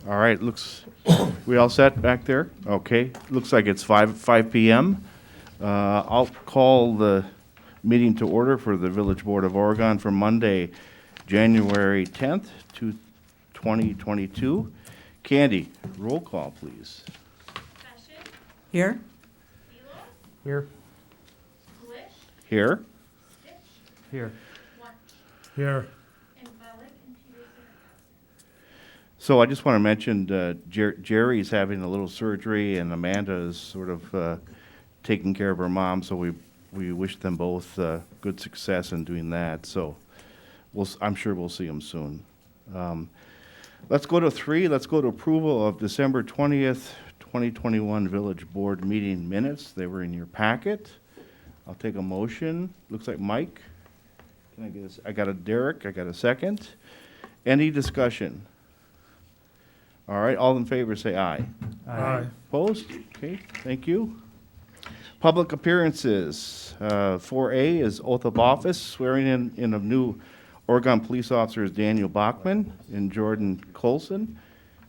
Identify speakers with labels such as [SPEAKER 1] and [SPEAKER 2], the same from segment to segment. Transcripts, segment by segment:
[SPEAKER 1] All right, we all set back there? Okay, looks like it's 5 p.m. I'll call the meeting to order for the Village Board of Oregon for Monday, January 10th, 2022. Candy, roll call, please.
[SPEAKER 2] Session,
[SPEAKER 3] Here?
[SPEAKER 2] Velo,
[SPEAKER 4] Here.
[SPEAKER 2] Glish,
[SPEAKER 1] Here.
[SPEAKER 2] Stitch,
[SPEAKER 4] Here.
[SPEAKER 2] Watch,
[SPEAKER 4] Here.
[SPEAKER 2] and Bollig and Peterson are absent.
[SPEAKER 1] So I just want to mention Jerry's having a little surgery, and Amanda is sort of taking care of her mom, so we wish them both good success in doing that. So I'm sure we'll see them soon. Let's go to 3. Let's go to approval of December 20th, 2021 Village Board meeting minutes. They were in your packet. I'll take a motion. Looks like Mike. Can I get I got a Derek. I got a second. Any discussion? All right, all in favor say aye.
[SPEAKER 4] Aye.
[SPEAKER 1] Opposed? Okay, thank you. Public appearances. 4A is oath of office, swearing in of new Oregon police officers Daniel Bachman and Jordan Colson.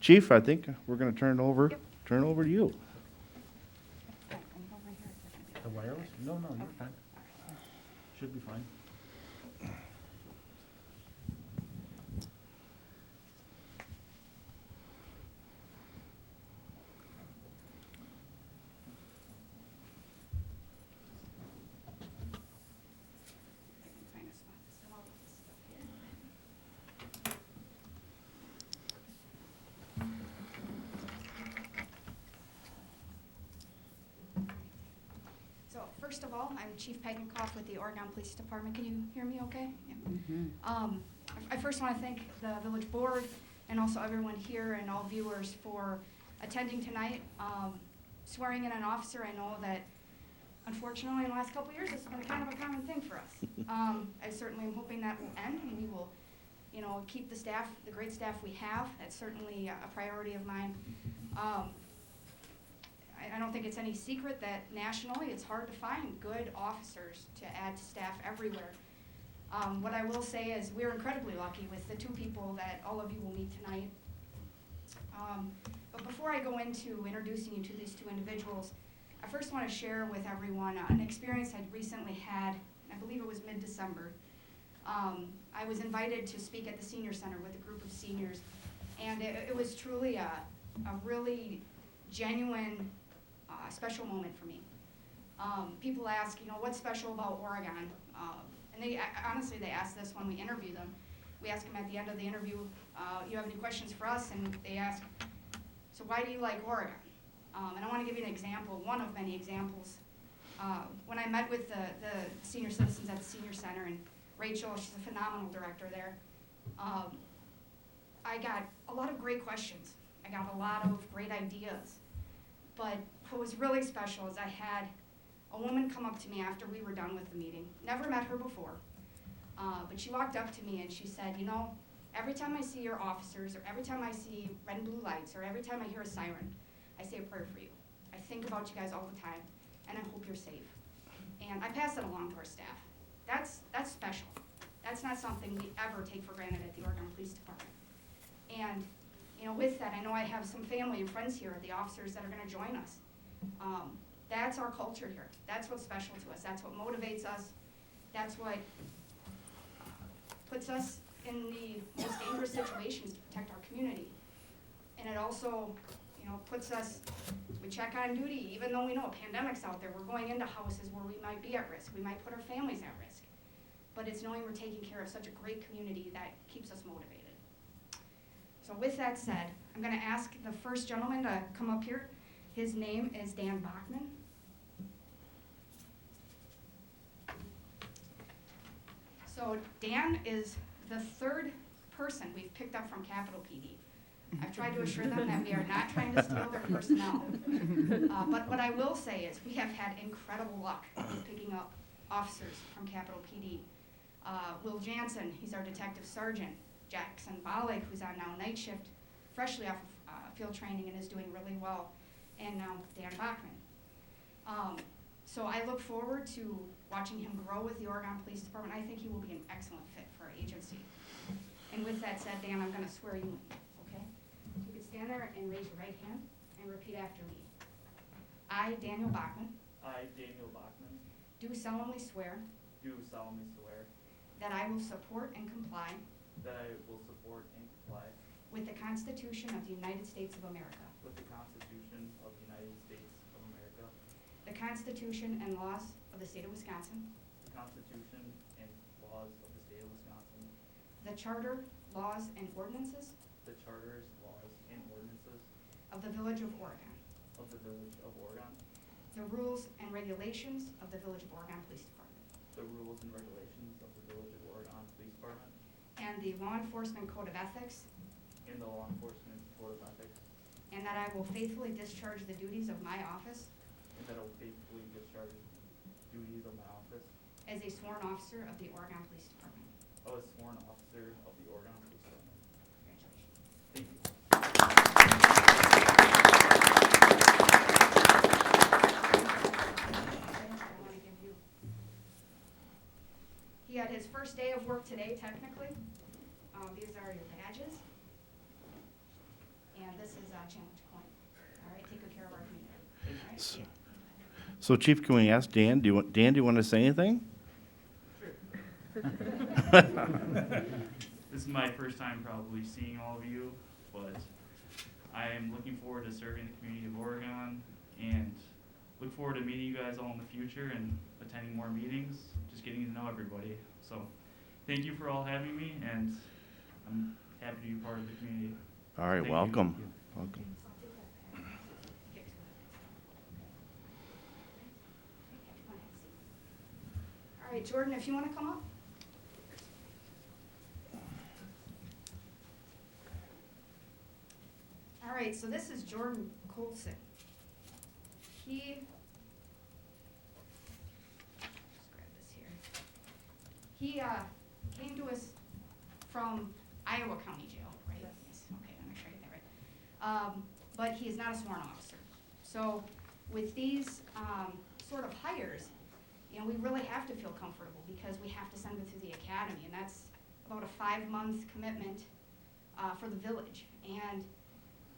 [SPEAKER 1] Chief, I think we're going to turn over to you.
[SPEAKER 4] The wireless? No, you're fine. Should be fine.
[SPEAKER 5] So first of all, I'm Chief Pagankoff with the Oregon Police Department. Can you hear me okay? Yeah. I first want to thank the Village Board and also everyone here and all viewers for attending tonight. Swearing in an officer, I know that unfortunately in the last couple of years it's been kind of a common thing for us. I certainly am hoping that will end and we will, keep the staff, the great staff we have. That's certainly a priority of mine. I don't think it's any secret that nationally it's hard to find good officers to add to staff everywhere. What I will say is we're incredibly lucky with the 2 people that all of you will meet tonight. But before I go into introducing you to these 2 individuals, I first want to share with everyone an experience I'd recently had. I believe it was mid-December. I was invited to speak at the Senior Center with a group of seniors, and it was truly a really genuine, special moment for me. People ask, what's special about Oregon? And they honestly, they ask this when we interview them. We ask them at the end of the interview, you have any questions for us? And they ask, so why do you like Oregon? And I want to give you an example, one of many examples. When I met with the senior citizens at the Senior Center, and Rachel, she's a phenomenal director there, I got a lot of great questions. I got a lot of great ideas. But what was really special is I had a woman come up to me after we were done with the meeting. Never met her before, but she walked up to me and she said, every time I see your officers, or every time I see red and blue lights, or every time I hear a siren, I say a prayer for you. I think about you guys all the time, and I hope you're safe. And I pass that along to our staff. That's special. That's not something we ever take for granted at the Oregon Police Department. And with that, I know I have some family and friends here, the officers that are going to join us. That's our culture here. That's what's special to us. That's what motivates us. That's what puts us in the most dangerous situations to protect our community. And it also, puts us, we check on duty, even though we know a pandemic's out there, we're going into houses where we might be at risk. We might put our families at risk. But it's knowing we're taking care of such a great community that keeps us motivated. So with that said, I'm going to ask the first gentleman to come up here. His name is Dan Bachman. So Dan is the 3rd person we've picked up from Capitol PD. I've tried to assure them that we are not trying to steal their personnel. But what I will say is we have had incredible luck in picking up officers from Capitol PD. Will Jansen, he's our detective sergeant. Jackson Bollig, who's on now night shift, freshly off of field training and is doing really well. And now Dan Bachman. So I look forward to watching him grow with the Oregon Police Department. I think he will be an excellent fit for our agency. And with that said, Dan, I'm going to swear you in, okay? You can stand there and raise your right hand and repeat after me. I, Daniel Bachman,
[SPEAKER 3] I, Daniel Bachman,
[SPEAKER 5] do solemnly swear
[SPEAKER 3] do solemnly swear
[SPEAKER 5] that I will support and comply
[SPEAKER 3] that I will support and comply
[SPEAKER 5] with the Constitution of the United States of America,
[SPEAKER 3] with the Constitution of the United States of America,
[SPEAKER 5] the Constitution and laws of the state of Wisconsin,
[SPEAKER 3] the Constitution and laws of the state of Wisconsin,
[SPEAKER 5] the charter, laws, and ordinances
[SPEAKER 3] the charters, laws, and ordinances
[SPEAKER 5] of the Village of Oregon,
[SPEAKER 3] of the Village of Oregon,
[SPEAKER 5] the rules and regulations of the Village of Oregon Police Department,
[SPEAKER 3] the rules and regulations of the Village of Oregon Police Department,
[SPEAKER 5] and the Law Enforcement Code of Ethics,
[SPEAKER 3] and the Law Enforcement Code of Ethics,
[SPEAKER 5] and that I will faithfully discharge the duties of my office
[SPEAKER 3] and that I will faithfully discharge the duties of my office
[SPEAKER 5] as a sworn officer of the Oregon Police Department.
[SPEAKER 3] of a sworn officer of the Oregon Police Department.
[SPEAKER 5] Congratulations.
[SPEAKER 3] Thank you.
[SPEAKER 5] I want to give you. He had his first day of work today, technically. These are your badges. And this is a challenge coin. All right, take good care of our community. All right, see ya.
[SPEAKER 1] So Chief, can we ask Dan, do you want to say anything?
[SPEAKER 3] This is my first time probably seeing all of you, but I am looking forward to serving the community of Oregon and look forward to meeting you guys all in the future and attending more meetings, just getting to know everybody. So thank you for all having me, and I'm happy to be part of the community.
[SPEAKER 1] All right,
[SPEAKER 3] Thank you.
[SPEAKER 1] welcome. Welcome.
[SPEAKER 5] All right, Jordan, if you want to come up. All right, so this is Jordan Colson. He, just grab this here. He came to us from Iowa County Jail, right? Yes. Okay, I'm sure I get that right. But he is not a sworn officer. So with these sort of hires, you know, we really have to feel comfortable because we have to send them through the academy, and that's about a 5-month commitment for the village. And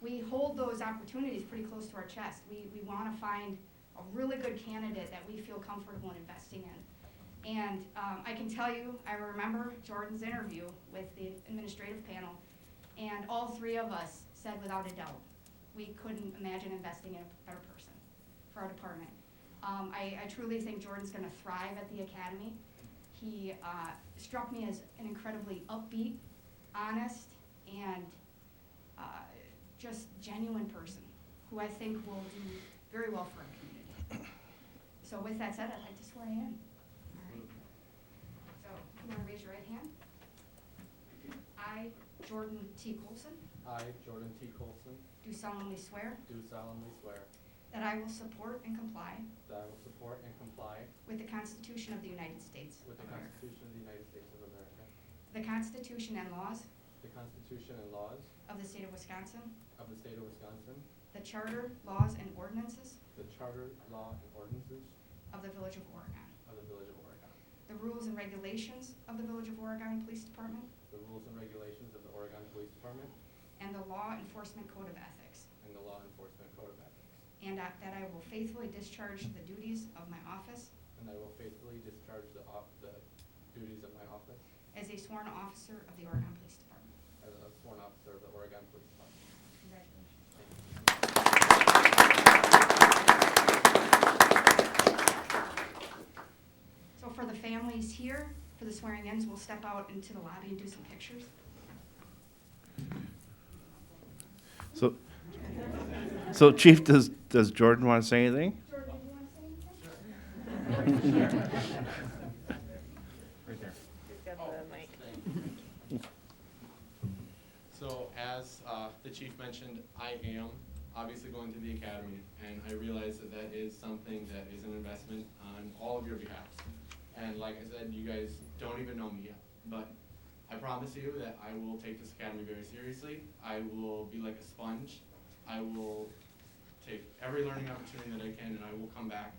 [SPEAKER 5] we hold those opportunities pretty close to our chest. We want to find a really good candidate that we feel comfortable in investing in. And I can tell you, I remember Jordan's interview with the administrative panel, and all 3 of us said without a doubt, we couldn't imagine investing in a better person for our department. I truly think Jordan's going to thrive at the academy. He struck me as an incredibly upbeat, honest, and just genuine person who I think will do very well for our community. So with that said, I'd like to swear you in. All right. So you want to raise your right hand? I, Jordan T. Colson,
[SPEAKER 6] I, Jordan T. Colson,
[SPEAKER 5] do solemnly swear
[SPEAKER 6] do solemnly swear
[SPEAKER 5] that I will support and comply
[SPEAKER 6] that I will support and comply
[SPEAKER 5] with the Constitution of the United States
[SPEAKER 6] with
[SPEAKER 5] of
[SPEAKER 6] the
[SPEAKER 5] America,
[SPEAKER 6] Constitution of the United States of America,
[SPEAKER 5] the Constitution and laws
[SPEAKER 6] the Constitution and laws
[SPEAKER 5] of the state of Wisconsin,
[SPEAKER 6] of the state of Wisconsin,
[SPEAKER 5] the charter, laws, and ordinances
[SPEAKER 6] the charter, law, and ordinances
[SPEAKER 5] of the Village of Oregon,
[SPEAKER 6] of the Village of Oregon,
[SPEAKER 5] the rules and regulations of the Village of Oregon Police Department,
[SPEAKER 6] the rules and regulations of the Oregon Police Department,
[SPEAKER 5] and the Law Enforcement Code of Ethics,
[SPEAKER 6] and the Law Enforcement Code of Ethics,
[SPEAKER 5] and that I will faithfully discharge the duties of my office
[SPEAKER 6] and I will faithfully discharge the duties of my office
[SPEAKER 5] as a sworn officer of the Oregon Police Department.
[SPEAKER 6] as a sworn officer of the Oregon Police Department.
[SPEAKER 5] Congratulations.
[SPEAKER 6] Thank you.
[SPEAKER 5] So for the families here, for the swearing-ins, we'll step out into the lobby and do some pictures.
[SPEAKER 1] So Chief, does Jordan want to say anything?
[SPEAKER 5] Jordan, do you want to say anything?
[SPEAKER 4] Right there.
[SPEAKER 6] So as the chief mentioned, I am obviously going to the academy, and I realize that that is something that is an investment on all of your behalves. And like I said, you guys don't even know me yet, but I promise you that I will take this academy very seriously. I will be like a sponge. I will take every learning opportunity that I can, and I will come back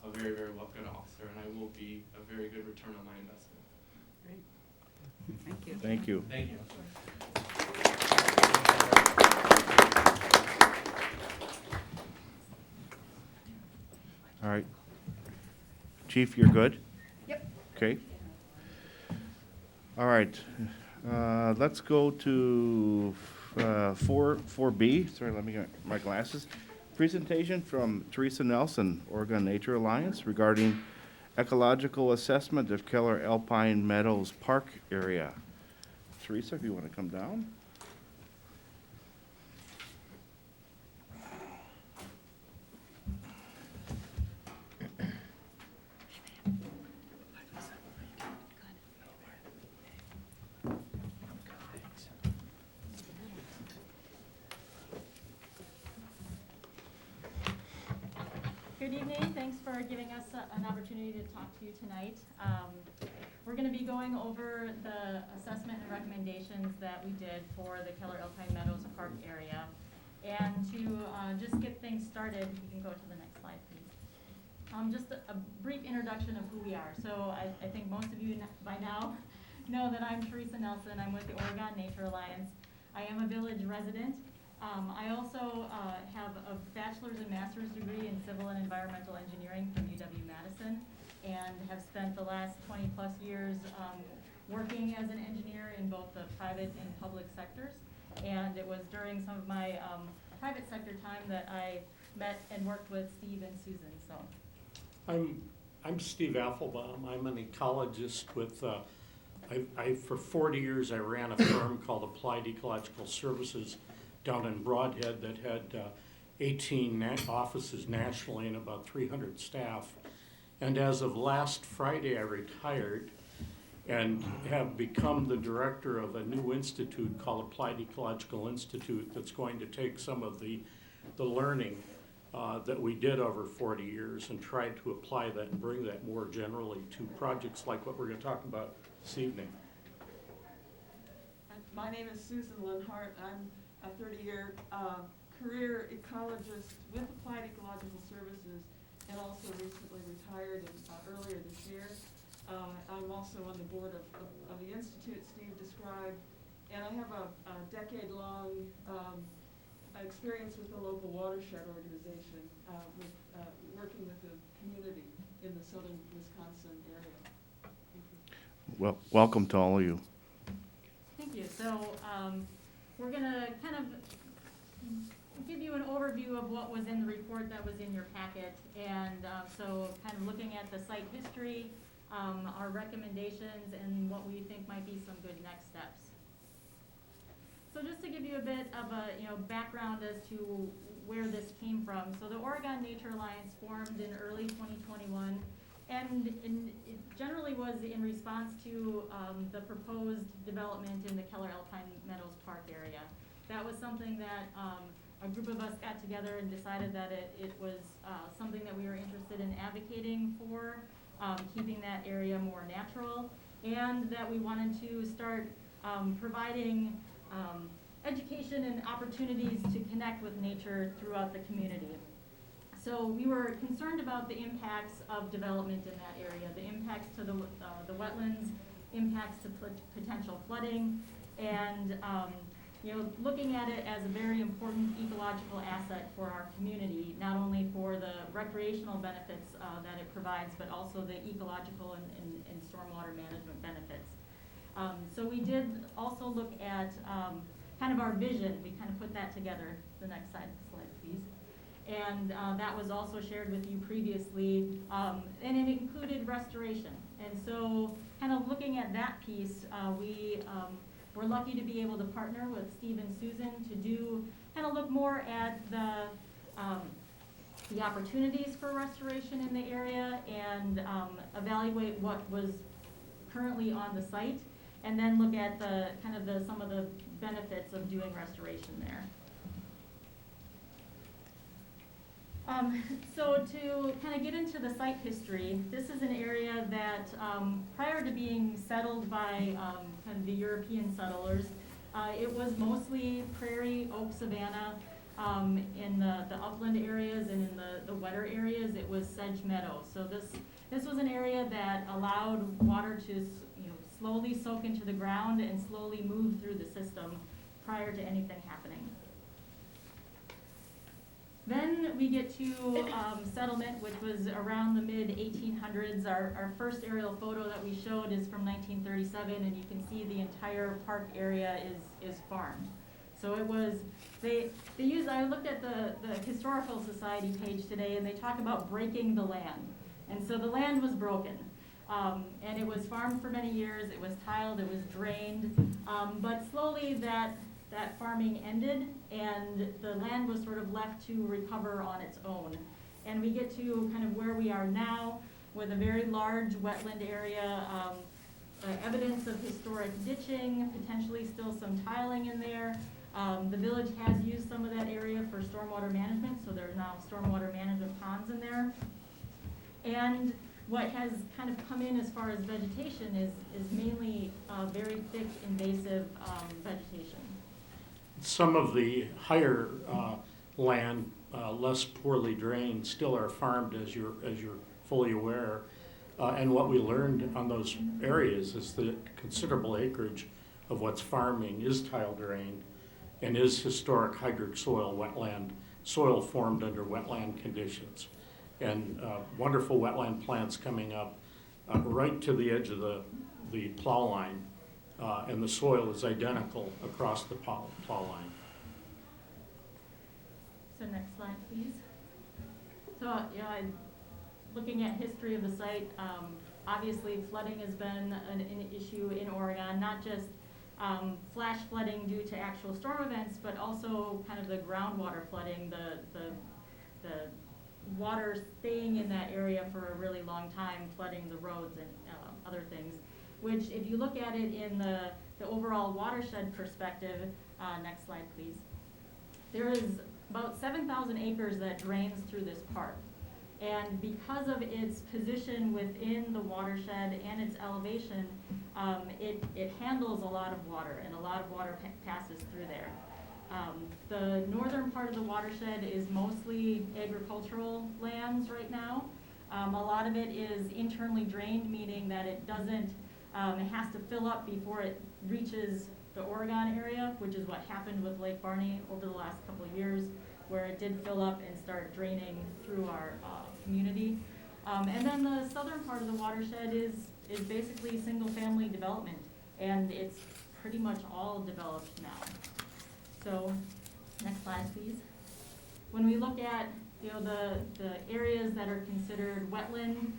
[SPEAKER 6] a very, very well good officer, and I will be a very good return on my investment.
[SPEAKER 7] Thank you.
[SPEAKER 1] Thank you.
[SPEAKER 6] Thank you.
[SPEAKER 1] All right. Chief, you're good?
[SPEAKER 5] Yep.
[SPEAKER 1] Okay. All right. Let's go to 4B. Sorry, let me get my glasses. Presentation from Teresa Nelson, Oregon Nature Alliance, regarding ecological assessment of Keller Alpine Meadows Park area. Teresa, if you want to come down.
[SPEAKER 7] Good evening. Thanks for giving us an opportunity to talk to you tonight. We're going to be going over the assessment and recommendations that we did for the Keller Alpine Meadows Park area. And to just get things started, you can go to the next slide, please. Just a brief introduction of who we are. So I think most of you by now know that I'm Teresa Nelson. I'm with the Oregon Nature Alliance. I am a village resident. I also have a bachelor's and master's degree in civil and environmental engineering from UW-Madison, and have spent the last 20 plus years working as an engineer in both the private and public sectors. And it was during some of my private sector time that I met and worked with Steve and Susan. So,
[SPEAKER 8] I'm Steve Affelbaum. I'm an ecologist with, for 40 years I ran a firm called Applied Ecological Services down in Broadhead that had 18 offices nationally and about 300 staff. And as of last Friday, I retired and have become the director of a new institute called Applied Ecological Institute that's going to take some of the learning that we did over 40 years and try to apply that and bring that more generally to projects like what we're going to talk about this evening.
[SPEAKER 9] My name is Susan Linhart. I'm a 30-year career ecologist with Applied Ecological Services, and also recently retired earlier this year. I'm also on the board of the Institute Steve described, and I have a decade-long experience with the local watershed organization, working with the community in the southern Wisconsin area. Thank you.
[SPEAKER 1] Well, welcome to all of you.
[SPEAKER 7] thank you. So we're going to kind of give you an overview of what was in the report that was in your packet. And so kind of looking at the site history, our recommendations, and what we think might be some good next steps. So just to give you a bit of a background as to where this came from. So the Oregon Nature Alliance formed in early 2021, and it generally was in response to the proposed development in the Keller Alpine Meadows Park area. That was something that a group of us got together and decided that it was something that we were interested in advocating for, keeping that area more natural, and that we wanted to start providing education and opportunities to connect with nature throughout the community. So we were concerned about the impacts of development in that area, the impacts to the wetlands, impacts to potential flooding, and looking at it as a very important ecological asset for our community, not only for the recreational benefits that it provides, but also the ecological and stormwater management benefits. So we did also look at kind of our vision. We kind of put that together. The next slide, please. And that was also shared with you previously, and it included restoration. And so kind of looking at that piece, we're lucky to be able to partner with Steve and Susan to do kind of look more at the opportunities for restoration in the area and evaluate what was currently on the site, and then look at the kind of some of the benefits of doing restoration there. So to kind of get into the site history, this is an area that prior to being settled by kind of the European settlers, it was mostly prairie, oak savanna. In the upland areas and in the wetter areas, it was sedge meadow. So this was an area that allowed water to slowly soak into the ground and slowly move through the system prior to anything happening. Then we get to settlement, which was around the mid-1800s. Our first aerial photo that we showed is from 1937, and you can see the entire park area is farmed. So it was, they use, I looked at the Historical Society page today, and they talk about breaking the land. And so the land was broken. And it was farmed for many years, it was tiled, it was drained, but slowly that farming ended, and the land was sort of left to recover on its own. And we get to kind of where we are now, with a very large wetland area, evidence of historic ditching, potentially still some tiling in there. The village has used some of that area for stormwater management, so there are now stormwater management ponds in there. And what has kind of come in as far as vegetation is mainly very thick invasive vegetation.
[SPEAKER 8] Some of the higher land, less poorly drained, still are farmed, as you're fully aware. And what we learned on those areas is that considerable acreage of what's farming is tile drained and is historic hydric soil wetland, soil formed under wetland conditions. And wonderful wetland plants coming up right to the edge of the plow line. And the soil is identical across the plow line.
[SPEAKER 7] So next slide, please. So, looking at history of the site, obviously flooding has been an issue in Oregon, not just flash flooding due to actual storm events, but also kind of the groundwater flooding, the water staying in that area for a really long time, flooding the roads and other things. Which, if you look at it in the overall watershed perspective, next slide please, there is about 7,000 acres that drains through this park. And because of its position within the watershed and its elevation, it handles a lot of water, and a lot of water passes through there. The northern part of the watershed is mostly agricultural lands right now. A lot of it is internally drained, meaning that it doesn't, it has to fill up before it reaches the Oregon area, which is what happened with Lake Barney over the last couple of years, where it did fill up and start draining through our community. And then the southern part of the watershed is basically single-family development, and it's pretty much all developed now. So, next slide, please. When we look at the areas that are considered wetland,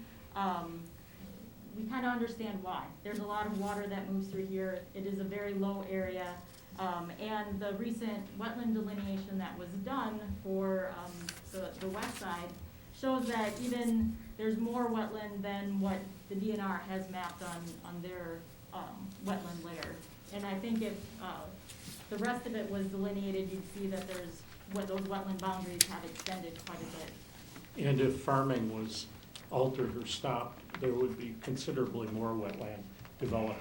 [SPEAKER 7] we kind of understand why. There's a lot of water that moves through here. It is a very low area. And the recent wetland delineation that was done for the west side shows that even there's more wetland than what the DNR has mapped on their wetland layer. And I think if the rest of it was delineated, you'd see that those wetland boundaries have extended quite a bit.
[SPEAKER 8] And if farming was altered or stopped, there would be considerably more wetland developed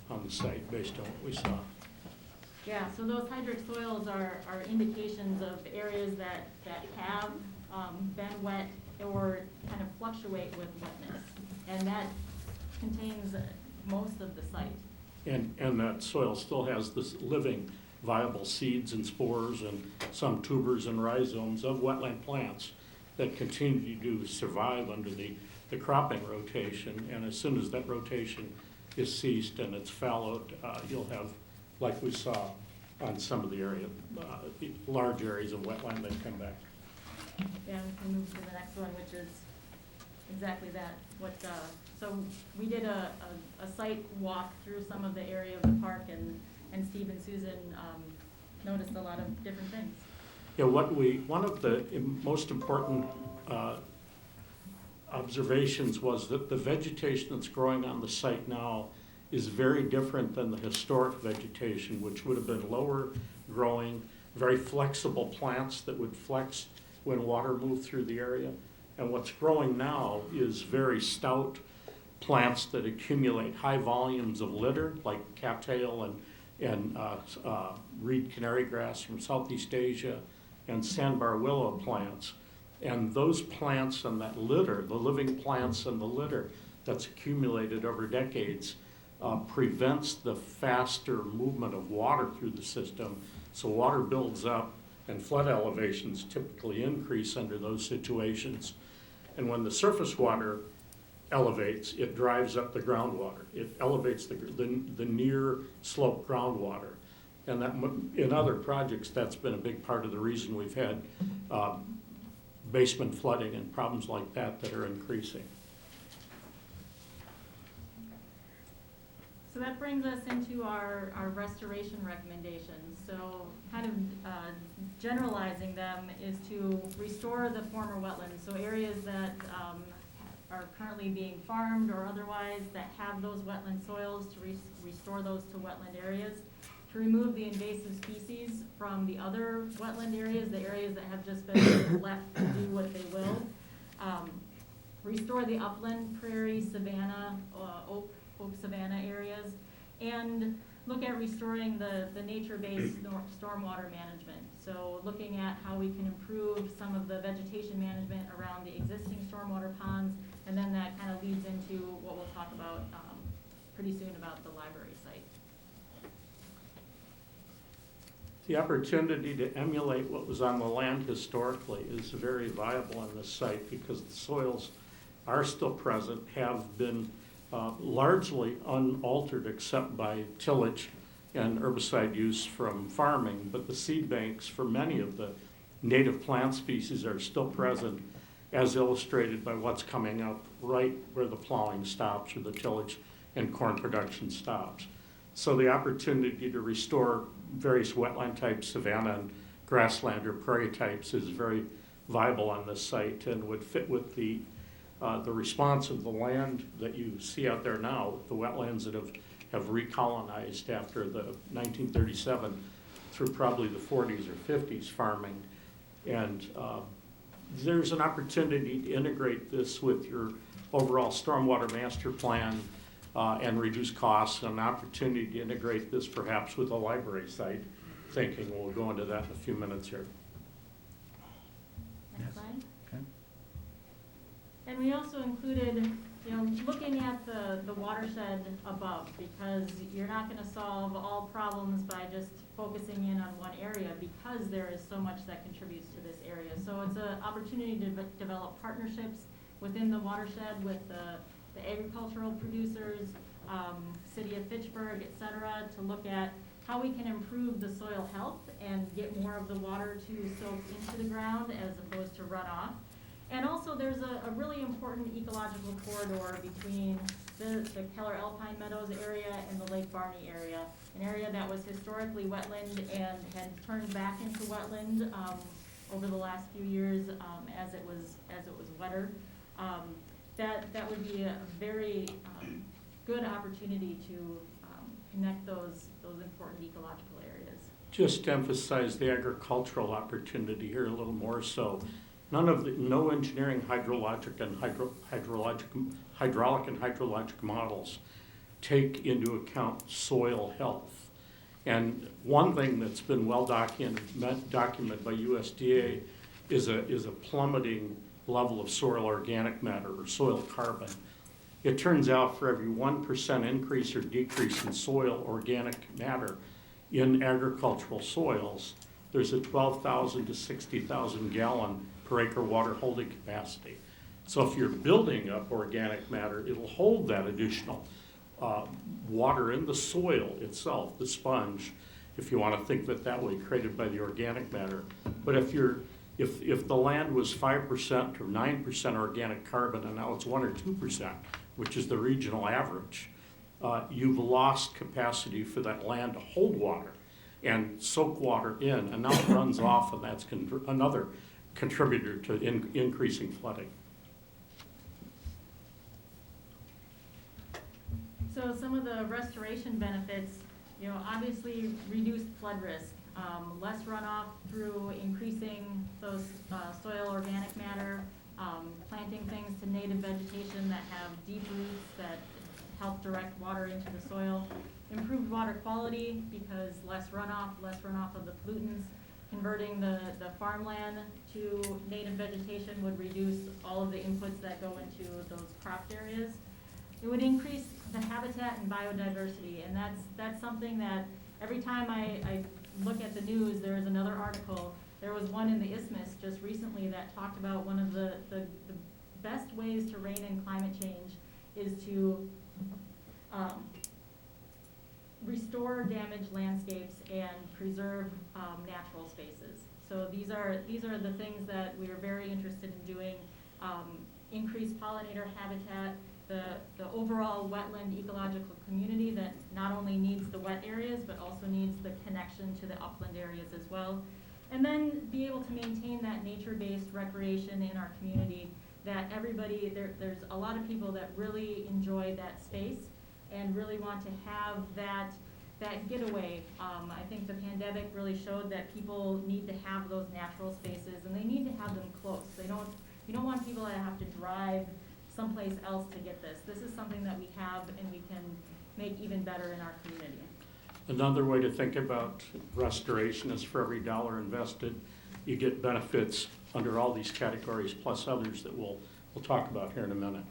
[SPEAKER 8] on the site based on what we saw.
[SPEAKER 7] Yeah, so those hydric soils are indications of areas that have been wet or kind of fluctuate with wetness. And that contains most of the site.
[SPEAKER 8] And that soil still has this living, viable seeds and spores and some tubers and rhizomes of wetland plants that continue to survive under the cropping rotation. And as soon as that rotation is ceased and it's fallowed, you'll have, like we saw on some of the area, large areas of wetland that come back.
[SPEAKER 7] Yeah, we can move to the next one, which is exactly that. So we did a site walk through some of the area of the park, and Steve and Susan noticed a lot of different things.
[SPEAKER 8] Yeah, one of the most important observations was that the vegetation that's growing on the site now is very different than the historic vegetation, which would have been lower growing, very flexible plants that would flex when water moved through the area. And what's growing now is very stout plants that accumulate high volumes of litter, like cattail and reed canary grass from Southeast Asia, and sandbar willow plants. And those plants and that litter, the living plants and the litter that's accumulated over decades, prevents the faster movement of water through the system. So water builds up and flood elevations typically increase under those situations. And when the surface water elevates, it drives up the groundwater. It elevates the near slope groundwater. And that, in other projects, that's been a big part of the reason we've had basement flooding and problems like that that are increasing.
[SPEAKER 7] So that brings us into our restoration recommendations. So kind of generalizing them is to restore the former wetlands. So areas that are currently being farmed or otherwise that have those wetland soils, to restore those to wetland areas. To remove the invasive species from the other wetland areas, the areas that have just been left to do what they will. Restore the upland, prairie, savanna, oak savanna areas, and look at restoring the nature-based stormwater management. So looking at how we can improve some of the vegetation management around the existing stormwater ponds, and then that kind of leads into what we'll talk about pretty soon about the library site.
[SPEAKER 8] The opportunity to emulate what was on the land historically is very viable on this site because the soils are still present, have been largely unaltered except by tillage and herbicide use from farming, but the seed banks for many of the native plant species are still present, as illustrated by what's coming up right where the plowing stops or the tillage and corn production stops. So the opportunity to restore various wetland types, savanna and grassland or prairie types is very viable on this site and would fit with the response of the land that you see out there now, the wetlands that have recolonized after the 1937 through probably the 40s or 50s farming. And there's an opportunity to integrate this with your overall stormwater master plan and reduce costs, and an opportunity to integrate this perhaps with a library site thinking. We'll go into that in a few minutes here.
[SPEAKER 7] Next slide.
[SPEAKER 4] Okay.
[SPEAKER 7] And we also included, looking at the watershed above, because you're not gonna solve all problems by just focusing in on one area, because there is so much that contributes to this area. So it's an opportunity to develop partnerships within the watershed with the agricultural producers, city of Fitchburg, et cetera, to look at how we can improve the soil health and get more of the water to soak into the ground as opposed to run off. And also there's a really important ecological corridor between the Keller Alpine Meadows area and the Lake Barney area, an area that was historically wetland and had turned back into wetland over the last few years as it was wetter. That would be a very good opportunity to connect those important ecological areas.
[SPEAKER 8] Just to emphasize the agricultural opportunity here a little more so. No engineering, hydrologic and hydraulic and hydrologic models take into account soil health. And one thing that's been well documented by USDA is a plummeting level of soil organic matter or soil carbon. It turns out for every 1% increase or decrease in soil organic matter in agricultural soils, there's a 12,000 to 60,000 gallon per acre water holding capacity. So if you're building up organic matter, it'll hold that additional water in the soil itself, the sponge, if you want to think of it that way, created by the organic matter. But if the land was 5% or 9% organic carbon and now it's 1 or 2%, which is the regional average, you've lost capacity for that land to hold water and soak water in, and now it runs off, and that's another contributor to increasing flooding.
[SPEAKER 7] So some of the restoration benefits, obviously reduced flood risk, less runoff through increasing those soil organic matter, planting things to native vegetation that have deep roots that help direct water into the soil, improved water quality because less runoff of the pollutants. Converting the farmland to native vegetation would reduce all of the inputs that go into those cropped areas. It would increase the habitat and biodiversity, and that's something that every time I look at the news, there is another article There was one in the Isthmus just recently that talked about one of the best ways to rein in climate change is to restore damaged landscapes and preserve natural spaces. So these are the things that we are very interested in doing. Increase pollinator habitat, the overall wetland ecological community that not only needs the wet areas but also needs the connection to the upland areas as well. And then be able to maintain that nature-based recreation in our community that everybody, there's a lot of people that really enjoy that space and really want to have that getaway. I think the pandemic really showed that people need to have those natural spaces and they need to have them close. You don't want people that have to drive someplace else to get this. This is something that we have and we can make even better in our community.
[SPEAKER 8] Another way to think about restoration is for every dollar invested, you get benefits under all these categories plus others that we'll talk about here in a minute.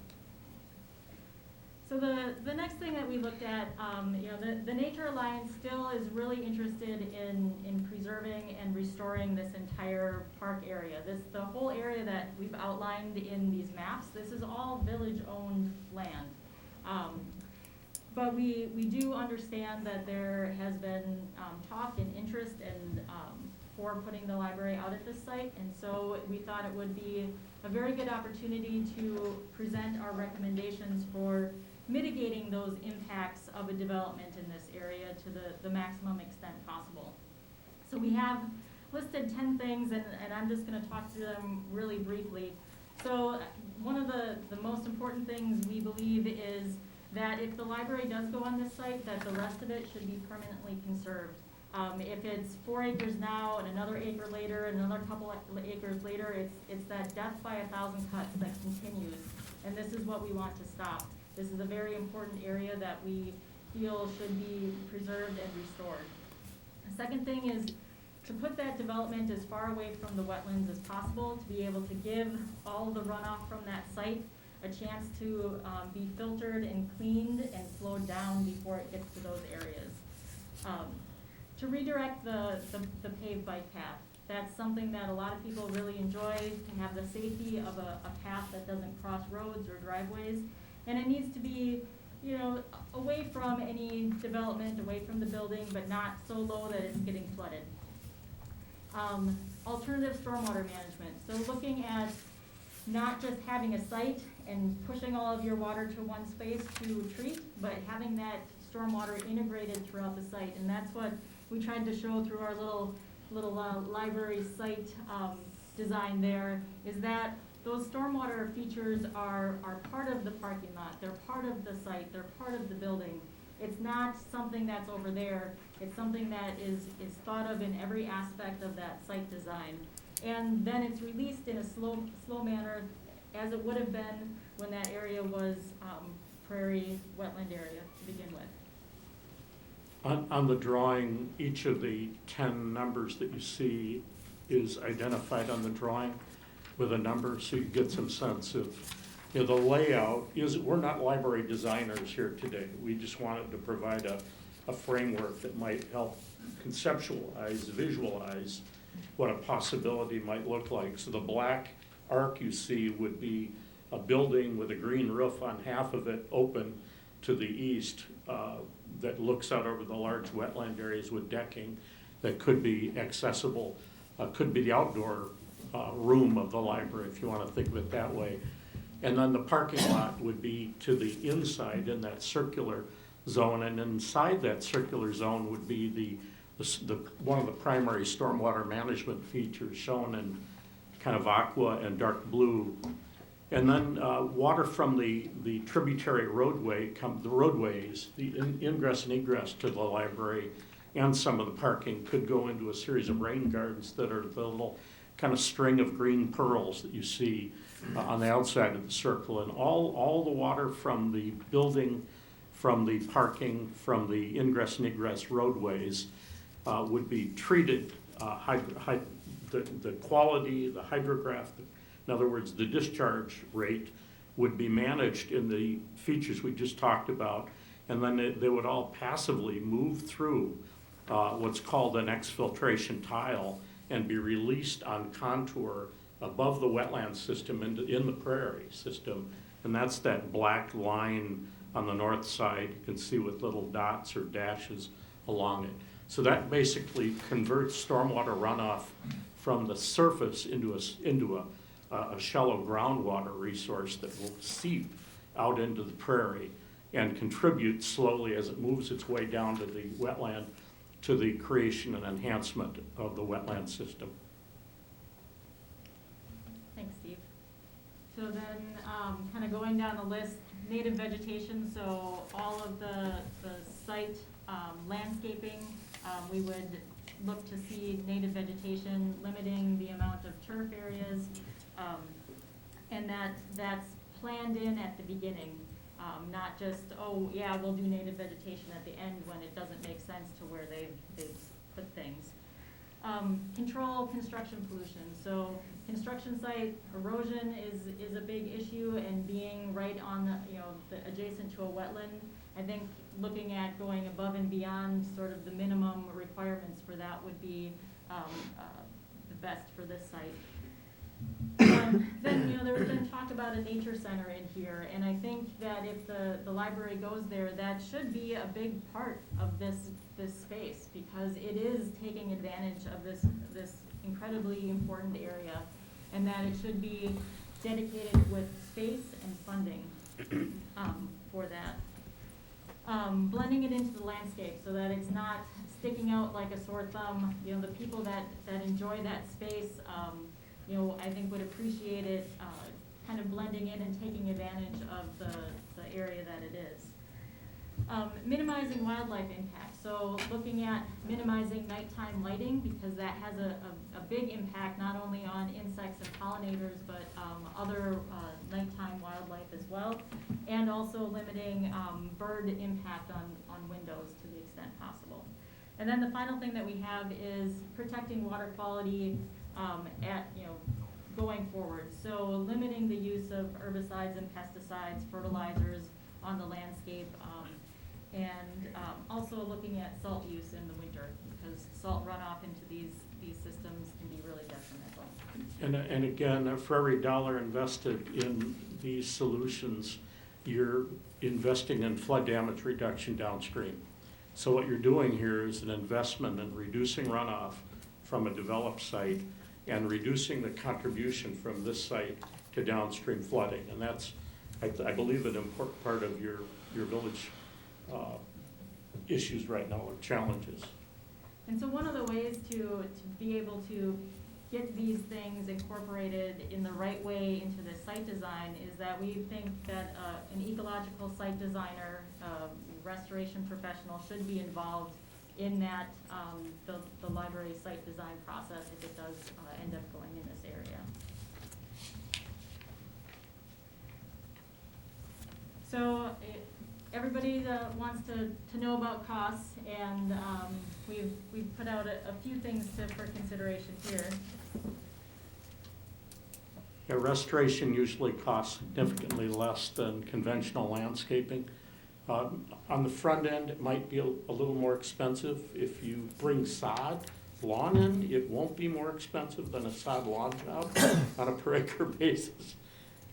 [SPEAKER 7] So the next thing that we looked at, the Nature Alliance still is really interested in preserving and restoring this entire park area. The whole area that we've outlined in these maps, this is all village-owned land. But we do understand that there has been talk and interest for putting the library out at this site, and so we thought it would be a very good opportunity to present our recommendations for mitigating those impacts of a development in this area to the maximum extent possible. So we have listed 10 things, and I'm just going to talk through them really briefly. So one of the most important things we believe is that if the library does go on this site, that the rest of it should be permanently conserved. If it's 4 acres now and another acre later and another couple of acres later, it's that death by 1,000 cuts that continues, and this is what we want to stop. This is a very important area that we feel should be preserved and restored. The second thing is to put that development as far away from the wetlands as possible, to be able to give all the runoff from that site a chance to be filtered and cleaned and slowed down before it gets to those areas. To redirect the paved bike path. That's something that a lot of people really enjoy, to have the safety of a path that doesn't cross roads or driveways. And it needs to be, away from any development, away from the building, but not so low that it's getting flooded. Alternative stormwater management. So looking at not just having a site and pushing all of your water to one space to treat, but having that stormwater integrated throughout the site. And that's what we tried to show through our little library site design there, is that those stormwater features are part of the parking lot. They're part of the site. They're part of the building. It's not something that's over there. It's something that is thought of in every aspect of that site design. And then it's released in a slow manner, as it would have been when that area was prairie wetland area to begin with.
[SPEAKER 8] On the drawing, each of the 10 numbers that you see is identified on the drawing with a number, so you get some sense of, the layout is, we're not library designers here today. We just wanted to provide a framework that might help conceptualize, visualize what a possibility might look like. So the black arc you see would be a building with a green roof on half of it open to the east that looks out over the large wetland areas with decking that could be accessible, could be the outdoor room of the library, if you want to think of it that way. And then the parking lot would be to the inside in that circular zone, and inside that circular zone would be the one of the primary stormwater management features shown in kind of aqua and dark blue. And then water from the tributary roadway, the roadways, the ingress and egress to the library and some of the parking could go into a series of rain gardens that are the little kind of string of green pearls that you see on the outside of the circle. And all the water from the building, from the parking, from the ingress and egress roadways would be treated, the quality, the hydrograph, in other words, the discharge rate would be managed in the features we just talked about, and then they would all passively move through what's called an exfiltration tile and be released on contour above the wetland system in the prairie system. And that's that black line on the north side, you can see with little dots or dashes along it. So that basically converts stormwater runoff from the surface into a shallow groundwater resource that will seep out into the prairie and contribute slowly as it moves its way down to the wetland to the creation and enhancement of the wetland system.
[SPEAKER 7] Thanks, Steve. So then, kind of going down the list, native vegetation, so all of the site landscaping, we would look to see native vegetation, limiting the amount of turf areas, and that's planned in at the beginning, not just, oh, yeah, we'll do native vegetation at the end when it doesn't make sense to where they've put things. Control construction pollution. So construction site erosion is a big issue, and being right on the adjacent to a wetland, I think looking at going above and beyond sort of the minimum requirements for that would be the best for this site. Then there's been talk about a nature center in here, and I think that if the library goes there, that should be a big part of this space, because it is taking advantage of this incredibly important area, and that it should be dedicated with space and funding for that. Blending it into the landscape so that it's not sticking out like a sore thumb. The people that enjoy that space, I think would appreciate it kind of blending in and taking advantage of the area that it is. Minimizing wildlife impact. So looking at minimizing nighttime lighting, because that has a big impact not only on insects and pollinators, but other nighttime wildlife as well. And also limiting bird impact on windows to the extent possible. And then the final thing that we have is protecting water quality going forward. So limiting the use of herbicides and pesticides, fertilizers on the landscape, and also looking at salt use in the winter, because salt runoff into these systems can be really detrimental.
[SPEAKER 8] And again, for every dollar invested in these solutions, you're investing in flood damage reduction downstream. So what you're doing here is an investment in reducing runoff from a developed site and reducing the contribution from this site to downstream flooding. And that's, I believe, an important part of your village issues right now, or challenges.
[SPEAKER 7] And so one of the ways to be able to get these things incorporated in the right way into the site design is that we think that an ecological site designer, restoration professional should be involved in that, the library site design process if it does end up going in this area. So everybody wants to know about costs, and we've put out a few things for consideration here.
[SPEAKER 8] Yeah, restoration usually costs significantly less than conventional landscaping. On the front end, it might be a little more expensive. If you bring sod lawn in, it won't be more expensive than a sod lawn job on a per acre basis.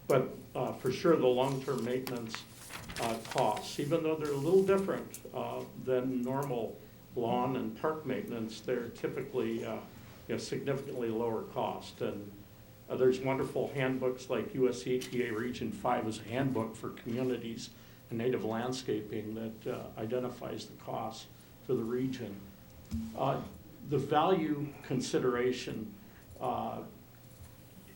[SPEAKER 8] But for sure, the long-term maintenance costs, even though they're a little different than normal lawn and park maintenance, they're typically significantly lower cost. And there's wonderful handbooks like US EPA Region 5 is a handbook for communities and native landscaping that identifies the costs for the region. The value consideration,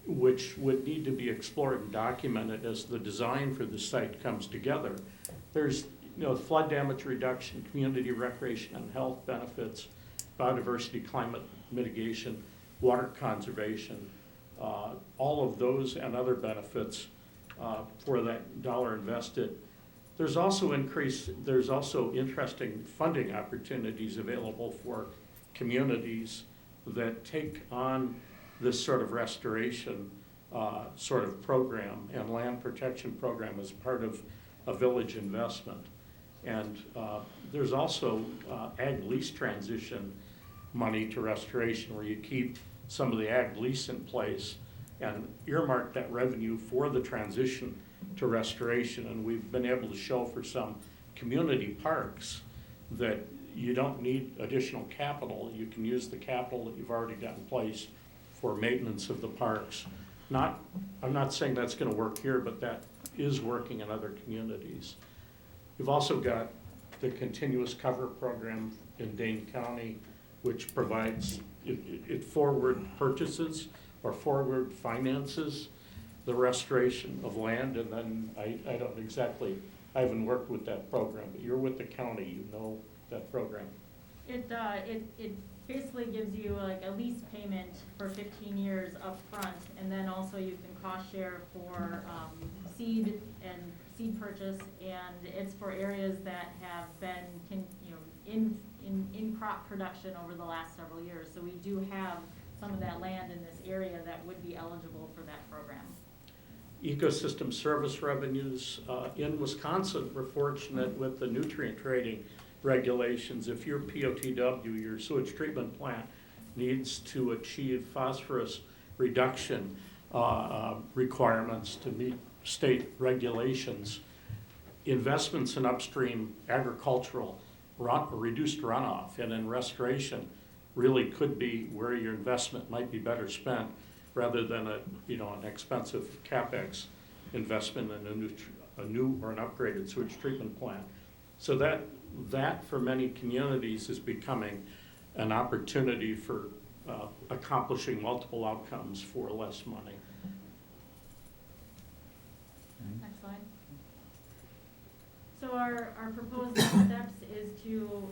[SPEAKER 8] which would need to be explored and documented as the design for the site comes together. There's flood damage reduction, community recreation and health benefits, biodiversity, climate mitigation, water conservation, all of those and other benefits for that dollar invested. There's also interesting funding opportunities available for communities that take on this sort of restoration sort of program and land protection program as part of a village investment. And there's also ag lease transition money to restoration, where you keep some of the ag lease in place and earmark that revenue for the transition to restoration. And we've been able to show for some community parks that you don't need additional capital. You can use the capital that you've already got in place for maintenance of the parks. I'm not saying that's gonna work here, but that is working in other communities. You've also got the continuous cover program in Dane County, which provides, it forward purchases or forward finances the restoration of land. And then I don't exactly, I haven't worked with that program, but you're with the county, you know that program.
[SPEAKER 7] It basically gives you like a lease payment for 15 years up front, and then also you can cost share for seed and seed purchase, and it's for areas that have been in crop production over the last several years. So we do have some of that land in this area that would be eligible for that program.
[SPEAKER 8] Ecosystem service revenues in Wisconsin, we're fortunate with the nutrient trading regulations. If your POTW, your sewage treatment plant, needs to achieve phosphorus reduction requirements to meet state regulations, investments in upstream agricultural reduced runoff and in restoration really could be where your investment might be better spent rather than an expensive CapEx investment in a new or an upgraded sewage treatment plant. So that for many communities is becoming an opportunity for accomplishing multiple outcomes for less money.
[SPEAKER 7] Next slide. So our proposed next steps is to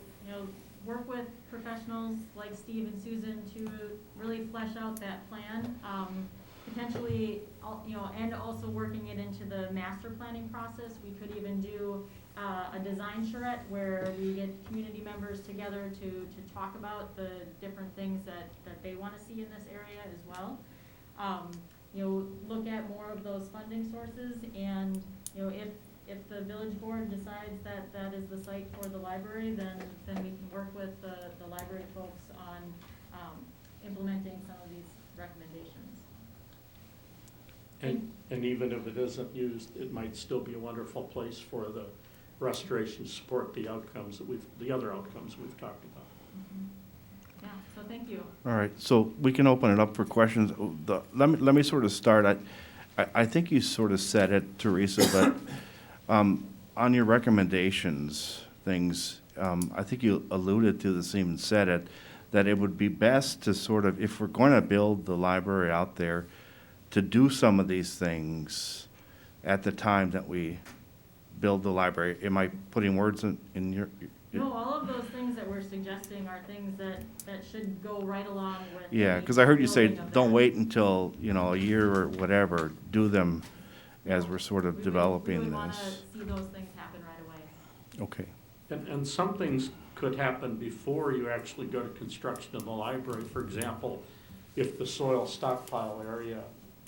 [SPEAKER 7] work with professionals like Steve and Susan to really flesh out that plan, potentially and also working it into the master planning process. We could even do a design charrette where we get community members together to talk about the different things that they want to see in this area as well. Look at more of those funding sources, and if the village board decides that that is the site for the library, then we can work with the library folks on implementing some of these recommendations.
[SPEAKER 8] And even if it isn't used, it might still be a wonderful place for the restoration to support the outcomes the other outcomes we've talked about.
[SPEAKER 7] Mm-hmm. Yeah, so thank you.
[SPEAKER 1] All right, so we can open it up for questions. Let me sort of start. I think you sort of said it, Teresa, but on your recommendations, I think you alluded to this, even said it, that it would be best to sort of, if we're going to build the library out there, to do some of these things at the time that we build the library. Am I putting words in your?
[SPEAKER 7] No, all of those things that we're suggesting are things that should go right along with.
[SPEAKER 1] Yeah, because I heard you say, don't wait until, a year or whatever, do them as we're sort of developing
[SPEAKER 7] We would want to
[SPEAKER 1] this.
[SPEAKER 7] see those things happen right away.
[SPEAKER 1] Okay.
[SPEAKER 8] And some things could happen before you actually go to construction of the library. For example, if the soil stockpile area,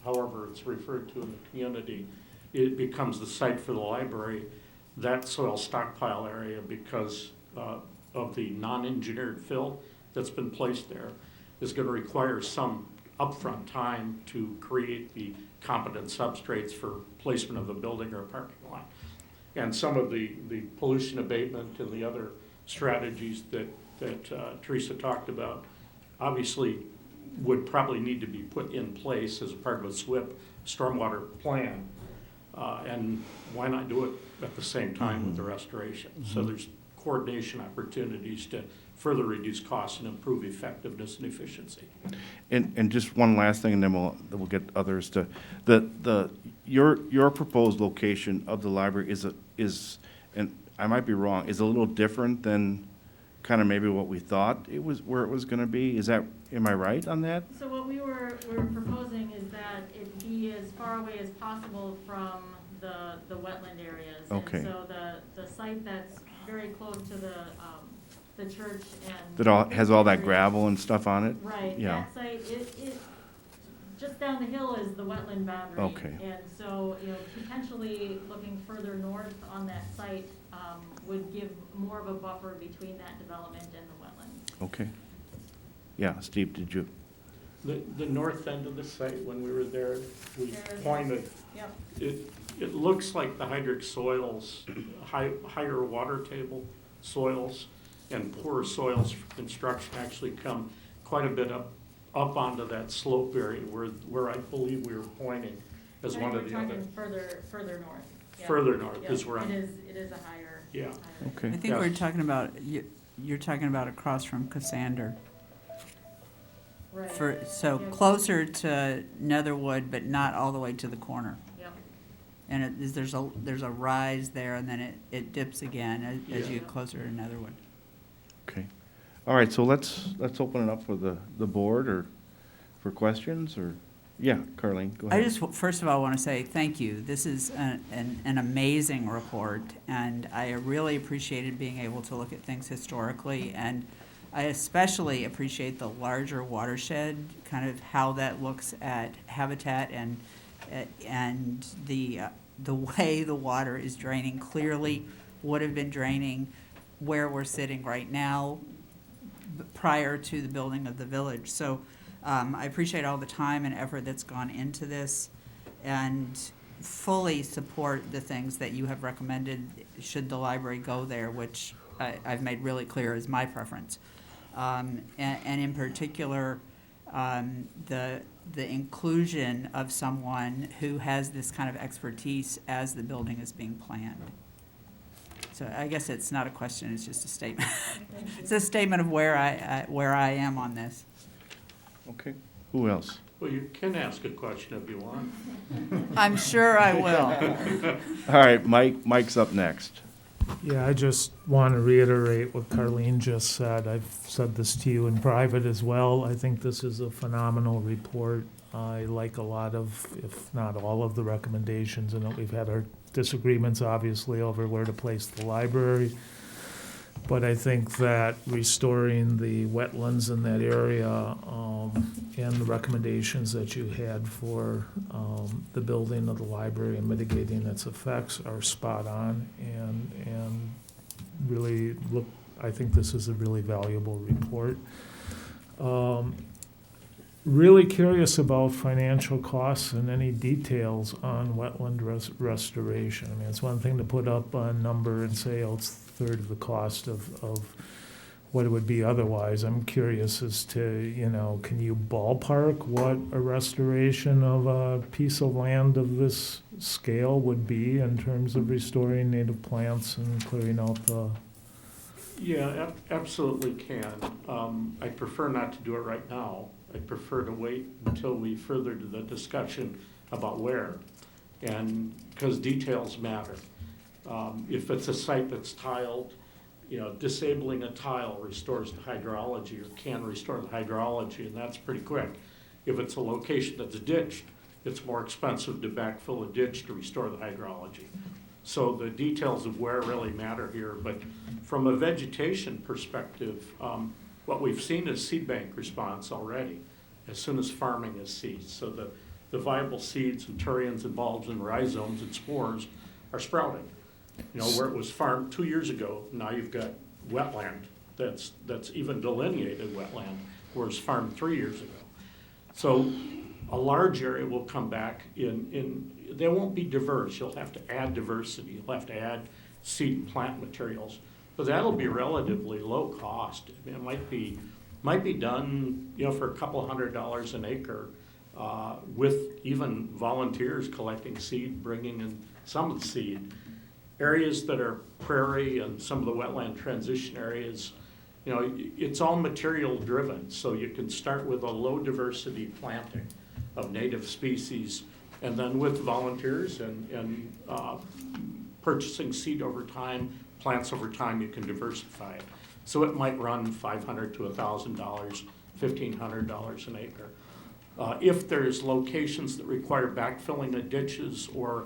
[SPEAKER 8] however it's referred to in the community, it becomes the site for the library, that soil stockpile area, because of the non-engineered fill that's been placed there, is going to require some upfront time to create the competent substrates for placement of a building or a parking lot. And some of the pollution abatement and the other strategies that Teresa talked about obviously would probably need to be put in place as a part of a SWIP stormwater plan. And why not do it at the same time with the restoration? So there's coordination opportunities to further reduce costs and improve effectiveness and efficiency.
[SPEAKER 1] And just one last thing, and then we'll get others to, your proposed location of the library is, and I might be wrong, is a little different than kind of maybe what we thought it was, where it was going to be. Am I right on that?
[SPEAKER 7] So what we were proposing is that it be as far away as possible from the wetland areas.
[SPEAKER 1] Okay.
[SPEAKER 7] And so the site that's very close to the church and.
[SPEAKER 1] That has all that
[SPEAKER 7] area.
[SPEAKER 1] gravel and stuff on it?
[SPEAKER 7] Right,
[SPEAKER 1] Yeah.
[SPEAKER 7] that site, it just down the hill is the wetland boundary.
[SPEAKER 1] Okay.
[SPEAKER 7] And so, potentially looking further north on that site would give more of a buffer between that development and the wetlands.
[SPEAKER 1] Okay. Yeah, Steve, did you?
[SPEAKER 8] The north end of the site, when we were there, we
[SPEAKER 7] There is-
[SPEAKER 8] pointed,
[SPEAKER 7] Yep,
[SPEAKER 8] it looks like the hydric soils, higher water table soils and poorer soils for construction actually come quite a bit up onto that slope area where I believe we were pointing as
[SPEAKER 7] I
[SPEAKER 8] one
[SPEAKER 7] think
[SPEAKER 8] of the
[SPEAKER 7] we're
[SPEAKER 8] other.
[SPEAKER 7] talking further north. Yeah.
[SPEAKER 8] Further north
[SPEAKER 7] Yeah,
[SPEAKER 8] is where I'm,
[SPEAKER 7] it is a higher.
[SPEAKER 8] Yeah.
[SPEAKER 7] higher-
[SPEAKER 1] Okay.
[SPEAKER 10] I think we're
[SPEAKER 8] Yes.
[SPEAKER 10] talking about, you're talking about across from Cassander.
[SPEAKER 7] Right.
[SPEAKER 10] So
[SPEAKER 7] Yeah.
[SPEAKER 10] closer to Netherwood, but not all the way to the corner.
[SPEAKER 7] Yep.
[SPEAKER 10] And there's a rise there, and then it dips again as you
[SPEAKER 8] Yeah.
[SPEAKER 10] get closer to Netherwood.
[SPEAKER 1] Okay. All right, so let's open it up for the board or for questions or, yeah, Carleen, go ahead.
[SPEAKER 10] I just, first of all, want to say thank you. This is an amazing report, and I really appreciated being able to look at things historically, and I especially appreciate the larger watershed, kind of how that looks at habitat and the way the water is draining. Clearly would have been draining where we're sitting right now prior to the building of the village. So I appreciate all the time and effort that's gone into this and fully support the things that you have recommended should the library go there, which I've made really clear is my preference. And in particular, the inclusion of someone who has this kind of expertise as the building is being planned. So I guess it's not a question, it's just a statement. It's a statement of where I am on this.
[SPEAKER 1] Okay, who else?
[SPEAKER 8] well, you can ask a question if you want.
[SPEAKER 10] I'm sure I will.
[SPEAKER 1] All right, Mike's up next.
[SPEAKER 11] Yeah, I just want to reiterate what Carleen just said. I've said this to you in private as well. I think this is a phenomenal report. I like a lot of, if not all of the recommendations, and we've had our disagreements, obviously, over where to place the library. But I think that restoring the wetlands in that area, and the recommendations that you had for the building of the library and mitigating its effects are spot on, and really look, I think this is a really valuable report. Really curious about financial costs and any details on wetland restoration. I mean, it's one thing to put up a number and say, oh, it's a third of the cost of what it would be otherwise. I'm curious as to, can you ballpark what a restoration of a piece of land of this scale would be in terms of restoring native plants and clearing out the...
[SPEAKER 8] Yeah, absolutely can. I prefer not to do it right now. I prefer to wait until we further to the discussion about where, and, because details matter. If it's a site that's tiled, disabling a tile restores the hydrology, or can restore the hydrology, and that's pretty quick. If it's a location that's ditched, it's more expensive to backfill a ditch to restore the hydrology. So the details of where really matter here, but from a vegetation perspective, what we've seen is seed bank response already, as soon as farming has ceased. So the viable seeds and turions and bulbs and rhizomes and spores are sprouting. Where it was farmed 2 years ago, now you've got wetland that's even delineated wetland, whereas farmed 3 years ago. So a large area will come back they won't be diverse. You'll have to add diversity. You'll have to add seed and plant materials. But that'll be relatively low cost. I mean, it might be done, for a couple $100 an acre, with even volunteers collecting seed, bringing in some of the seed. Areas that are prairie and some of the wetland transition areas, it's all material driven. So you can start with a low diversity planting of native species, and then with volunteers and purchasing seed over time, plants over time, you can diversify it. So it might run $500 to $1,000, $1,500 an acre. If there's locations that require backfilling of ditches or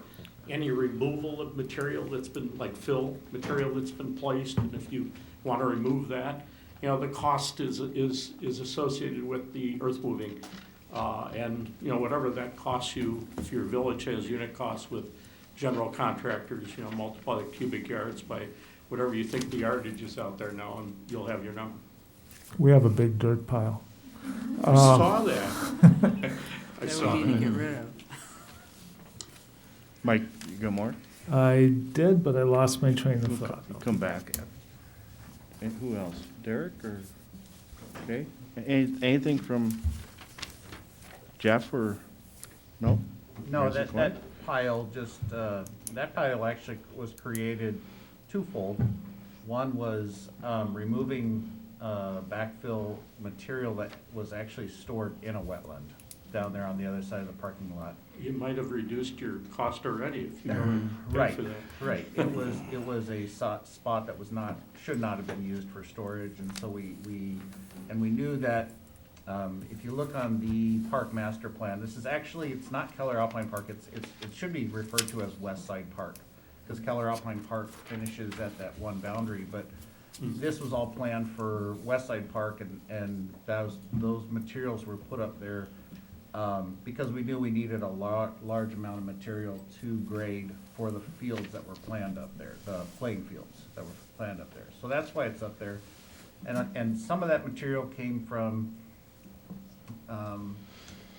[SPEAKER 8] any removal of material that's been, like fill material that's been placed, and if you want to remove that, the cost is associated with the earth moving. And whatever that costs you, if your village has unit costs with general contractors, multiply the cubic yards by whatever you think the yardage is out there now, and you'll have your number.
[SPEAKER 11] We have a big dirt pile.
[SPEAKER 8] I saw that. I
[SPEAKER 10] That
[SPEAKER 8] saw
[SPEAKER 10] we need to get
[SPEAKER 8] that.
[SPEAKER 10] rid of.
[SPEAKER 1] Mike, you got more?
[SPEAKER 11] I did, but I lost my train of
[SPEAKER 1] We'll
[SPEAKER 11] thought.
[SPEAKER 1] come back. And who else? Derek or, okay? Anything from Jeff or, no?
[SPEAKER 4] No,
[SPEAKER 1] Or is it
[SPEAKER 4] that
[SPEAKER 1] Glenn?
[SPEAKER 4] pile just, that pile actually was created twofold. One was removing backfill material that was actually stored in a wetland down there on the other side of the parking lot.
[SPEAKER 8] You might have reduced your cost already if you don't pay
[SPEAKER 4] Right,
[SPEAKER 8] for that.
[SPEAKER 4] right. It was a spot that was not, should not have been used for storage, and so we knew that, if you look on the park master plan, this is actually, it's not Keller Alpine Park, it should be referred to as West Side Park, because Keller Alpine Park finishes at that one boundary, but this was all planned for West Side Park, and those materials were put up there because we knew we needed a large amount of material to grade for the fields that were planned up there, the playing fields that were planned up there. So that's why it's up there. And some of that material came from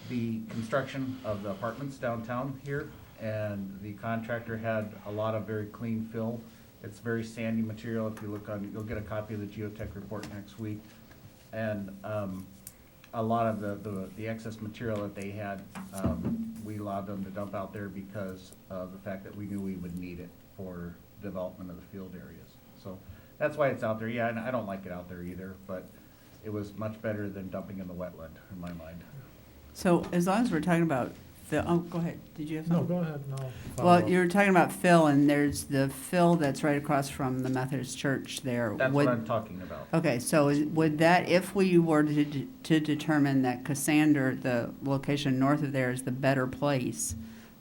[SPEAKER 4] the construction of the apartments downtown here, and the contractor had a lot of very clean fill. It's very sandy material. If you look on, you'll get a copy of the geotech report next week. And a lot of the excess material that they had, we allowed them to dump out there because of the fact that we knew we would need it for development of the field areas. So that's why it's out there. Yeah, and I don't like it out there either, but it was much better than dumping in the wetland, in my mind.
[SPEAKER 10] So as long as we're talking about fill, oh, go ahead, did you have
[SPEAKER 11] No,
[SPEAKER 10] something?
[SPEAKER 11] go ahead, no.
[SPEAKER 10] Well, you were talking about fill, and there's the fill that's right across from the Methodist Church there.
[SPEAKER 4] That's
[SPEAKER 10] Would-
[SPEAKER 4] what I'm talking about.
[SPEAKER 10] Okay, so would that, if we were to determine that Cassander, the location north of there, is the better place,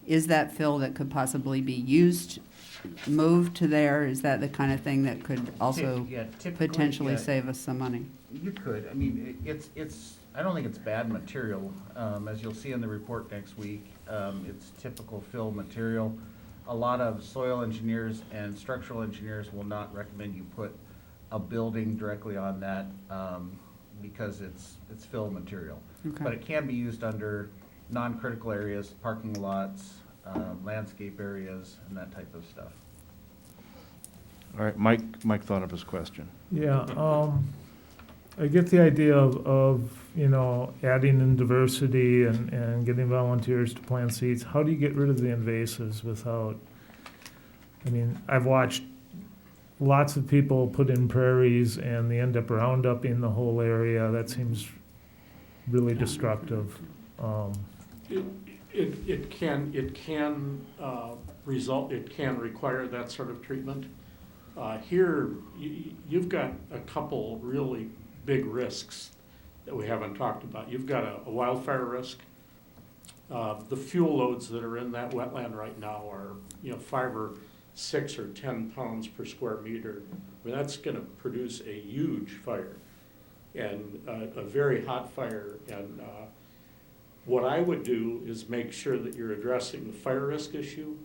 [SPEAKER 10] is that fill that could possibly be used, moved to there? Is that the kind of thing that could also
[SPEAKER 4] Yeah, typically,
[SPEAKER 10] potentially
[SPEAKER 4] yeah,
[SPEAKER 10] save us some money?
[SPEAKER 4] You could, I mean, I don't think it's bad material, as you'll see in the report next week, it's typical fill material. A lot of soil engineers and structural engineers will not recommend you put a building directly on that, because it's fill material.
[SPEAKER 10] Okay.
[SPEAKER 4] But it can be used under non-critical areas, parking lots, landscape areas, and that type of stuff.
[SPEAKER 1] All right, Mike thought of his question.
[SPEAKER 11] Yeah, I get the idea of, adding in diversity and getting volunteers to plant seeds. How do you get rid of the invasives without, I've watched lots of people put in prairies and they end up rounduping the whole area. That seems really destructive.
[SPEAKER 8] It can require that sort of treatment. Here, you've got a couple really big risks that we haven't talked about. You've got a wildfire risk. The fuel loads that are in that wetland right now are, 5 or 6 or 10 pounds per square meter. That's gonna produce a huge fire, and a very hot fire. And what I would do is make sure that you're addressing the fire risk issue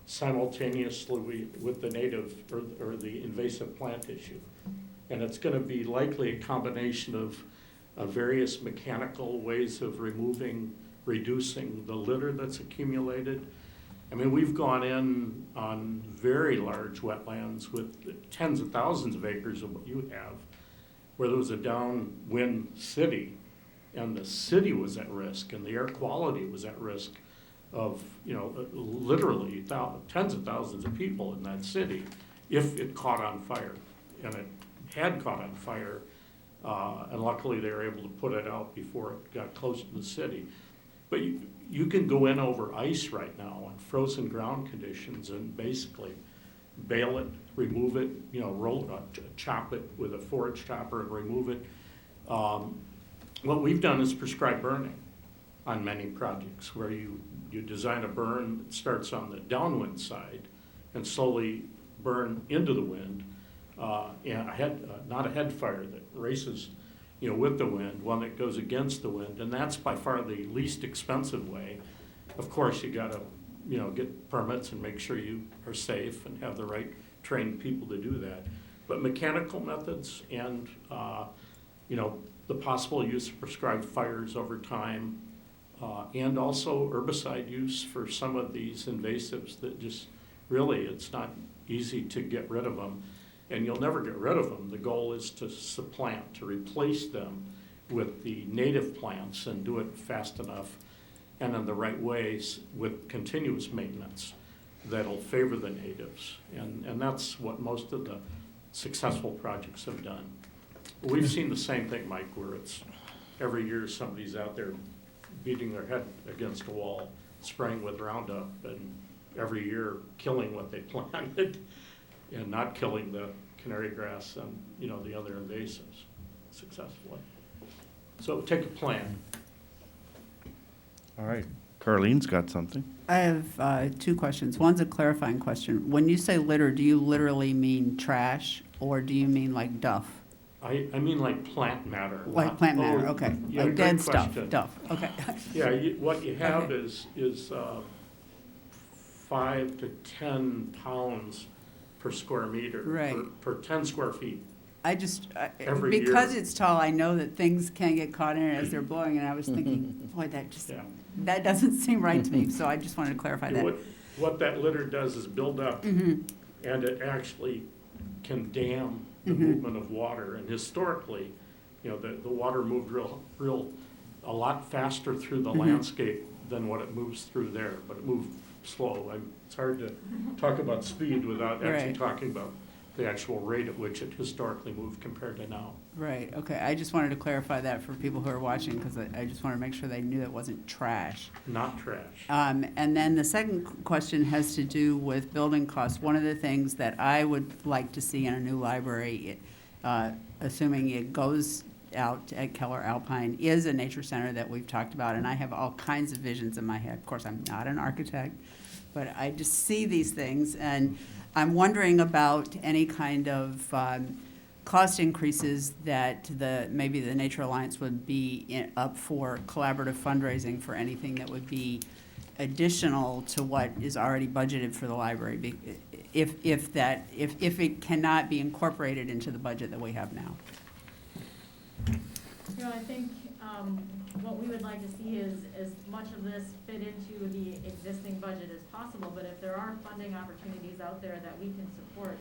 [SPEAKER 8] simultaneously with the native or the invasive plant issue. And it's gonna be likely a combination of various mechanical ways of reducing the litter that's accumulated. We've gone in on very large wetlands with tens of thousands of acres of what you have, where there was a downwind city, and the city was at risk, and the air quality was at risk of, literally tens of thousands of people in that city if it caught on fire. And it had caught on fire, and luckily they were able to put it out before it got close to the city. But you can go in over ice right now on frozen ground conditions and basically bale it, remove it, chop it with a forage chopper and remove it. What we've done is prescribe burning on many projects where you design a burn that starts on the downwind side and slowly burn into the wind. Not a head fire that races, with the wind, one that goes against the wind, and that's by far the least expensive way. Of course, you gotta, get permits and make sure you are safe and have the right trained people to do that. But mechanical methods and the possible use of prescribed fires over time, and also herbicide use for some of these invasives that just, really, it's not easy to get rid of them. And you'll never get rid of them. The goal is to supplant, to replace them with the native plants and do it fast enough and in the right ways with continuous maintenance that'll favor the natives. And that's what most of the successful projects have done. We've seen the same thing, Mike, where it's every year somebody's out there beating their head against a wall, spraying with Roundup, and every year killing what they planted and not killing the canary grass and, the other invasives successfully. So it would take a plan.
[SPEAKER 1] All right. Carlene's got something.
[SPEAKER 10] I have two questions. One's a clarifying question. When you say litter, do you literally mean trash, or do you mean like duff?
[SPEAKER 8] I mean like plant matter.
[SPEAKER 10] Like
[SPEAKER 8] not-
[SPEAKER 10] plant matter,
[SPEAKER 8] oh,
[SPEAKER 10] okay.
[SPEAKER 8] yeah,
[SPEAKER 10] Like
[SPEAKER 8] good
[SPEAKER 10] dead stuff,
[SPEAKER 8] question.
[SPEAKER 10] duff, okay.
[SPEAKER 8] Yeah, what you have
[SPEAKER 10] Okay.
[SPEAKER 8] is 5 to 10 pounds per square meter.
[SPEAKER 10] Right.
[SPEAKER 8] Per 10 square feet.
[SPEAKER 10] I just,
[SPEAKER 8] Every
[SPEAKER 10] because
[SPEAKER 8] year.
[SPEAKER 10] it's tall, I know that things can get caught in it as they're blowing, and I was thinking, boy,
[SPEAKER 8] Yeah.
[SPEAKER 10] that doesn't seem right to me, so I just wanted to clarify that.
[SPEAKER 8] What that litter does is build up,
[SPEAKER 10] Mhm.
[SPEAKER 8] and it actually can dam the
[SPEAKER 10] Mhm.
[SPEAKER 8] movement of water. And historically, the water moved a lot faster through the
[SPEAKER 10] Mhm.
[SPEAKER 8] landscape than what it moves through there, but it moved slow. It's hard to talk about speed without actually
[SPEAKER 10] Right.
[SPEAKER 8] talking about the actual rate at which it historically moved compared to now.
[SPEAKER 10] Right, okay, I just wanted to clarify that for people who are watching, because I just wanted to make sure they knew it wasn't trash.
[SPEAKER 8] Not trash.
[SPEAKER 10] And then the second question has to do with building costs. One of the things that I would like to see in a new library, assuming it goes out at Keller Alpine, is a nature center that we've talked about, and I have all kinds of visions in my head. Of course, I'm not an architect, but I just see these things, and I'm wondering about any kind of cost increases that maybe the Nature Alliance would be up for collaborative fundraising for anything that would be additional to what is already budgeted for the library, if it cannot be incorporated into the budget that we have now.
[SPEAKER 7] I think what we would like to see is as much of this fit into the existing budget as possible, but if there are funding opportunities out there that we can support,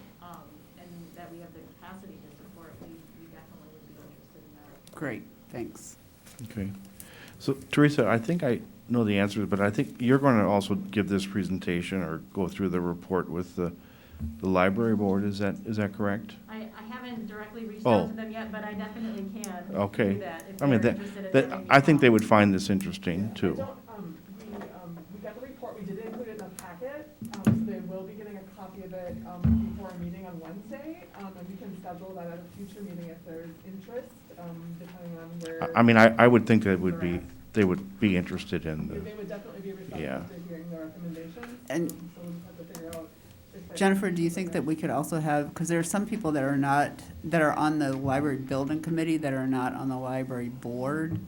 [SPEAKER 7] and that we have the capacity to support, we definitely would be interested in that.
[SPEAKER 10] Great, thanks.
[SPEAKER 1] Okay. So Teresa, I think I know the answers, but I think you're going to also give this presentation or go through the report with the library board. Is that correct?
[SPEAKER 7] I haven't directly reached
[SPEAKER 1] Oh.
[SPEAKER 7] out to them yet, but I definitely can
[SPEAKER 1] Okay.
[SPEAKER 7] do that if
[SPEAKER 1] I mean,
[SPEAKER 7] they're interested in
[SPEAKER 1] that,
[SPEAKER 7] having me
[SPEAKER 1] I think they
[SPEAKER 7] come.
[SPEAKER 1] would find this interesting
[SPEAKER 12] I
[SPEAKER 1] too.
[SPEAKER 12] don't, we got the report, we did include it in the packet, so they will be getting a copy of it, before our meeting on Wednesday, and we can schedule that at a future meeting if there's interest, depending on where.
[SPEAKER 1] I mean, I would think that they would be interested in
[SPEAKER 12] They would definitely be
[SPEAKER 1] Yeah.
[SPEAKER 12] receptive to hearing the recommendations.
[SPEAKER 10] And-
[SPEAKER 12] So we'll just have to figure out. if there's-
[SPEAKER 10] Jennifer, do you think that we could also have, because there are some people that are on the library building committee that are not on the library board,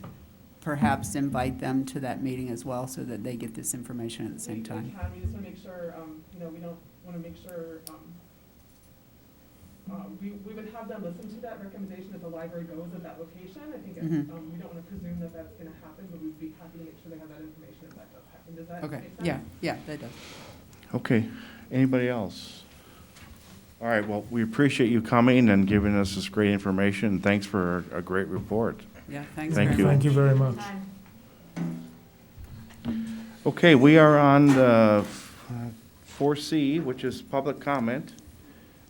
[SPEAKER 10] perhaps invite them to that meeting as well so that they get this information at the same time?
[SPEAKER 12] We can, we just want to make sure, we don't want to make sure, we would have them listen to that recommendation if the library goes at that location. I think,
[SPEAKER 10] Mhm.
[SPEAKER 12] we don't want to presume that that's going to happen, but we'd be happy to make sure they have that information if that does happen. Does that
[SPEAKER 10] Okay,
[SPEAKER 12] make sense?
[SPEAKER 10] yeah, that does.
[SPEAKER 1] Okay, anybody else? All right, well, we appreciate you coming and giving us this great information, and thanks for a great report.
[SPEAKER 10] Yeah, thanks
[SPEAKER 1] Thank
[SPEAKER 10] very
[SPEAKER 1] you.
[SPEAKER 10] much.
[SPEAKER 11] Thank you very much.
[SPEAKER 7] Time.
[SPEAKER 1] Okay, we are on 4C, which is public comment.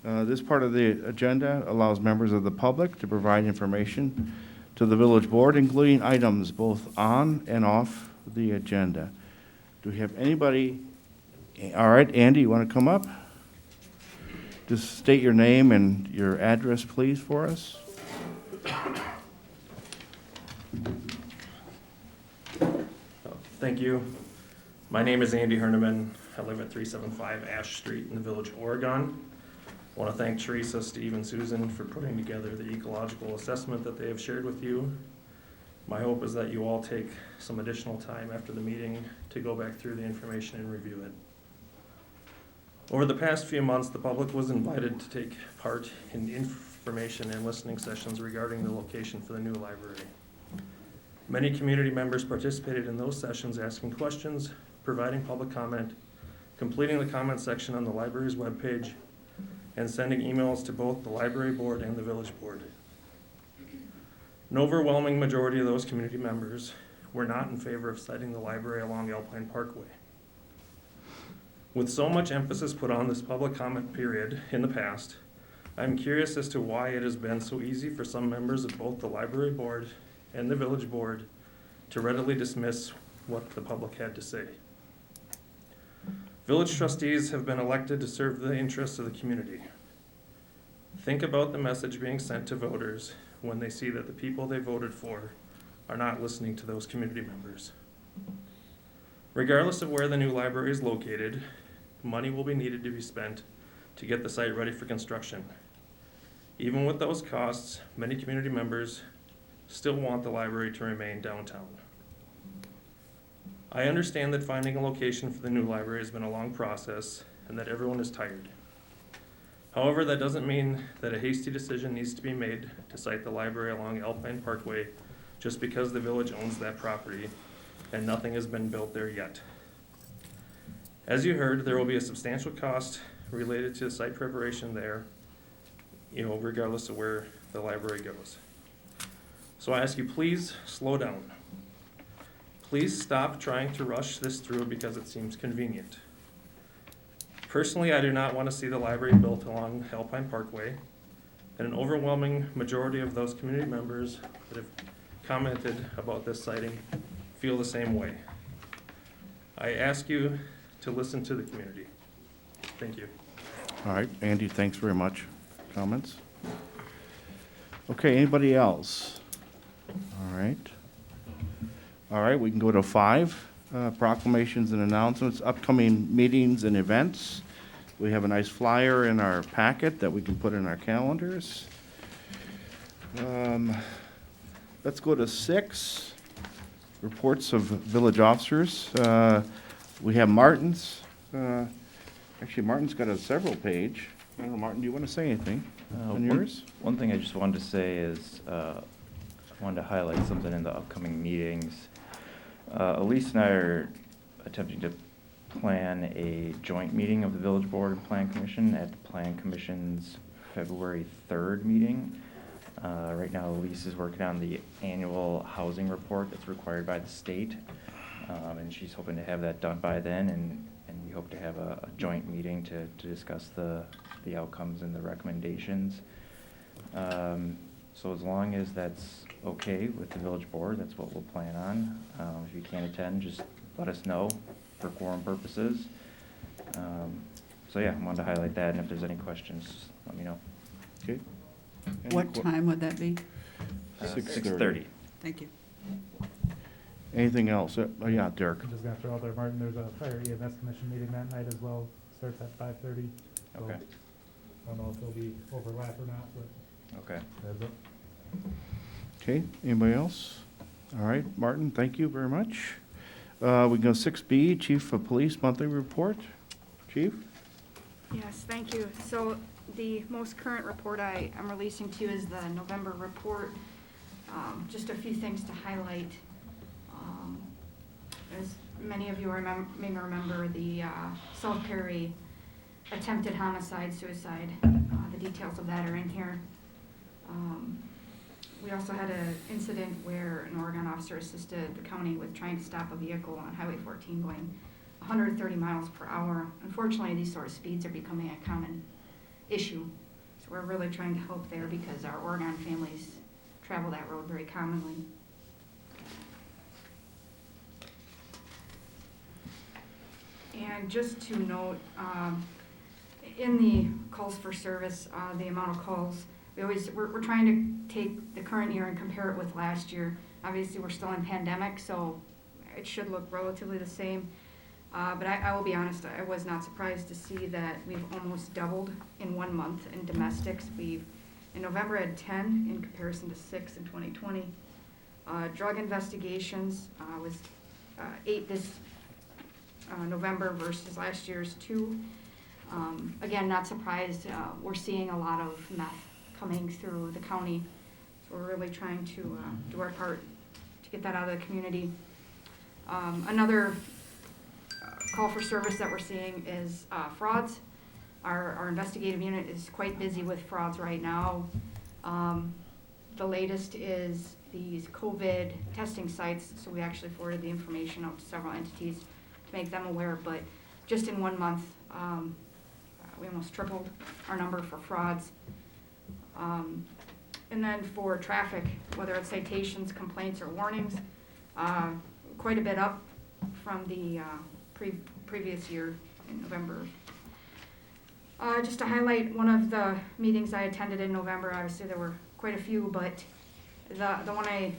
[SPEAKER 1] This part of the agenda allows members of the public to provide information to the village board, including items both on and off the agenda. Do we have anybody? All right, Andy, you want to come up? Just state your name and your address, please, for us.
[SPEAKER 13] Thank you. My name is Andy Herneman. I live at 375 Ash Street in the Village, Oregon. I want to thank Teresa, Steve, and Susan for putting together the ecological assessment that they have shared with you. My hope is that you all take some additional time after the meeting to go back through the information and review it. Over the past few months, the public was invited to take part in information and listening sessions regarding the location for the new library. Many community members participated in those sessions, asking questions, providing public comment, completing the comment section on the library's webpage, and sending emails to both the library board and the village board. An overwhelming majority of those community members were not in favor of siting the library along Alpine Parkway. With so much emphasis put on this public comment period in the past, I'm curious as to why it has been so easy for some members of both the library board and the village board to readily dismiss what the public had to say. Village trustees have been elected to serve the interests of the community. Think about the message being sent to voters when they see that the people they voted for are not listening to those community members. Regardless of where the new library is located, money will be needed to be spent to get the site ready for construction. Even with those costs, many community members still want the library to remain downtown. I understand that finding a location for the new library has been a long process and that everyone is tired. However, that doesn't mean that a hasty decision needs to be made to site the library along Alpine Parkway just because the village owns that property and nothing has been built there yet. As you heard, there will be a substantial cost related to site preparation there, regardless of where the library goes. So I ask you, please slow down. Please stop trying to rush this through because it seems convenient. Personally, I do not want to see the library built along Alpine Parkway, and an overwhelming majority of those community members that have commented about this siting feel the same way. I ask you to listen to the community. Thank you.
[SPEAKER 1] All right, Andy, thanks very much. Comments? Okay, anybody else? All right, we can go to 5, proclamations and announcements, upcoming meetings and events. We have a nice flyer in our packet that we can put in our calendars. Let's go to 6, reports of village officers. We have Martin's. Actually, Martin's got a several page. I don't know, Martin, do you want to say anything on yours?
[SPEAKER 14] One thing I just wanted to say is, I wanted to highlight something in the upcoming meetings. Elise and I are attempting to plan a joint meeting of the Village Board and Plan Commission at the Plan Commission's February 3rd meeting. Right now, Elise is working on the annual housing report that's required by the state, and she's hoping to have that done by then, and we hope to have a joint meeting to discuss the outcomes and the recommendations. So as long as that's okay with the village board, that's what we'll plan on. If you can't attend, just let us know for quorum purposes. So yeah, I wanted to highlight that, and if there's any questions, just let me know.
[SPEAKER 1] Okay.
[SPEAKER 10] What time would that be?
[SPEAKER 14] 6:30.
[SPEAKER 10] Thank you.
[SPEAKER 1] Anything else? Yeah, Derek.
[SPEAKER 15] I'm just gonna throw out there, Martin, there's a fire EMS commission meeting that night as well, starts at 5:30.
[SPEAKER 14] Okay.
[SPEAKER 15] I don't know if there'll be overlap or not, but.
[SPEAKER 14] Okay.
[SPEAKER 15] That's it.
[SPEAKER 1] Okay, anybody else? All right, Martin, thank you very much. We go 6B, Chief of Police Monthly Report. Chief?
[SPEAKER 5] Yes, thank you. So the most current report I am releasing to you is the November report. Just a few things to highlight. As many of you may remember, the South Perry attempted homicide, suicide. The details of that are in here. We also had an incident where an Oregon officer assisted the county with trying to stop a vehicle on Highway 14 going 130 miles per hour. Unfortunately, these sort of speeds are becoming a common issue. So we're really trying to help there because our Oregon families travel that road very commonly. And just to note, in the calls for service, the amount of calls, we're trying to take the current year and compare it with last year. Obviously, we're still in pandemic, so it should look relatively the same. But I will be honest, I was not surprised to see that we've almost doubled in 1 month in domestics. We've, in November, had 10 in comparison to 6 in 2020. Drug investigations was 8 this November versus last year's 2. Again, not surprised. We're seeing a lot of meth coming through the county. So we're really trying to do our part to get that out of the community. Another call for service that we're seeing is frauds. Our investigative unit is quite busy with frauds right now. The latest is these COVID testing sites, so we actually forwarded the information out to several entities to make them aware, but just in 1 month, we almost tripled our number for frauds. And then for traffic, whether it's citations, complaints, or warnings, quite a bit up from the previous year in November. Just to highlight one of the meetings I attended in November, obviously there were quite a few, but the one I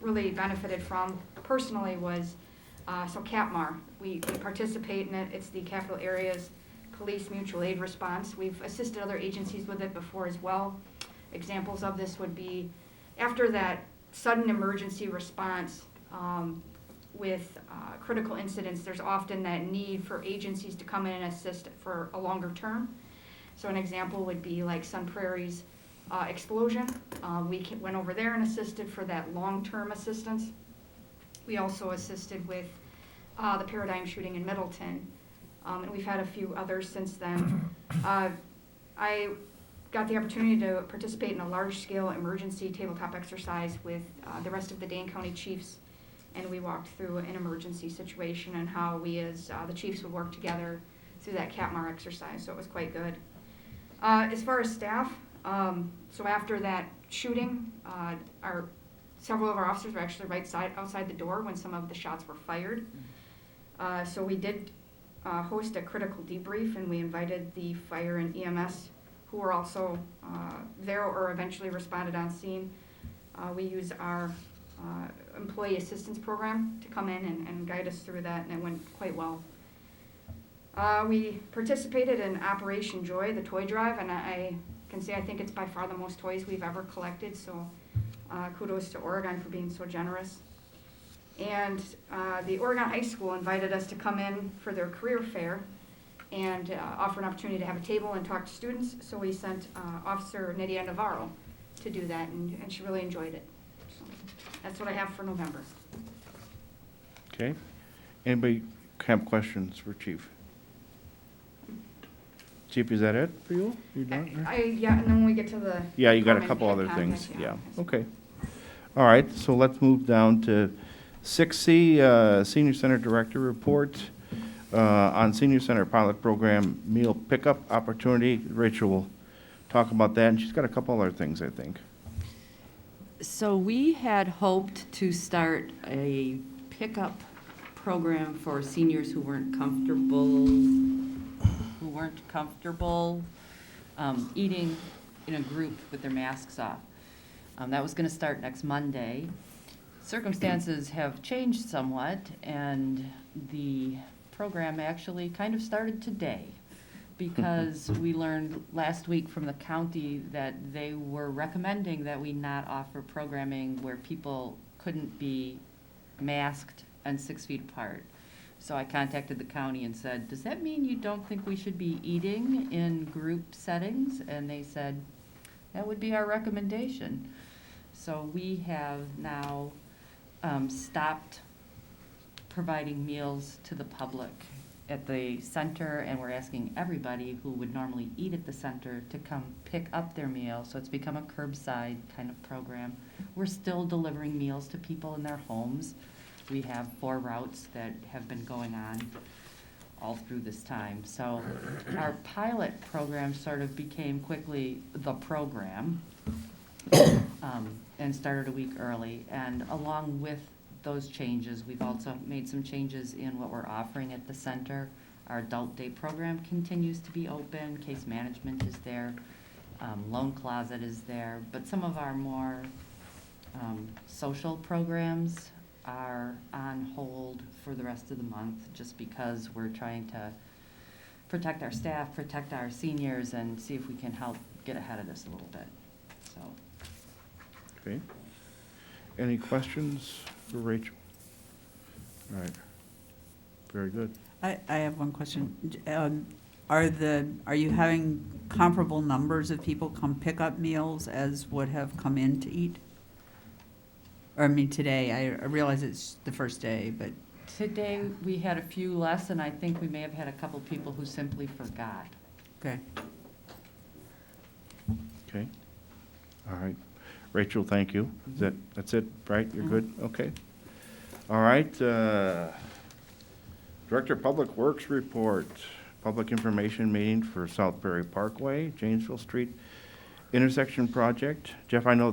[SPEAKER 5] really benefited from personally was so CAPMAR. We participate in it. It's the Capital Areas Police Mutual Aid Response. We've assisted other agencies with it before as well. Examples of this would be after that sudden emergency response with critical incidents, there's often that need for agencies to come in and assist for a longer term. So an example would be like Sun Prairie's explosion. We went over there and assisted for that long-term assistance. We also assisted with the Paradigm shooting in Middleton, and we've had a few others since then. I got the opportunity to participate in a large-scale emergency tabletop exercise with the rest of the Dane County Chiefs, and we walked through an emergency situation and how we as the Chiefs would work together through that CAPMAR exercise, so it was quite good. As far as staff, so after that shooting, several of our officers were actually outside the door when some of the shots were fired. So we did host a critical debrief, and we invited the fire and EMS who were also there or eventually responded on scene. We use our employee assistance program to come in and guide us through that, and it went quite well. We participated in Operation Joy, the toy drive, and I can say I think it's by far the most toys we've ever collected, so kudos to Oregon for being so generous. And the Oregon High School invited us to come in for their career fair and offer an opportunity to have a table and talk to students, so we sent Officer Nydia Navarro to do that, and she really enjoyed it. So that's what I have for November.
[SPEAKER 1] Okay. Anybody have questions for Chief? Chief, is that it for you? You done?
[SPEAKER 5] Yeah, and then when we get to the
[SPEAKER 1] Yeah, you got a
[SPEAKER 5] comment
[SPEAKER 1] couple
[SPEAKER 5] and
[SPEAKER 1] other
[SPEAKER 5] content,
[SPEAKER 1] things, yeah, okay. All right, so let's move down to 6C, Senior Center Director Report on Senior Center Pilot Program Meal Pickup Opportunity. Rachel will talk about that, and she's got a couple other things, I think.
[SPEAKER 16] So we had hoped to start a pickup program for seniors who weren't comfortable eating in a group with their masks off. That was going to start next Monday. Circumstances have changed somewhat, and the program actually kind of started today because we learned last week from the county that they were recommending that we not offer programming where people couldn't be masked and 6 feet apart. So I contacted the county and said, does that mean you don't think we should be eating in group settings? And they said, that would be our recommendation. So we have now stopped providing meals to the public at the center, and we're asking everybody who would normally eat at the center to come pick up their meal. So it's become a curbside kind of program. We're still delivering meals to people in their homes. We have 4 routes that have been going on all through this time. So our pilot program sort of became quickly the program and started a week early. And along with those changes, we've also made some changes in what we're offering at the center. Our adult day program continues to be open. Case management is there. Loan closet is there. But some of our more social programs are on hold for the rest of the month just because we're trying to protect our staff, protect our seniors, and see if we can help get ahead of this a little bit. So.
[SPEAKER 1] Okay. Any questions for Rachel? All right. Very good.
[SPEAKER 10] I have one question. Are you having comparable numbers of people come pick up meals as would have come in to eat? Or, I mean, today, I realize it's the first day, but,
[SPEAKER 16] Today, we had a few less, and I think we may have had a couple people who simply forgot.
[SPEAKER 10] okay.
[SPEAKER 1] Okay. All right. Rachel, thank you. That's it, right? You're good? Okay. All right. Director of Public Works report, public information meeting for South Prairie Parkway, Janesville Street intersection project. Jeff, I know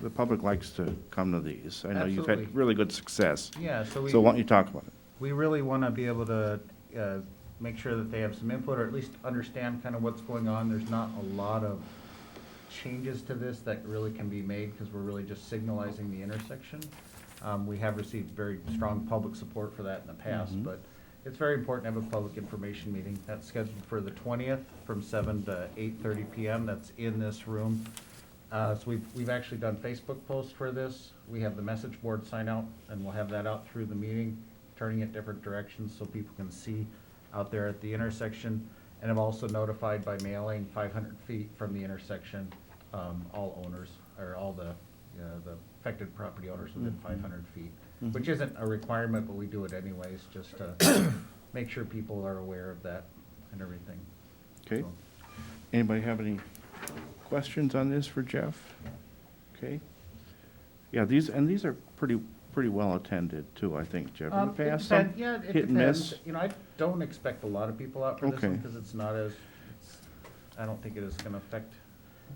[SPEAKER 1] the public likes to come to these. I know you've had
[SPEAKER 4] Absolutely.
[SPEAKER 1] really good success.
[SPEAKER 4] Yeah, so
[SPEAKER 1] So why don't you talk about it?
[SPEAKER 4] we really want to be able to make sure that they have some input, or at least understand kind of what's going on. There's not a lot of changes to this that really can be made, because we're really just signalizing the intersection. We have received very strong public support for that in the past,
[SPEAKER 1] Mhm.
[SPEAKER 4] but it's very important to have a public information meeting. That's scheduled for the 20th from 7 to 8:30 PM. That's in this room. So we've actually done Facebook posts for this. We have the message board sign out, and we'll have that out through the meeting, turning it different directions so people can see out there at the intersection. And I've also notified by mailing 500 feet from the intersection, all owners, or all the affected property owners within 500 feet, which isn't a requirement, but we do it anyways, just to make sure people are aware of that and everything.
[SPEAKER 1] Okay.
[SPEAKER 4] So.
[SPEAKER 1] Anybody have any questions on this for Jeff? Okay. Yeah, these are pretty well attended too, I think, Jeff. In the
[SPEAKER 4] It
[SPEAKER 1] past, some
[SPEAKER 4] depends, yeah, it
[SPEAKER 1] hit and miss.
[SPEAKER 4] depends. You know, I don't expect a lot of people out for this one,
[SPEAKER 1] Okay.
[SPEAKER 4] because it's not I don't think it is gonna affect,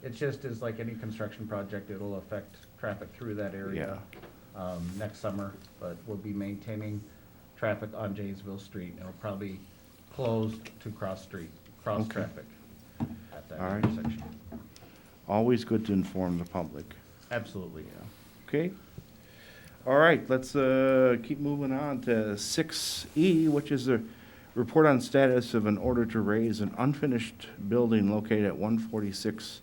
[SPEAKER 4] it just is like any construction project, it'll affect traffic through that area, next summer, but we'll be maintaining traffic on Janesville Street. It'll probably close to cross
[SPEAKER 1] Okay.
[SPEAKER 4] traffic at
[SPEAKER 1] All
[SPEAKER 4] that
[SPEAKER 1] right.
[SPEAKER 4] intersection.
[SPEAKER 1] Always good to inform the public.
[SPEAKER 4] Absolutely,
[SPEAKER 1] Okay? All right, let's keep moving on to 6E, which is a report on status of an order to raise an unfinished building located at 146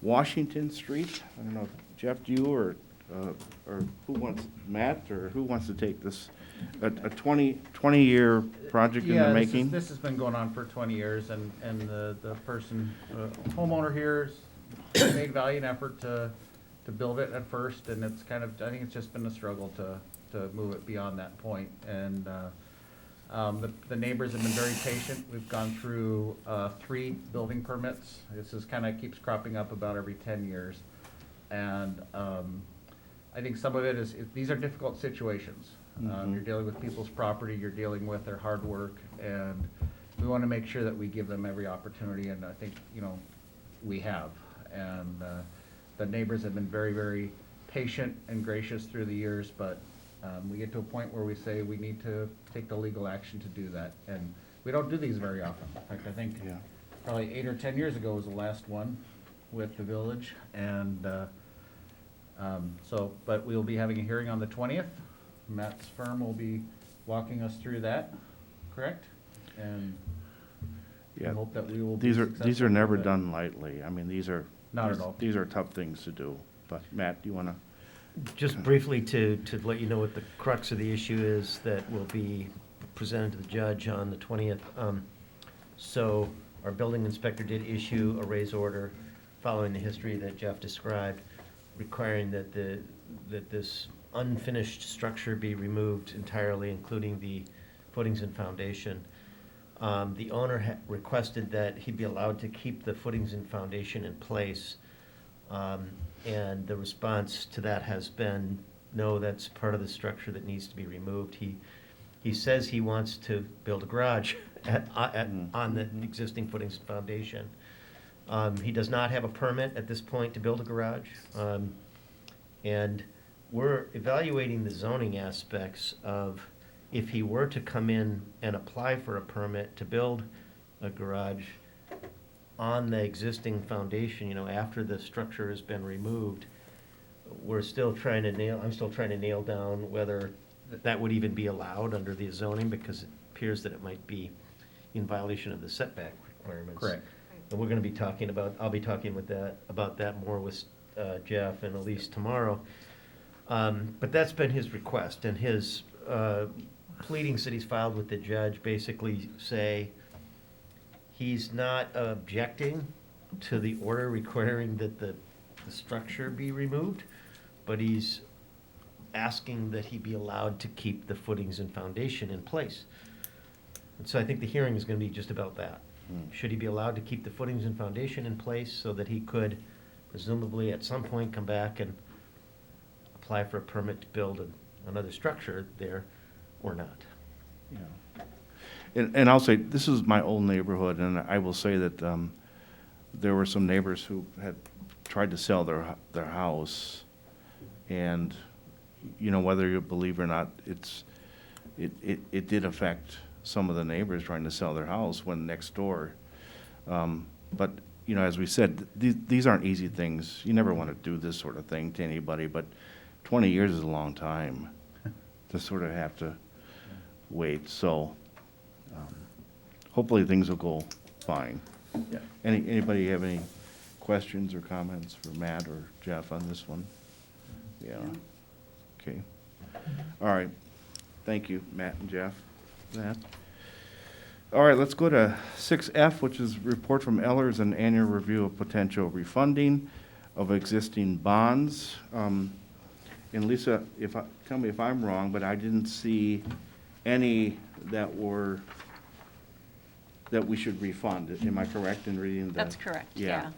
[SPEAKER 1] Washington Street. I don't know, if Jeff, do you or who wants, Matt, or who wants to take this? A 20-year project in the making?
[SPEAKER 4] This has been going on for 20 years, and the person, homeowner here has made valiant effort to build it at first, and it's kind of, I think it's just been a struggle to move it beyond that point. And the neighbors have been very patient. We've gone through 3 building permits. This is kind of keeps cropping up about every 10 years. And I think some of it is, these are difficult situations. You're dealing with people's property, you're dealing with their hard work, and we want to make sure that we give them every opportunity, and I think, we have. And the neighbors have been very, very patient and gracious through the years, but we get to a point where we say we need to take the legal action to do that. And we don't do these very often. In fact, I think probably 8 or 10 years ago was the last one with the village. And but we'll be having a hearing on the 20th. Matt's firm will be walking us through that, correct? And I hope that we will be
[SPEAKER 1] These
[SPEAKER 4] successful
[SPEAKER 1] are never
[SPEAKER 4] with it.
[SPEAKER 1] done lightly. I mean, these are.
[SPEAKER 4] Not at all.
[SPEAKER 1] These are tough things to do. But Matt, do you want to?
[SPEAKER 17] Just briefly to let you know what the crux of the issue is that will be presented to the judge on the 20th. So our building inspector did issue a raise order following the history that Jeff described, requiring that this unfinished structure be removed entirely, including the footings and foundation. The owner requested that he be allowed to keep the footings and foundation in place. And the response to that has been, no, that's part of the structure that needs to be removed. He says he wants to build a garage on the existing footings and foundation. He does not have a permit at this point to build a garage. And we're evaluating the zoning aspects of if he were to come in and apply for a permit to build a garage on the existing foundation, after the structure has been removed, I'm still trying to nail down whether that would even be allowed under the zoning, because it appears that it might be in violation of the setback requirements.
[SPEAKER 4] Correct.
[SPEAKER 17] And we're gonna be talking I'll be talking about that more with Jeff and Elise tomorrow. But that's been his request, and his pleadings that he's filed with the judge basically say, He's not objecting to the order requiring that the structure be removed, but he's asking that he be allowed to keep the footings and foundation in place. And so I think the hearing is gonna be just about that. Should he be allowed to keep the footings and foundation in place so that he could presumably at some point come back and apply for a permit to build another structure there or not?
[SPEAKER 1] Yeah. And I'll say, this is my old neighborhood, and I will say that there were some neighbors who had tried to sell their house, and, you know, whether you believe or not, it did affect some of the neighbors trying to sell their house when next door. But, you know, as we said, these aren't easy things. You never want to do this sort of thing to anybody, but 20 years is a long time to sort of have to wait. So hopefully things will go fine.
[SPEAKER 14] Yeah.
[SPEAKER 1] Anybody have any questions or comments for Matt or Jeff on this one? Yeah. Okay. All right. Thank you, Matt and Jeff, for that. All right, let's go to 6F, which is report from Ellers and annual review of potential refunding of existing bonds. And Lisa, tell me if I'm wrong, but I didn't see any that we should refund. Am I correct in reading that?
[SPEAKER 18] That's correct, yeah.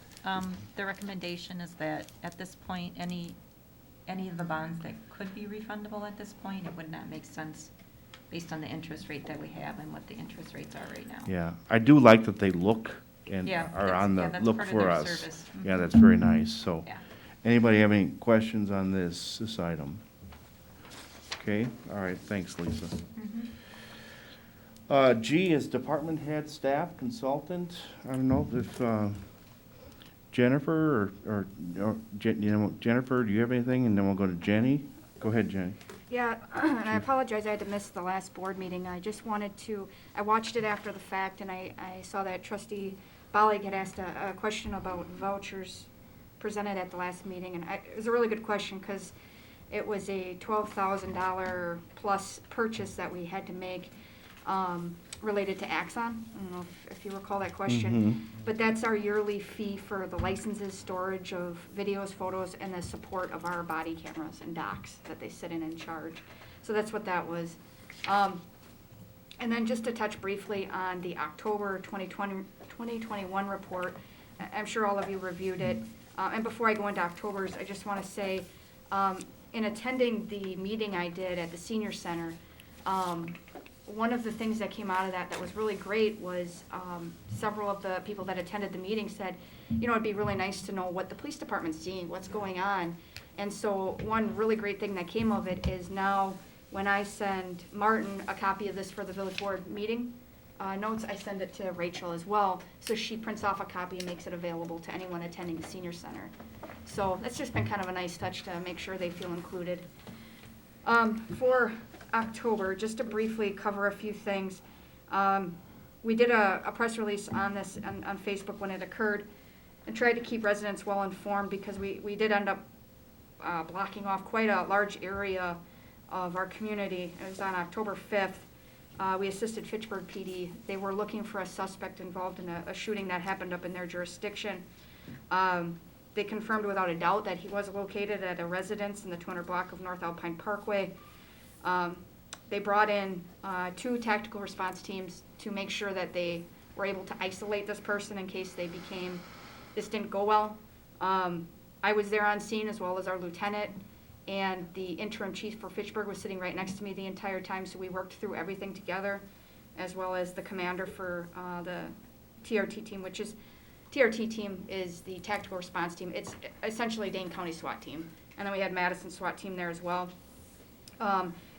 [SPEAKER 18] The recommendation is that at this point, any of the bonds that could be refundable at this point, it would not make sense based on the interest rate that we have and what the interest rates are right now.
[SPEAKER 1] Yeah, I do like that they look and
[SPEAKER 18] Yeah,
[SPEAKER 1] are
[SPEAKER 18] that's-
[SPEAKER 1] on the
[SPEAKER 18] yeah, that's
[SPEAKER 1] look
[SPEAKER 18] part of
[SPEAKER 1] for
[SPEAKER 18] their
[SPEAKER 1] us.
[SPEAKER 18] service.
[SPEAKER 1] Yeah, that's very nice, so.
[SPEAKER 18] Yeah.
[SPEAKER 1] Anybody have any questions on this item? Okay, all right, thanks, Lisa. G is department head, staff, consultant. I don't know if Jennifer or Jennifer, do you have anything? And then we'll go to Jenny. Go ahead, Jenny.
[SPEAKER 5] Yeah, and I apologize, I had to miss the last board meeting. I just wanted to, I watched it after the fact, and I saw that trustee Bollig had asked a question about vouchers presented at the last meeting, and it was a really good question, because it was a $12,000 plus purchase that we had to make related to Axon. I don't know if you recall that question. But that's our yearly fee for the licenses, storage of videos, photos, and the support of our body cameras and docks that they sit in and charge. So that's what that was. And then just to touch briefly on the October 2021 report, I'm sure all of you reviewed it. And before I go into October's, I just want to say, in attending the meeting I did at the senior center, one of the things that came out of that was really great was several of the people that attended the meeting said, you know, it'd be really nice to know what the police department's seeing, what's going on. And so one really great thing that came of it is now when I send Martin a copy of this for the village board meeting notes, I send it to Rachel as well. So she prints off a copy and makes it available to anyone attending the senior center. So that's just been kind of a nice touch to make sure they feel included. For October, just to briefly cover a few things. We did a press release on this on Facebook when it occurred and tried to keep residents well informed because we did end up blocking off quite a large area of our community. It was on October 5th. We assisted Fitchburg PD. They were looking for a suspect involved in a shooting that happened up in their jurisdiction. They confirmed without a doubt that he was located at a residence in the 200 block of North Alpine Parkway. They brought in 2 tactical response teams to make sure that they were able to isolate this person in case this didn't go well. I was there on scene as well as our lieutenant, and the interim chief for Fitchburg was sitting right next to me the entire time, so we worked through everything together, as well as the commander for the TRT team, TRT team is the tactical response team. It's essentially Dane County SWAT team. And then we had Madison SWAT team there as well.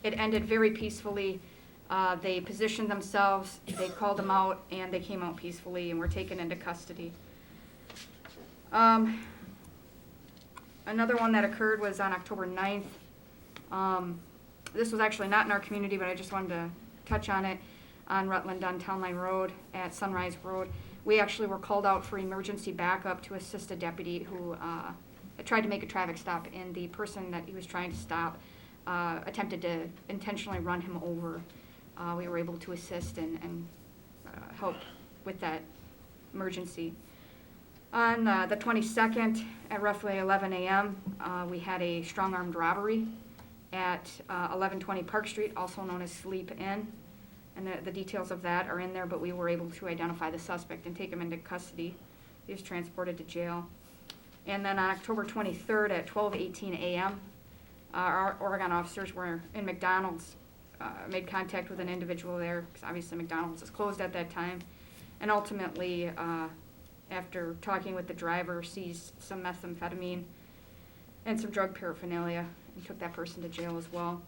[SPEAKER 5] It ended very peacefully. They positioned themselves, they called them out, and they came out peacefully and were taken into custody. Another one that occurred was on October 9th. This was actually not in our community, but I just wanted to touch on it on Rutland on Town Line Road at Sunrise Road. We actually were called out for emergency backup to assist a deputy who tried to make a traffic stop, and the person that he was trying to stop attempted to intentionally run him over. We were able to assist and help with that emergency. On the 22nd at roughly 11 a.m., we had a strong-armed robbery at 1120 Park Street, also known as Sleep Inn. And the details of that are in there, but we were able to identify the suspect and take him into custody. He was transported to jail. And then on October 23rd at 12:18 a.m., our Oregon officers were in McDonald's, made contact with an individual there, because obviously McDonald's is closed at that time, and ultimately, after talking with the driver, seized some methamphetamine and some drug paraphernalia, and took that person to jail as well.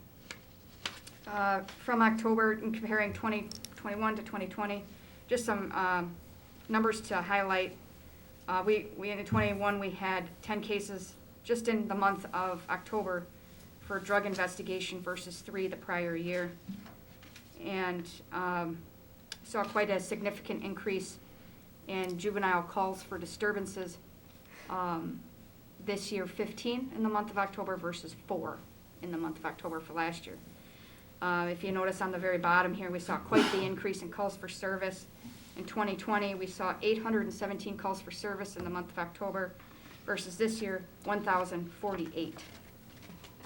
[SPEAKER 5] From October, and comparing 2021 to 2020, just some numbers to highlight. We in 21, we had 10 cases just in the month of October for drug investigation versus 3 the prior year. And saw quite a significant increase in juvenile calls for disturbances. This year, 15 in the month of October versus 4 in the month of October for last year. If you notice on the very bottom here, we saw quite the increase in calls for service. In 2020, we saw 817 calls for service in the month of October versus this year, 1,048.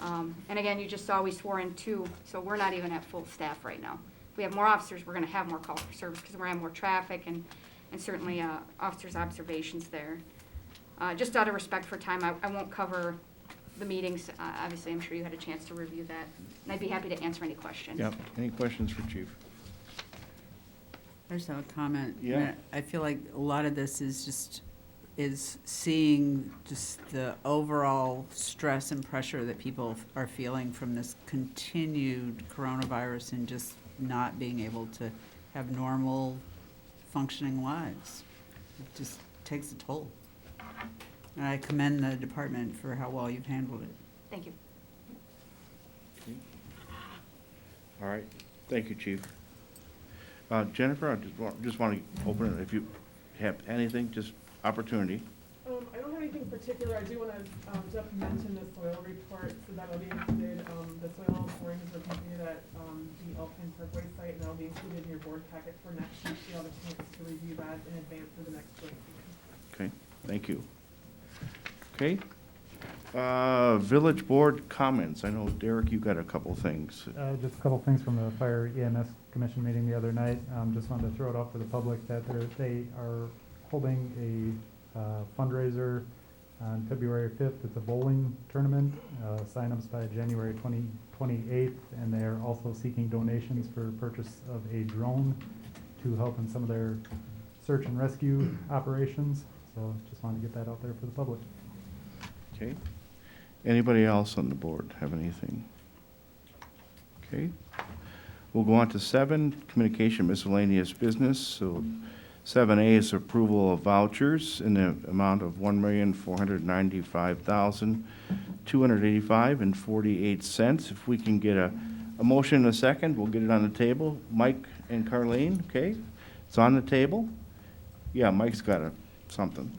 [SPEAKER 5] And again, you just saw we swore in 2, so we're not even at full staff right now. If we have more officers, we're going to have more calls for service because we're going to have more traffic and certainly officers' observations there. Just out of respect for time, I won't cover the meetings. Obviously, I'm sure you had a chance to review that, and I'd be happy to answer any questions.
[SPEAKER 1] Yep. Any questions for Chief?
[SPEAKER 10] I just have a comment.
[SPEAKER 1] Yeah.
[SPEAKER 10] I feel like a lot of this is seeing just the overall stress and pressure that people are feeling from this continued coronavirus and just not being able to have normal functioning lives. It just takes a toll. And I commend the department for how well you've handled it.
[SPEAKER 5] Thank you.
[SPEAKER 1] All right. Thank you, Chief. Jennifer, I just want to open it, if you have anything, just opportunity.
[SPEAKER 12] I don't have anything particular. I do want to just mention the soil report, so that'll be included. The soil borings were completed at the Alpine Parkway site, and that'll be included in your board packet for next week. You'll have a chance to review that in advance for the next joint meeting.
[SPEAKER 1] Okay, thank you. Okay. Village board comments. I know, Derek, you got a couple things.
[SPEAKER 15] Just a couple things from the Fire EMS Commission meeting the other night. Just wanted to throw it out for the public that they are holding a fundraiser on February 5th. It's a bowling tournament. Sign-ups by January 28th, and they are also seeking donations for purchase of a drone to help in some of their search and rescue operations. So just wanted to get that out there for the public.
[SPEAKER 1] Okay. Anybody else on the board have anything? Okay. We'll go on to 7, communication miscellaneous business. So 7A is approval of vouchers in the amount of $1,495,285.48. If we can get a motion in a second, we'll get it on the table. Mike and Carleen, okay? It's on the table. Yeah, Mike's got something.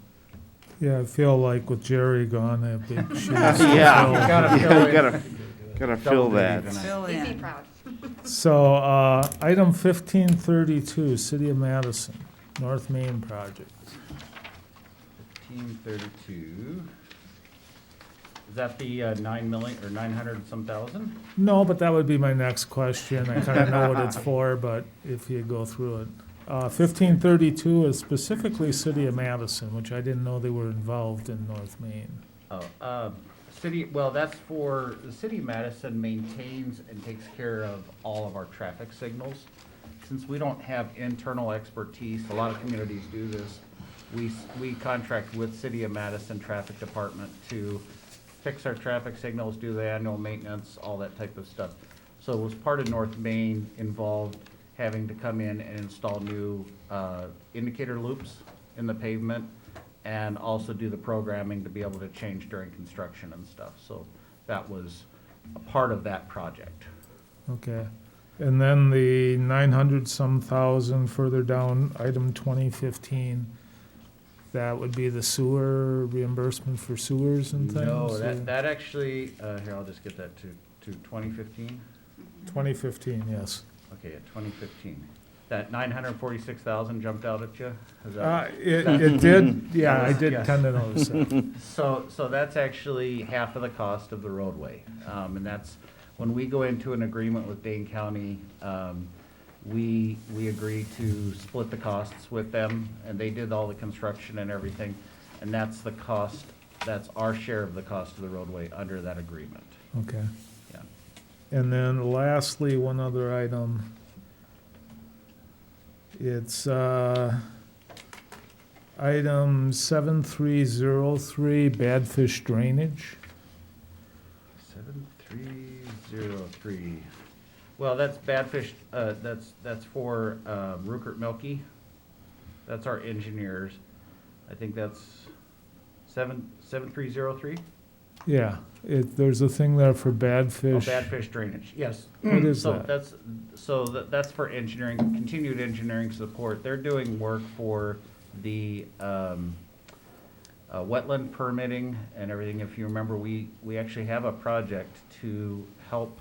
[SPEAKER 11] Yeah, I feel like with Jerry gone, I have big shoes to
[SPEAKER 1] Yeah,
[SPEAKER 11] fill.
[SPEAKER 1] gotta fill that.
[SPEAKER 10] Fill
[SPEAKER 5] You'd be
[SPEAKER 10] in.
[SPEAKER 5] proud.
[SPEAKER 11] So, item 1532, City of Madison, North Main project.
[SPEAKER 4] 1532. Is that the 9 million, or 900 some thousand?
[SPEAKER 11] No, but that would be my next question. I kind of know what it's for, but if you go through it. 1532 is specifically City of Madison, which I didn't know they were involved in North Main.
[SPEAKER 4] Well, that's for, the City of Madison maintains and takes care of all of our traffic signals. Since we don't have internal expertise, a lot of communities do this, we contract with City of Madison Traffic Department to fix our traffic signals, do the annual maintenance, all that type of stuff. So it was part of North Main involved having to come in and install new indicator loops in the pavement and also do the programming to be able to change during construction and stuff. So that was a part of that project.
[SPEAKER 11] Okay. And then the 900-some thousand further down, item 2015, that would be the sewer reimbursement for sewers and things?
[SPEAKER 4] No,
[SPEAKER 11] or-
[SPEAKER 4] that actually, here, I'll just get that to 2015.
[SPEAKER 11] 2015, yes.
[SPEAKER 4] Okay, yeah, 2015. that 946,000 jumped out at you? Is
[SPEAKER 11] It did, yeah, I did
[SPEAKER 4] Yes.
[SPEAKER 11] tend to notice that.
[SPEAKER 4] So that's actually half of the cost of the roadway. And that's, when we go into an agreement with Dane County, we agree to split the costs with them, and they did all the construction and everything. And that's the cost, that's our share of the cost of the roadway under that agreement.
[SPEAKER 11] Okay.
[SPEAKER 4] Yeah.
[SPEAKER 11] And then lastly, one other item. It's, item 7303, bad fish drainage.
[SPEAKER 4] 7303. Well, that's Badfish, that's for Rupert Milky. That's our engineers. I think that's 7303?
[SPEAKER 11] Yeah, there's a thing there for bad
[SPEAKER 4] Oh,
[SPEAKER 11] fish.
[SPEAKER 4] Badfish drainage, yes.
[SPEAKER 11] What is
[SPEAKER 4] So
[SPEAKER 11] that?
[SPEAKER 4] that's for engineering, continued engineering support. They're doing work for the wetland permitting and everything. If you remember, we actually have a project to help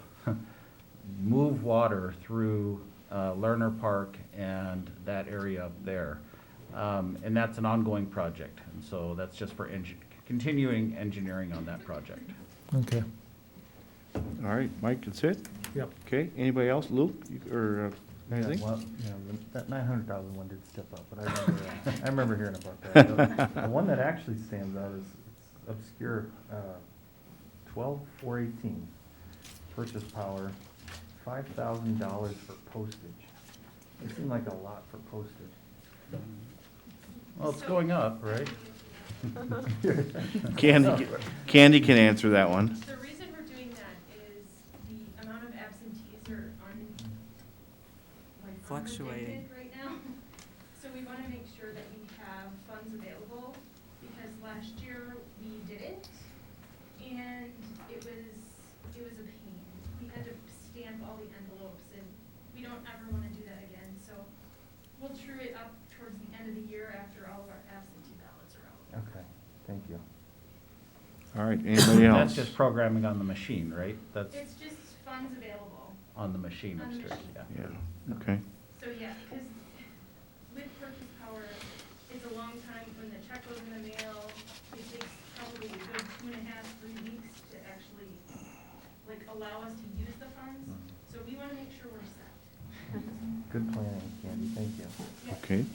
[SPEAKER 4] move water through Lerner Park and that area up there. And that's an ongoing project, and so that's just for continuing engineering on that project.
[SPEAKER 11] Okay.
[SPEAKER 1] All right, Mike, that's it?
[SPEAKER 11] Yep.
[SPEAKER 1] Okay, anybody else? Luke, or anything?
[SPEAKER 19] Yeah, well, that 900,000 one did step up, but I remember, I remember hearing about that. The one that actually stands out is, it's obscure, 12,418, purchase power, $5,000 for postage. It seemed like a lot for postage.
[SPEAKER 4] Well, it's going up, right?
[SPEAKER 1] Candy can answer that one.
[SPEAKER 2] The reason we're doing that is the amount of absentees are
[SPEAKER 10] Fluctuating.
[SPEAKER 2] unpredicted right now. So we want to make sure that we have funds available, because last year we didn't, and it was a pain. We had to stamp all the envelopes, and we don't ever want to do that again. So we'll true it up towards the end of the year after all of our absentee ballots are out.
[SPEAKER 19] Okay, thank you.
[SPEAKER 1] All right, anybody else?
[SPEAKER 4] That's just programming on the machine, right? That's
[SPEAKER 2] It's just funds available.
[SPEAKER 4] on the machine
[SPEAKER 2] On the
[SPEAKER 4] upstairs,
[SPEAKER 2] machine.
[SPEAKER 4] yeah.
[SPEAKER 1] Yeah, okay.
[SPEAKER 2] So yeah, because with purchase power, it's a long time when the check goes in the mail. It takes probably a good 2.5, 3 weeks to actually, like, allow us to use the funds. So we want to make sure we're set.
[SPEAKER 19] Good planning, Candy, thank you.
[SPEAKER 1] Okay.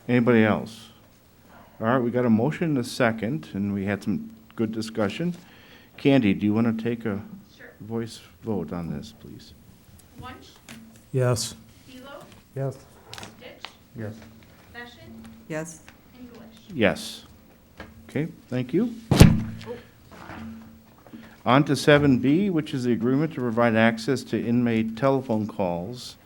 [SPEAKER 1] Anybody else? All right, we got a motion and a second, and we had some good discussion. Candy, do you want to take a
[SPEAKER 2] Sure.
[SPEAKER 1] voice vote on this, please?
[SPEAKER 2] Wunsch,
[SPEAKER 11] Yes.
[SPEAKER 2] Philo,
[SPEAKER 15] Yes.
[SPEAKER 2] Stitch,
[SPEAKER 19] Yes.
[SPEAKER 2] Fashion,
[SPEAKER 10] Yes?
[SPEAKER 2] and Glish.
[SPEAKER 1] Yes. Okay, thank you. On to 7B, which is the agreement to provide access to inmate telephone calls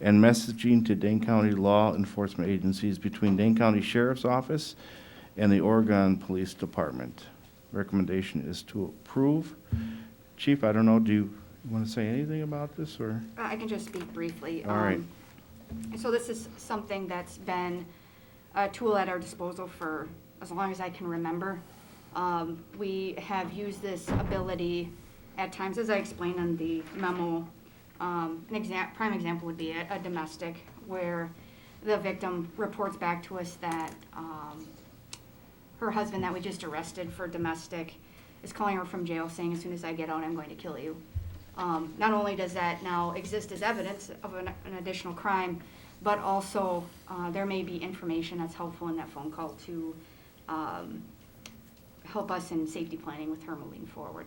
[SPEAKER 1] and messaging to Dane County law enforcement agencies between Dane County Sheriff's Office and the Oregon Police Department. Recommendation is to approve. Chief, I don't know, do you want to say anything about this, or?
[SPEAKER 5] I can just speak briefly.
[SPEAKER 1] All right.
[SPEAKER 5] So this is something that's been a tool at our disposal for as long as I can remember. We have used this ability at times, as I explained in the memo. Prime example would be a domestic, where the victim reports back to us that her husband that we just arrested for domestic is calling her from jail saying, as soon as I get out, I'm going to kill you. Not only does that now exist as evidence of an additional crime, but also there may be information that's helpful in that phone call to help us in safety planning with her moving forward.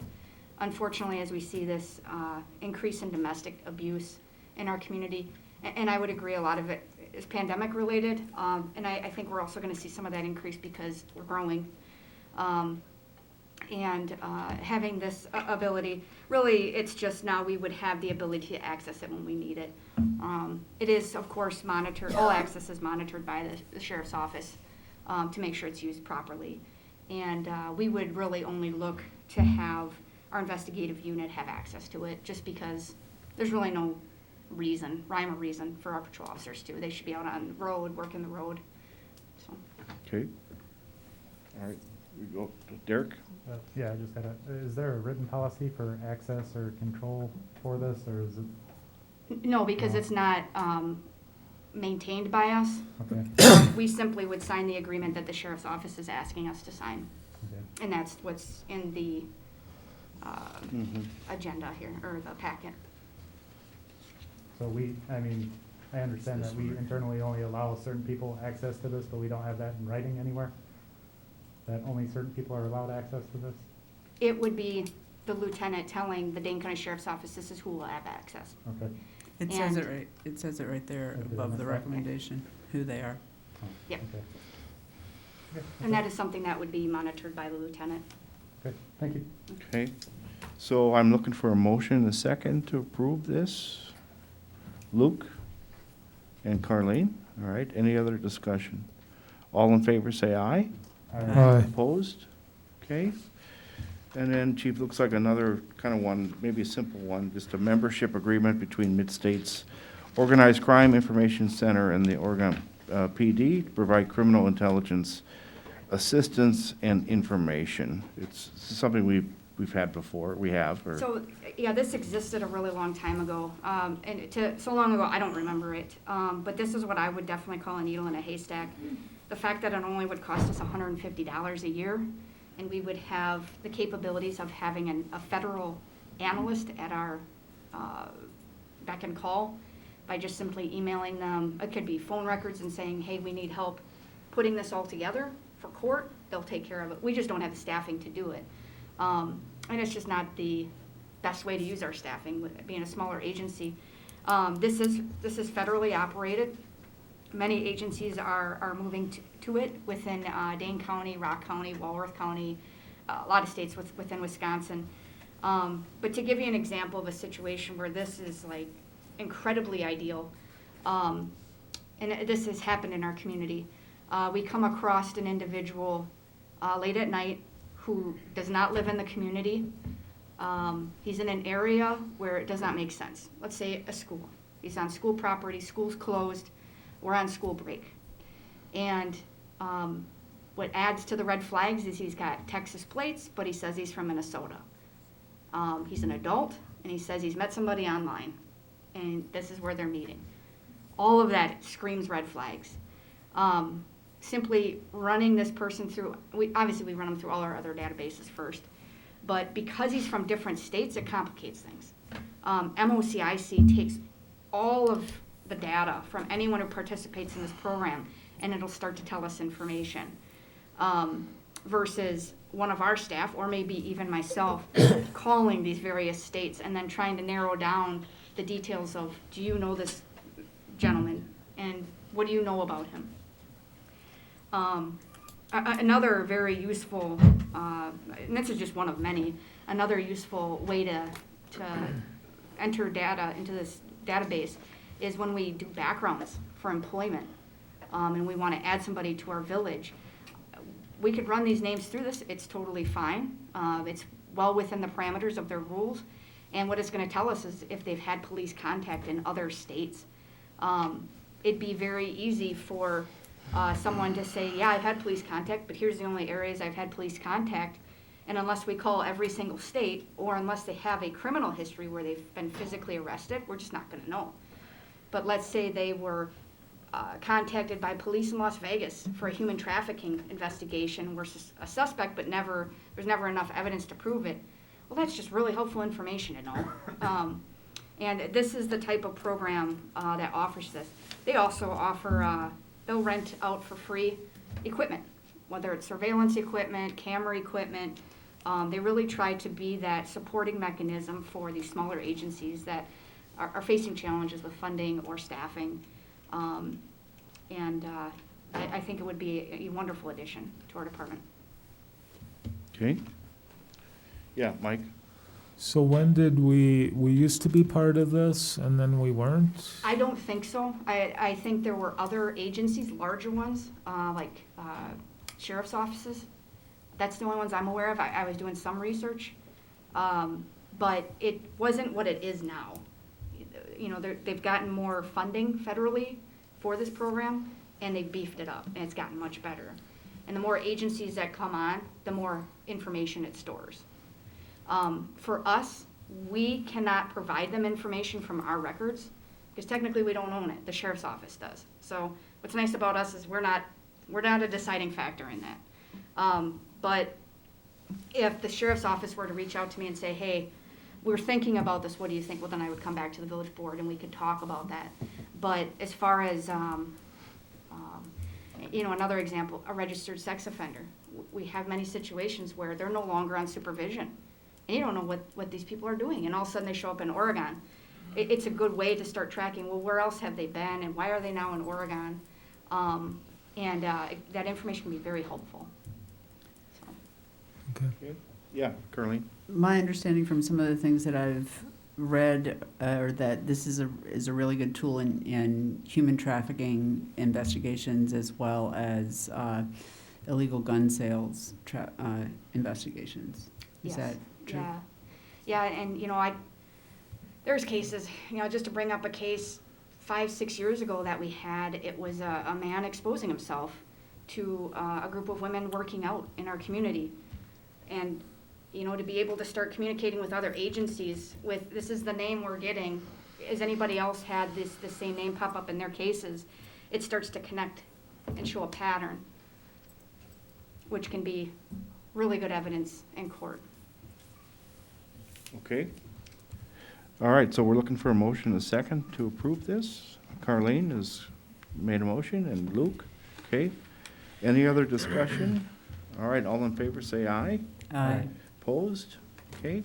[SPEAKER 5] Unfortunately, as we see this increase in domestic abuse in our community, and I would agree a lot of it is pandemic related, and I think we're also going to see some of that increase because we're growing. Having this ability, really, it's just now we would have the ability to access it when we need it. It is, of course, monitored, all access is monitored by the Sheriff's Office to make sure it's used properly. And we would really only look to have our investigative unit have access to it, just because there's really no rhyme or reason for our patrol officers to. They should be out on the road, working the road. So.
[SPEAKER 1] Okay. All right, we go to Derek.
[SPEAKER 15] Yeah, I just had is there a written policy for access or control for this, or is it?
[SPEAKER 5] No, because
[SPEAKER 15] No.
[SPEAKER 5] it's not, maintained by us.
[SPEAKER 15] Okay.
[SPEAKER 5] We simply would sign the agreement that the sheriff's office is asking us to sign.
[SPEAKER 15] Okay.
[SPEAKER 5] And that's what's in the
[SPEAKER 1] Mhm.
[SPEAKER 5] agenda here, or the packet.
[SPEAKER 15] So I understand that we internally only allow certain people access to this, but we don't have that in writing anywhere? That only certain people are allowed access to this?
[SPEAKER 5] It would be the lieutenant telling the Dane County Sheriff's Office, this is who will have access.
[SPEAKER 15] Okay.
[SPEAKER 10] It says it right, it says it right there
[SPEAKER 15] Right there,
[SPEAKER 10] above the
[SPEAKER 15] that's right.
[SPEAKER 10] recommendation, who they are.
[SPEAKER 15] Oh,
[SPEAKER 5] Yep.
[SPEAKER 15] Okay. Okay,
[SPEAKER 5] And that is something that would be monitored by the lieutenant.
[SPEAKER 15] Okay, thank you.
[SPEAKER 1] Okay, so I'm looking for a motion and a second to approve this. Luke and Carleen, all right, any other discussion? All in favor, say aye.
[SPEAKER 11] Aye.
[SPEAKER 1] Opposed? Okay. And then, Chief, looks like another kind of one, maybe a simple one, just a membership agreement between Mid-States Organized Crime Information Center and the Oregon PD to provide criminal intelligence assistance and information. It's something we've had before, we have, or.
[SPEAKER 5] So, yeah, this existed a really long time ago, so long ago, I don't remember it. But this is what I would definitely call a needle in a haystack. The fact that it only would cost us $150 a year, and we would have the capabilities of having a federal analyst at our beck and call by just simply emailing them. It could be phone records and saying, hey, we need help putting this all together for court. They'll take care of it. We just don't have the staffing to do it. And it's just not the best way to use our staffing, with being a smaller agency. This is federally operated. Many agencies are moving to it within Dane County, Rock County, Walworth County, a lot of states within Wisconsin. But to give you an example of a situation where this is like incredibly ideal, and this has happened in our community. We come across an individual late at night who does not live in the community. He's in an area where it does not make sense. Let's say a school. He's on school property, school's closed, we're on school break. And what adds to the red flags is he's got Texas plates, but he says he's from Minnesota. He's an adult, and he says he's met somebody online, and this is where they're meeting. All of that screams red flags. Simply running this person through, obviously we run them through all our other databases first, but because he's from different states, it complicates things. MOCIC takes all of the data from anyone who participates in this program, and it'll start to tell us information. Versus one of our staff, or maybe even myself, calling these various states and then trying to narrow down the details of, do you know this gentleman, and what do you know about him? Another very useful, and this is just one of many, another useful way to enter data into this database is when we do backgrounds for employment, and we want to add somebody to our village. We could run these names through this. It's totally fine. It's well within the parameters of their rules. And what it's going to tell us is if they've had police contact in other states. It'd be very easy for someone to say, yeah, I've had police contact, but here's the only areas I've had police contact. And unless we call every single state, or unless they have a criminal history where they've been physically arrested, we're just not going to know. But let's say they were contacted by police in Las Vegas for a human trafficking investigation, were a suspect, but there's never enough evidence to prove it. Well, that's just really helpful information to know. And this is the type of program that offers this. They also offer, they'll rent out for free equipment, whether it's surveillance equipment, camera equipment. They really try to be that supporting mechanism for these smaller agencies that are facing challenges with funding or staffing. I think it would be a wonderful addition to our department.
[SPEAKER 1] Okay. Yeah, Mike?
[SPEAKER 11] So when did we used to be part of this and then we weren't?
[SPEAKER 5] I don't think so. I think there were other agencies, larger ones, like sheriff's offices. That's the only ones I'm aware of. I was doing some research, but it wasn't what it is now. You know, they've gotten more funding federally for this program, and they've beefed it up, and it's gotten much better. And the more agencies that come on, the more information it stores. For us, we cannot provide them information from our records Because technically, we don't own it, the sheriff's office does. So what's nice about us is we're not a deciding factor in that. But if the sheriff's office were to reach out to me and say, hey, we're thinking about this, what do you think? Well, then I would come back to the village board and we could talk about that. But as far as, another example, a registered sex offender. We have many situations where they're no longer on supervision. And you don't know what these people are doing. And all of a sudden they show up in Oregon. It's a good way to start tracking, well, where else have they been and why are they now in Oregon? That information can be very helpful.
[SPEAKER 1] Okay. Yeah, Carleen?
[SPEAKER 10] My understanding from some of the things that I've read are that this is a really good tool in human trafficking investigations as well as illegal gun sales investigations. Is that true?
[SPEAKER 5] Yeah. Yeah, and there's cases, just to bring up a case 5-6 years ago that we had, it was a man exposing himself to a group of women working out in our community. And, to be able to start communicating with other agencies with, this is the name we're getting, has anybody else had the same name pop up in their cases? It starts to connect and show a pattern, which can be really good evidence in court.
[SPEAKER 1] Okay. All right, so we're looking for a motion and a second to approve this. Carleen has made a motion, and Luke. Okay. Any other discussion? All right, all in favor say aye.
[SPEAKER 10] Aye.
[SPEAKER 1] Opposed? Okay.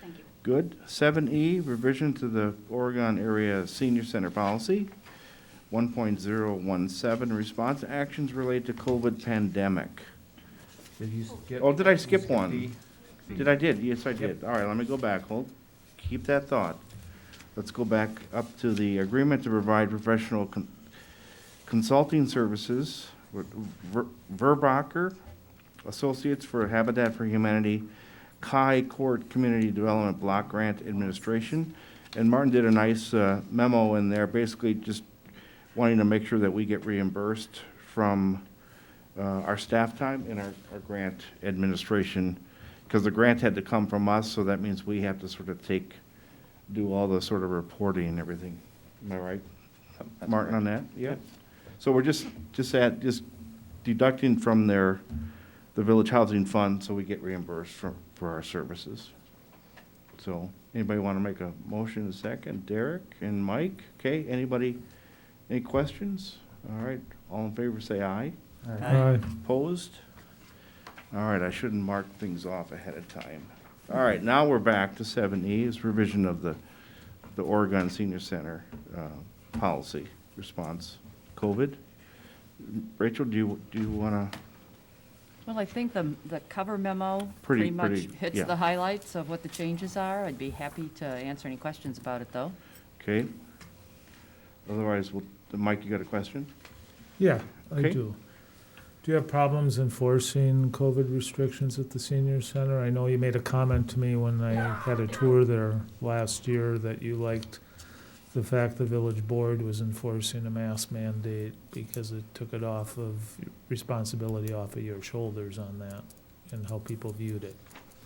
[SPEAKER 5] Thank you.
[SPEAKER 1] Good. 7E, revision to the Oregon Area Senior Center Policy. 1.017, response to actions related to COVID pandemic.
[SPEAKER 17] Did you skip?
[SPEAKER 1] Oh, did I skip one?
[SPEAKER 17] D?
[SPEAKER 1] Yes, I did. All right, let me go back. Keep that thought. Let's go back up to the agreement to provide professional consulting services with Verbacher Associates for Habitat for Humanity, Chi Court Community Development Block Grant Administration. And Martin did a nice memo in there, basically just wanting to make sure that we get reimbursed from our staff time in our grant administration, because the grant had to come from us, so that means we have to sort of do all the sort of reporting and everything. Am I right, Martin, on that? Yeah. So we're just deducting from the Village Housing Fund, so we get reimbursed for our services. So anybody want to make a motion a second? Derek and Mike? Okay, any questions? All right, all in favor say aye.
[SPEAKER 11] Aye.
[SPEAKER 1] Opposed? All right, I shouldn't mark things off ahead of time. All right, now we're back to 7E, is revision of the Oregon Senior Center policy response, COVID. Rachel, do you want to?
[SPEAKER 16] Well, I think the cover memo
[SPEAKER 1] Pretty-
[SPEAKER 16] pretty much
[SPEAKER 1] pretty-
[SPEAKER 16] hits
[SPEAKER 1] yeah.
[SPEAKER 16] the highlights of what the changes are. I'd be happy to answer any questions about it, though.
[SPEAKER 1] Okay. Otherwise, Mike, you got a question?
[SPEAKER 11] Yeah, I
[SPEAKER 1] Okay.
[SPEAKER 11] do. Do you have problems enforcing COVID restrictions at the senior center? I know you made a comment to me when I had a tour there last year that you liked the fact the village board was enforcing a mask mandate because it took it responsibility off of your shoulders on that and how people viewed it.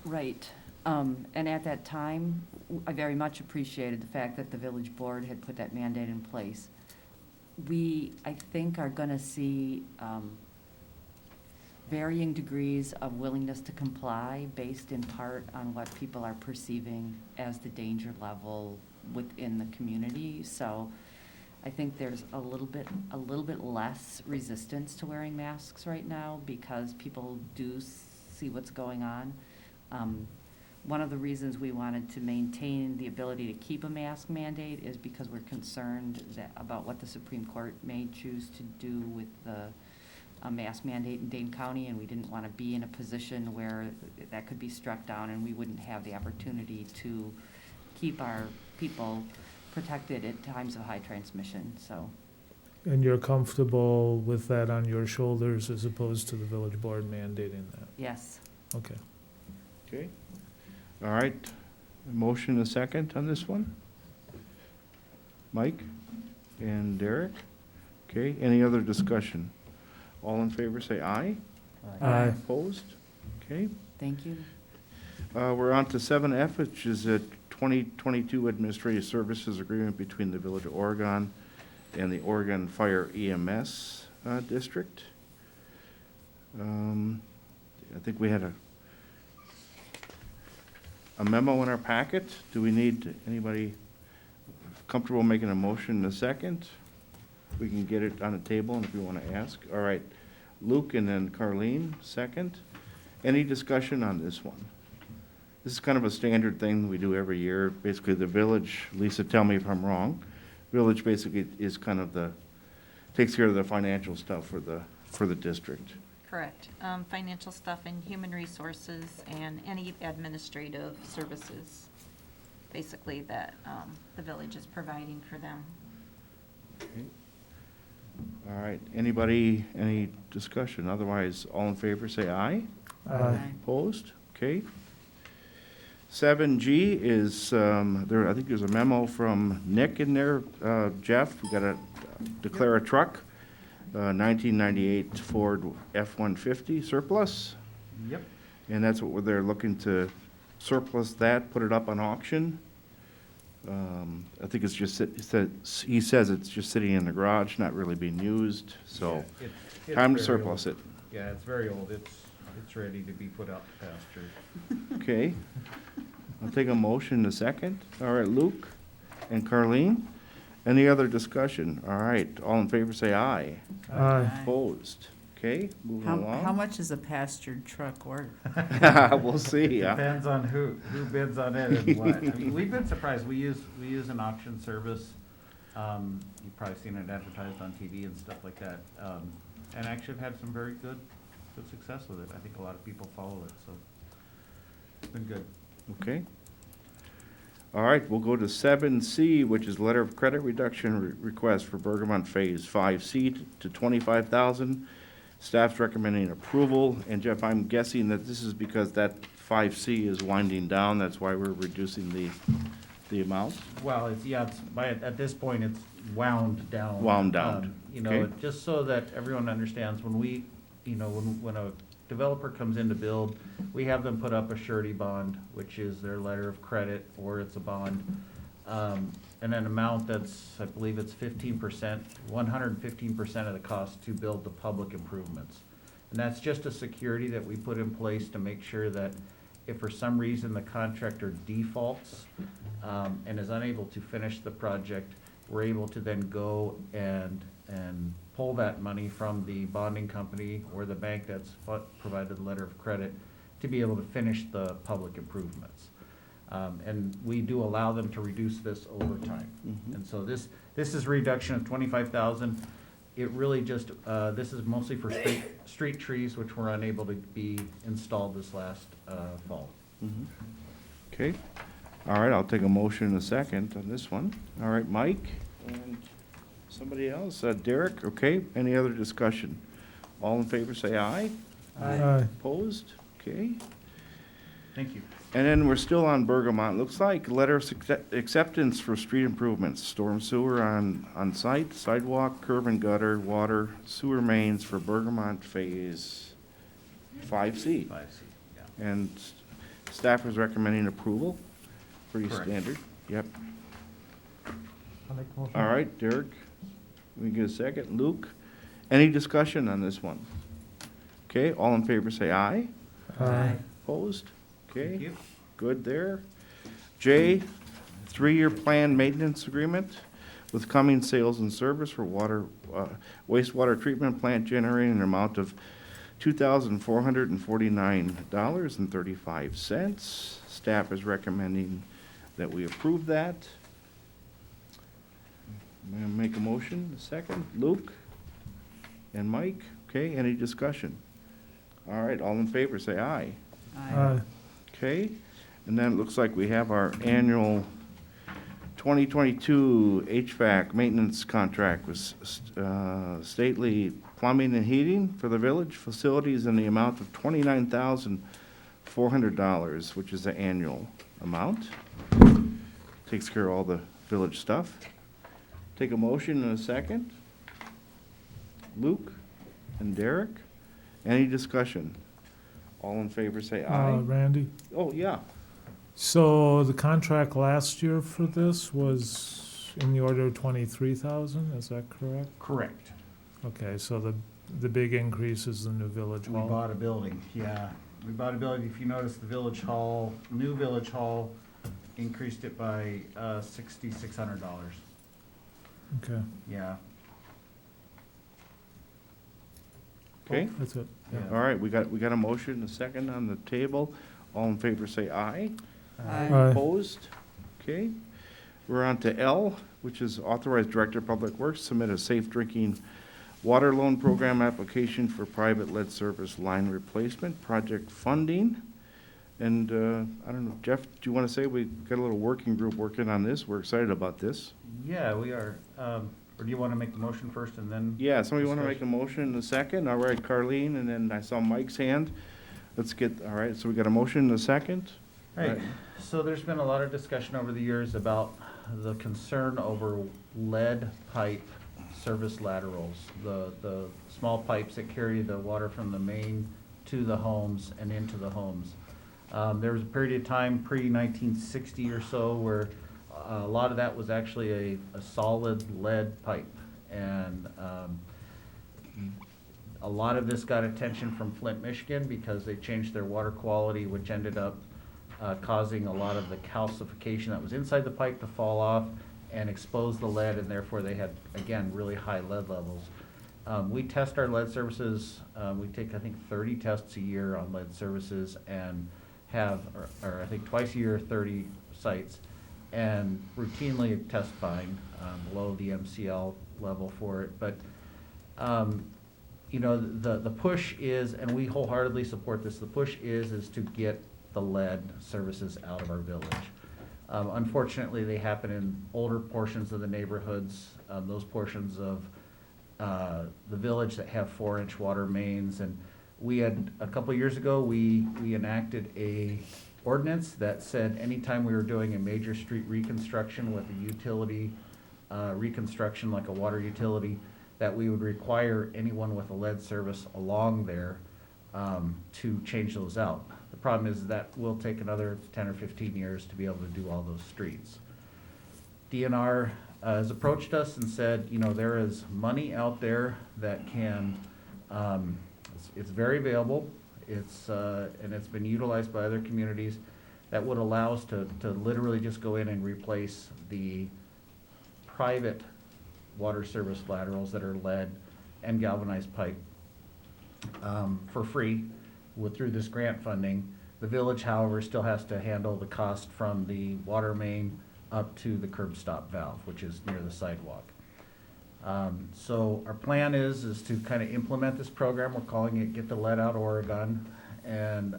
[SPEAKER 16] Right. And at that time, I very much appreciated the fact that the village board had put that mandate in place. We, I think, are going to see varying degrees of willingness to comply based in part on what people are perceiving as the danger level within the community. So I think there's a little bit less resistance to wearing masks right now because people do see what's going on. One of the reasons we wanted to maintain the ability to keep a mask mandate is because we're concerned about what the Supreme Court may choose to do with a mask mandate in Dane County, and we didn't want to be in a position where that could be struck down and we wouldn't have the opportunity to keep our people protected at times of high transmission, so.
[SPEAKER 11] And you're comfortable with that on your shoulders as opposed to the village board mandating that?
[SPEAKER 16] Yes.
[SPEAKER 11] Okay.
[SPEAKER 1] Okay. All right. A motion and a second on this one? Mike and Derek? Okay, any other discussion? All in favor say aye.
[SPEAKER 11] Aye.
[SPEAKER 1] Opposed? Okay.
[SPEAKER 16] Thank you.
[SPEAKER 1] We're on to 7F, which is a 2022 Administrative Services Agreement between the Village of Oregon and the Oregon Fire EMS District. I think we had a memo in our packet. Do we need anybody comfortable making a motion in a second? We can get it on the table, and if you want to ask. All right, Luke and then Carleen, second. Any discussion on this one? This is kind of a standard thing we do every year. Basically, the village, Lisa, tell me if I'm wrong, village basically is kind of takes care of the financial stuff for the district.
[SPEAKER 18] Correct. Financial stuff and human resources and any administrative services, basically, that the village is providing for them.
[SPEAKER 1] Okay. All right, anybody, any discussion? Otherwise, all in favor, say aye.
[SPEAKER 11] Aye.
[SPEAKER 1] Opposed? Okay. 7G is, there, I think there's a memo from Nick in there. Jeff, we gotta declare a truck, 1998 Ford F-150 surplus.
[SPEAKER 4] Yep.
[SPEAKER 1] And that's what they're looking to surplus that, put it up on auction. I think it's just, he says it's just sitting in the garage, not really being used, so
[SPEAKER 4] Yeah, it's
[SPEAKER 1] time to
[SPEAKER 4] very
[SPEAKER 1] surplus
[SPEAKER 4] old.
[SPEAKER 1] it.
[SPEAKER 4] Yeah, it's very old. It's ready to be put out to pasture.
[SPEAKER 1] Okay. I'll take a motion in a second. All right, Luke and Carleen. Any other discussion? All right, all in favor say aye.
[SPEAKER 11] Aye.
[SPEAKER 1] Opposed? Okay, moving along.
[SPEAKER 10] How much is a pastured truck worth?
[SPEAKER 1] We'll see, yeah.
[SPEAKER 4] Depends on who bids on it and what. I mean, we've been surprised. We use an auction service. You've probably seen it advertised on TV and stuff like that. And actually have had some very good success with it. I think a lot of people follow it, so it's been good.
[SPEAKER 1] Okay. All right, we'll go to 7C, which is letter of credit reduction request for Bergamot Phase 5C to $25,000. Staff's recommending approval. And Jeff, I'm guessing that this is because that 5C is winding down. That's why we're reducing the amount.
[SPEAKER 4] Well, at this point, it's wound down.
[SPEAKER 1] Wound down. Okay.
[SPEAKER 4] Just so that everyone understands, when when a developer comes in to build, we have them put up a surety bond, which is their letter of credit, or it's a bond. And an amount that's, I believe it's 15%, 115% of the cost to build the public improvements. And that's just a security that we put in place to make sure that if for some reason the contractor defaults and is unable to finish the project, we're able to then go and pull that money from the bonding company or the bank that's provided the letter of credit to be able to finish the public improvements. And we do allow them to reduce this over time.
[SPEAKER 1] Mhm.
[SPEAKER 4] And so this is a reduction of 25,000. It really just, this is mostly for street trees, which were unable to be installed this last fall.
[SPEAKER 1] Mhm. Okay. All right, I'll take a motion in a second on this one. All right, Mike and somebody else, Derek, okay, any other discussion? All in favor say aye.
[SPEAKER 11] Aye.
[SPEAKER 1] Opposed? Okay.
[SPEAKER 4] Thank you.
[SPEAKER 1] And then we're still on Bergamot. Looks like letter of acceptance for street improvements, storm sewer on site, sidewalk, curb and gutter, water, sewer mains for Bergamot Phase 5C.
[SPEAKER 4] 5C, yeah.
[SPEAKER 1] And staff is recommending approval. Pretty
[SPEAKER 4] Correct.
[SPEAKER 1] standard. Yep.
[SPEAKER 15] I'll make the motion.
[SPEAKER 1] All right, Derek, we get a second. Luke, any discussion on this one? Okay, all in favor say aye.
[SPEAKER 11] Aye.
[SPEAKER 1] Opposed? Okay.
[SPEAKER 4] Thank you.
[SPEAKER 1] Good there. J, 3-year plan maintenance agreement with Cummings Sales and Service for wastewater treatment plant generating an amount of $2,449.35. Staff is recommending that we approve that. May I make a motion? A second. Luke and Mike. Okay, any discussion? All right, all in favor, say aye.
[SPEAKER 11] Aye.
[SPEAKER 1] Okay, and then it looks like we have our annual 2022 HVAC maintenance contract with Stately Plumbing and Heating for the village facilities in the amount of $29,400, which is the annual amount. Takes care of all the village stuff. Take a motion in a second. Luke and Derek, any discussion? All in favor say aye.
[SPEAKER 11] Randy,
[SPEAKER 1] Oh, yeah.
[SPEAKER 11] So the contract last year for this was in the order of 23,000, is that correct?
[SPEAKER 4] Correct.
[SPEAKER 11] Okay, so the big increase is the new village
[SPEAKER 4] We
[SPEAKER 11] hall.
[SPEAKER 4] bought a building, yeah. We bought a building, if you notice, the village hall, new village hall increased it by, $6,600.
[SPEAKER 11] Okay,
[SPEAKER 4] Yeah.
[SPEAKER 1] Okay,
[SPEAKER 11] that's it. Yeah.
[SPEAKER 1] all right, we got a motion, and a second on the table. All in favor, say aye.
[SPEAKER 11] Aye.
[SPEAKER 1] Opposed? Okay. We're on to L, which is authorize Director of Public Works submit a safe drinking water loan program application for private lead service line replacement project funding. And, I don't know, Jeff, do you want to say, we got a little working group working on this? We're excited about this.
[SPEAKER 4] Yeah, we are. Or do you want to make the motion first and then?
[SPEAKER 1] Yeah, somebody want to
[SPEAKER 4] discuss?
[SPEAKER 1] make a motion in a second? All right, Carleen, and then I saw Mike's hand. Let's get, all right, so we got a motion in a second?
[SPEAKER 4] Right, so there's been a lot of discussion over the years about the concern over lead pipe service laterals, the small pipes that carry the water from the main to the homes and into the homes. There was a period of time pre-1960 or so where a lot of that was actually a solid lead pipe. And a lot of this got attention from Flint, Michigan, because they changed their water quality, which ended up causing a lot of the calcification that was inside the pipe to fall off and expose the lead, and therefore they had, again, really high lead levels. We test our lead services, we take, I think, 30 tests a year on lead services and have, or I think twice a year, 30 sites, and routinely test fine below the MCL level for it. But you know, the push is, and we wholeheartedly support this, the push is to get the lead services out of our village. Unfortunately, they happen in older portions of the neighborhoods, those portions of the village that have 4-inch water mains. And we had, a couple years ago, we enacted a ordinance that said anytime we were doing a major street reconstruction with a utility reconstruction like a water utility, that we would require anyone with a lead service along there to change those out. The problem is that will take another 10 or 15 years to be able to do all those streets. DNR has approached us and said, you know, there is money out there that can, it's very available, and it's been utilized by other communities, that would allow us to literally just go in and replace the private water service laterals that are lead and galvanized pipe for free through this grant funding. The village, however, still has to handle the cost from the water main up to the curb stop valve, which is near the sidewalk. So our plan is to kind of implement this program. We're calling it Get the Lead Out Oregon. And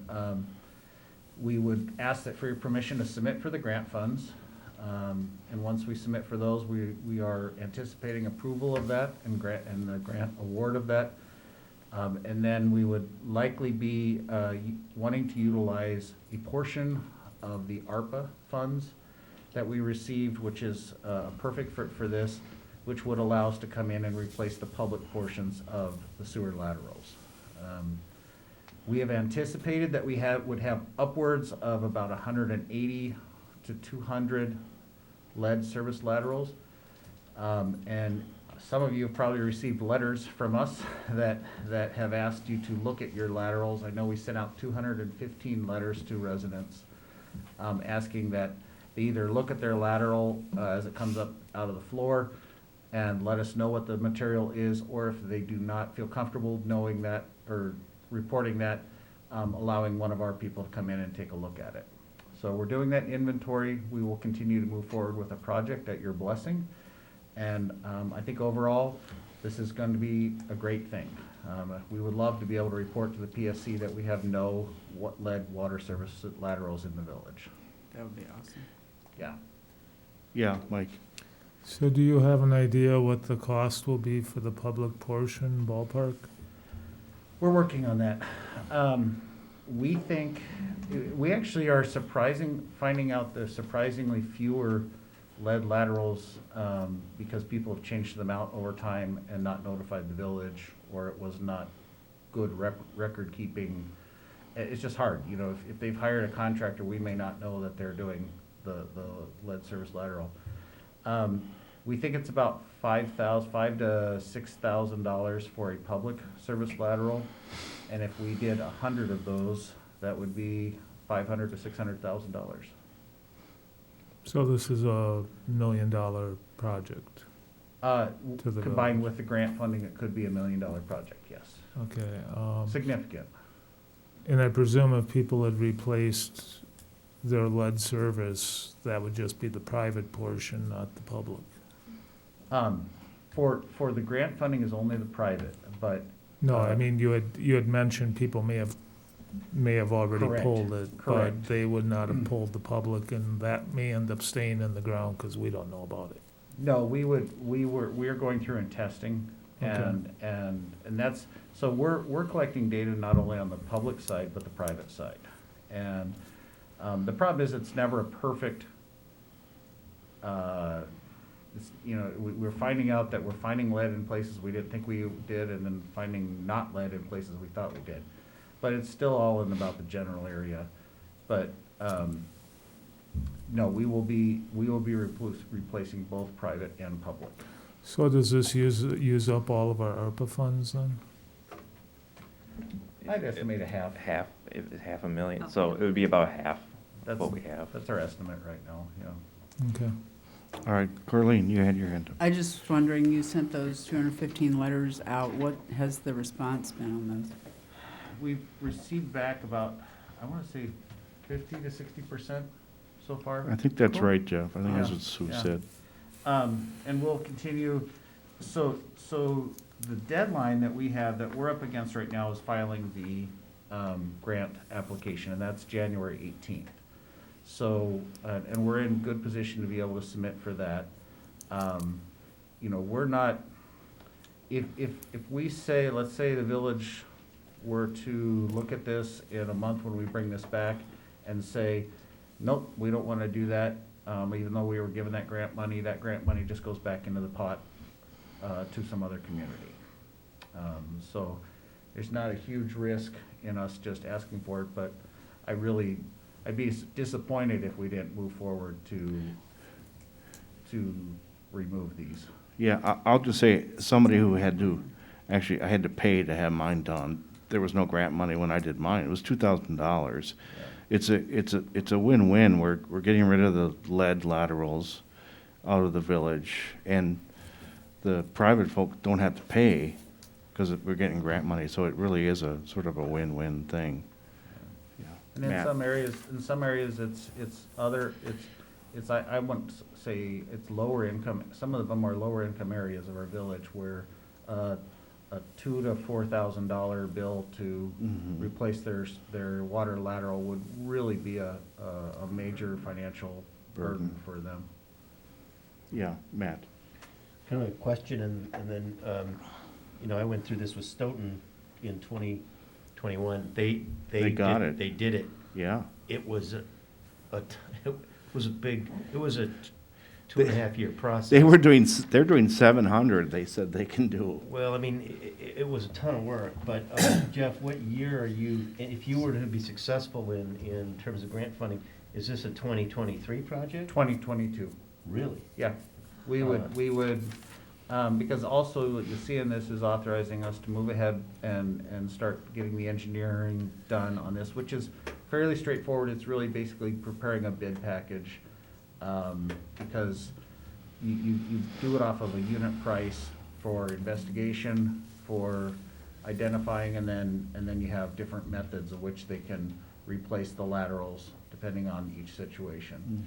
[SPEAKER 4] we would ask that for your permission to submit for the grant funds. And once we submit for those, we are anticipating approval of that and the grant award of that. And then we would likely be wanting to utilize a portion of the ARPA funds that we received, which is perfect for this, which would allow us to come in and replace the public portions of the sewer laterals. We have anticipated that we would have upwards of about 180 to 200 lead service laterals. And some of you have probably received letters from us that have asked you to look at your laterals. I know we sent out 215 letters to residents asking that they either look at their lateral as it comes up out of the floor and let us know what the material is, or if they do not feel comfortable knowing that or reporting that, allowing one of our people to come in and take a look at it. So we're doing that inventory. We will continue to move forward with a project at your blessing. And I think overall, this is going to be a great thing. We would love to be able to report to the PSC that we have no lead water service laterals in the village.
[SPEAKER 20] That would be awesome.
[SPEAKER 4] Yeah.
[SPEAKER 1] Yeah, Mike.
[SPEAKER 11] So do you have an idea what the cost will be for the public portion, ballpark?
[SPEAKER 4] We're working on that. We think, we actually are finding out there's surprisingly fewer lead laterals because people have changed them out over time and not notified the village, or it was not good record keeping it's just hard, you know, if they've hired a contractor, we may not know that they're doing the lead service lateral. We think it's about $5,000 to $6,000 for a public service lateral, and if we did 100 of those, that would be $500,000 to $600,000.
[SPEAKER 11] So this is $1 million project? To the
[SPEAKER 4] Combined
[SPEAKER 11] village.
[SPEAKER 4] with the grant funding, it could be $1 million project, yes.
[SPEAKER 11] Okay.
[SPEAKER 4] Significant.
[SPEAKER 11] And I presume if people had replaced their lead service, that would just be the private portion, not the public?
[SPEAKER 4] For the grant funding is only the private, but.
[SPEAKER 11] No, I mean, you had mentioned people may have already
[SPEAKER 4] Correct,
[SPEAKER 11] pulled it, but
[SPEAKER 4] correct.
[SPEAKER 11] they would not have pulled the public, and that may end up staying in the ground because we don't know about it.
[SPEAKER 4] No, we're going through and testing, and that's, so we're collecting data not only on the public side, but the private side. And, the problem is it's never a perfect, you know, we're finding out that we're finding lead in places we didn't think we did, and then finding not lead in places we thought we did. But it's still all in about the general area. But, no, we will be replacing both private and public.
[SPEAKER 11] So does this use up all of our ARPA funds then?
[SPEAKER 4] I'd estimate a half.
[SPEAKER 14] Half, half a million, so it would be about half
[SPEAKER 4] That's
[SPEAKER 14] what we have.
[SPEAKER 4] That's our estimate right now, yeah.
[SPEAKER 11] Okay.
[SPEAKER 1] All right, Carleen, you had your hand up.
[SPEAKER 10] I just was wondering, you sent those 215 letters out. What has the response been on those?
[SPEAKER 4] We've received back about, I want to say 50 to 60% so far.
[SPEAKER 1] I think that's
[SPEAKER 4] Cool.
[SPEAKER 1] right, Jeff. I think that's
[SPEAKER 4] Yeah,
[SPEAKER 1] what Sue
[SPEAKER 4] yeah.
[SPEAKER 1] said.
[SPEAKER 4] And we'll continue, so the deadline that we have, that we're up against right now is filing the grant application, and that's January 18th. So, and we're in good position to be able to submit for that. You know, we're not, if we say, let's say the village were to look at this in a month when we bring this back and say, nope, we don't want to do that, even though we were given that grant money just goes back into the pot to some other community. So there's not a huge risk in us just asking for it, but I'd be disappointed if we didn't move forward to remove these.
[SPEAKER 1] Yeah, I'll just say, somebody who had to, actually, I had to pay to have mine done. There was no grant money when I did mine. It was $2,000. It's a win-win. We're getting rid of the lead laterals out of the village, and the private folk don't have to pay because we're getting grant money. So it really is a sort of a win-win thing. Yeah.
[SPEAKER 4] And in
[SPEAKER 1] Matt?
[SPEAKER 4] some areas, I wouldn't say it's lower income, some of them are lower income areas of our village where a $2,000 to $4,000 bill to replace their water lateral would really be a major financial burden for them.
[SPEAKER 1] Yeah, Matt?
[SPEAKER 17] Kind of a question, and then, you know, I went through this with Stoughton in 2021. They
[SPEAKER 1] got it.
[SPEAKER 17] They did it.
[SPEAKER 1] Yeah.
[SPEAKER 17] It was a 2.5 year process.
[SPEAKER 1] They're doing 700, they said they can do.
[SPEAKER 17] Well, I mean, it was a ton of work, but Jeff, what year are you, if you were to be successful in terms of grant funding, is this a 2023 project?
[SPEAKER 4] 2022.
[SPEAKER 17] Really?
[SPEAKER 4] Yeah, we would, because also what you see in this is authorizing us to move ahead and start getting the engineering done on this, which is fairly straightforward. It's really basically preparing a bid package, because you do it off of a unit price for investigation, for identifying, and then you have different methods of which they can replace the laterals depending on each situation.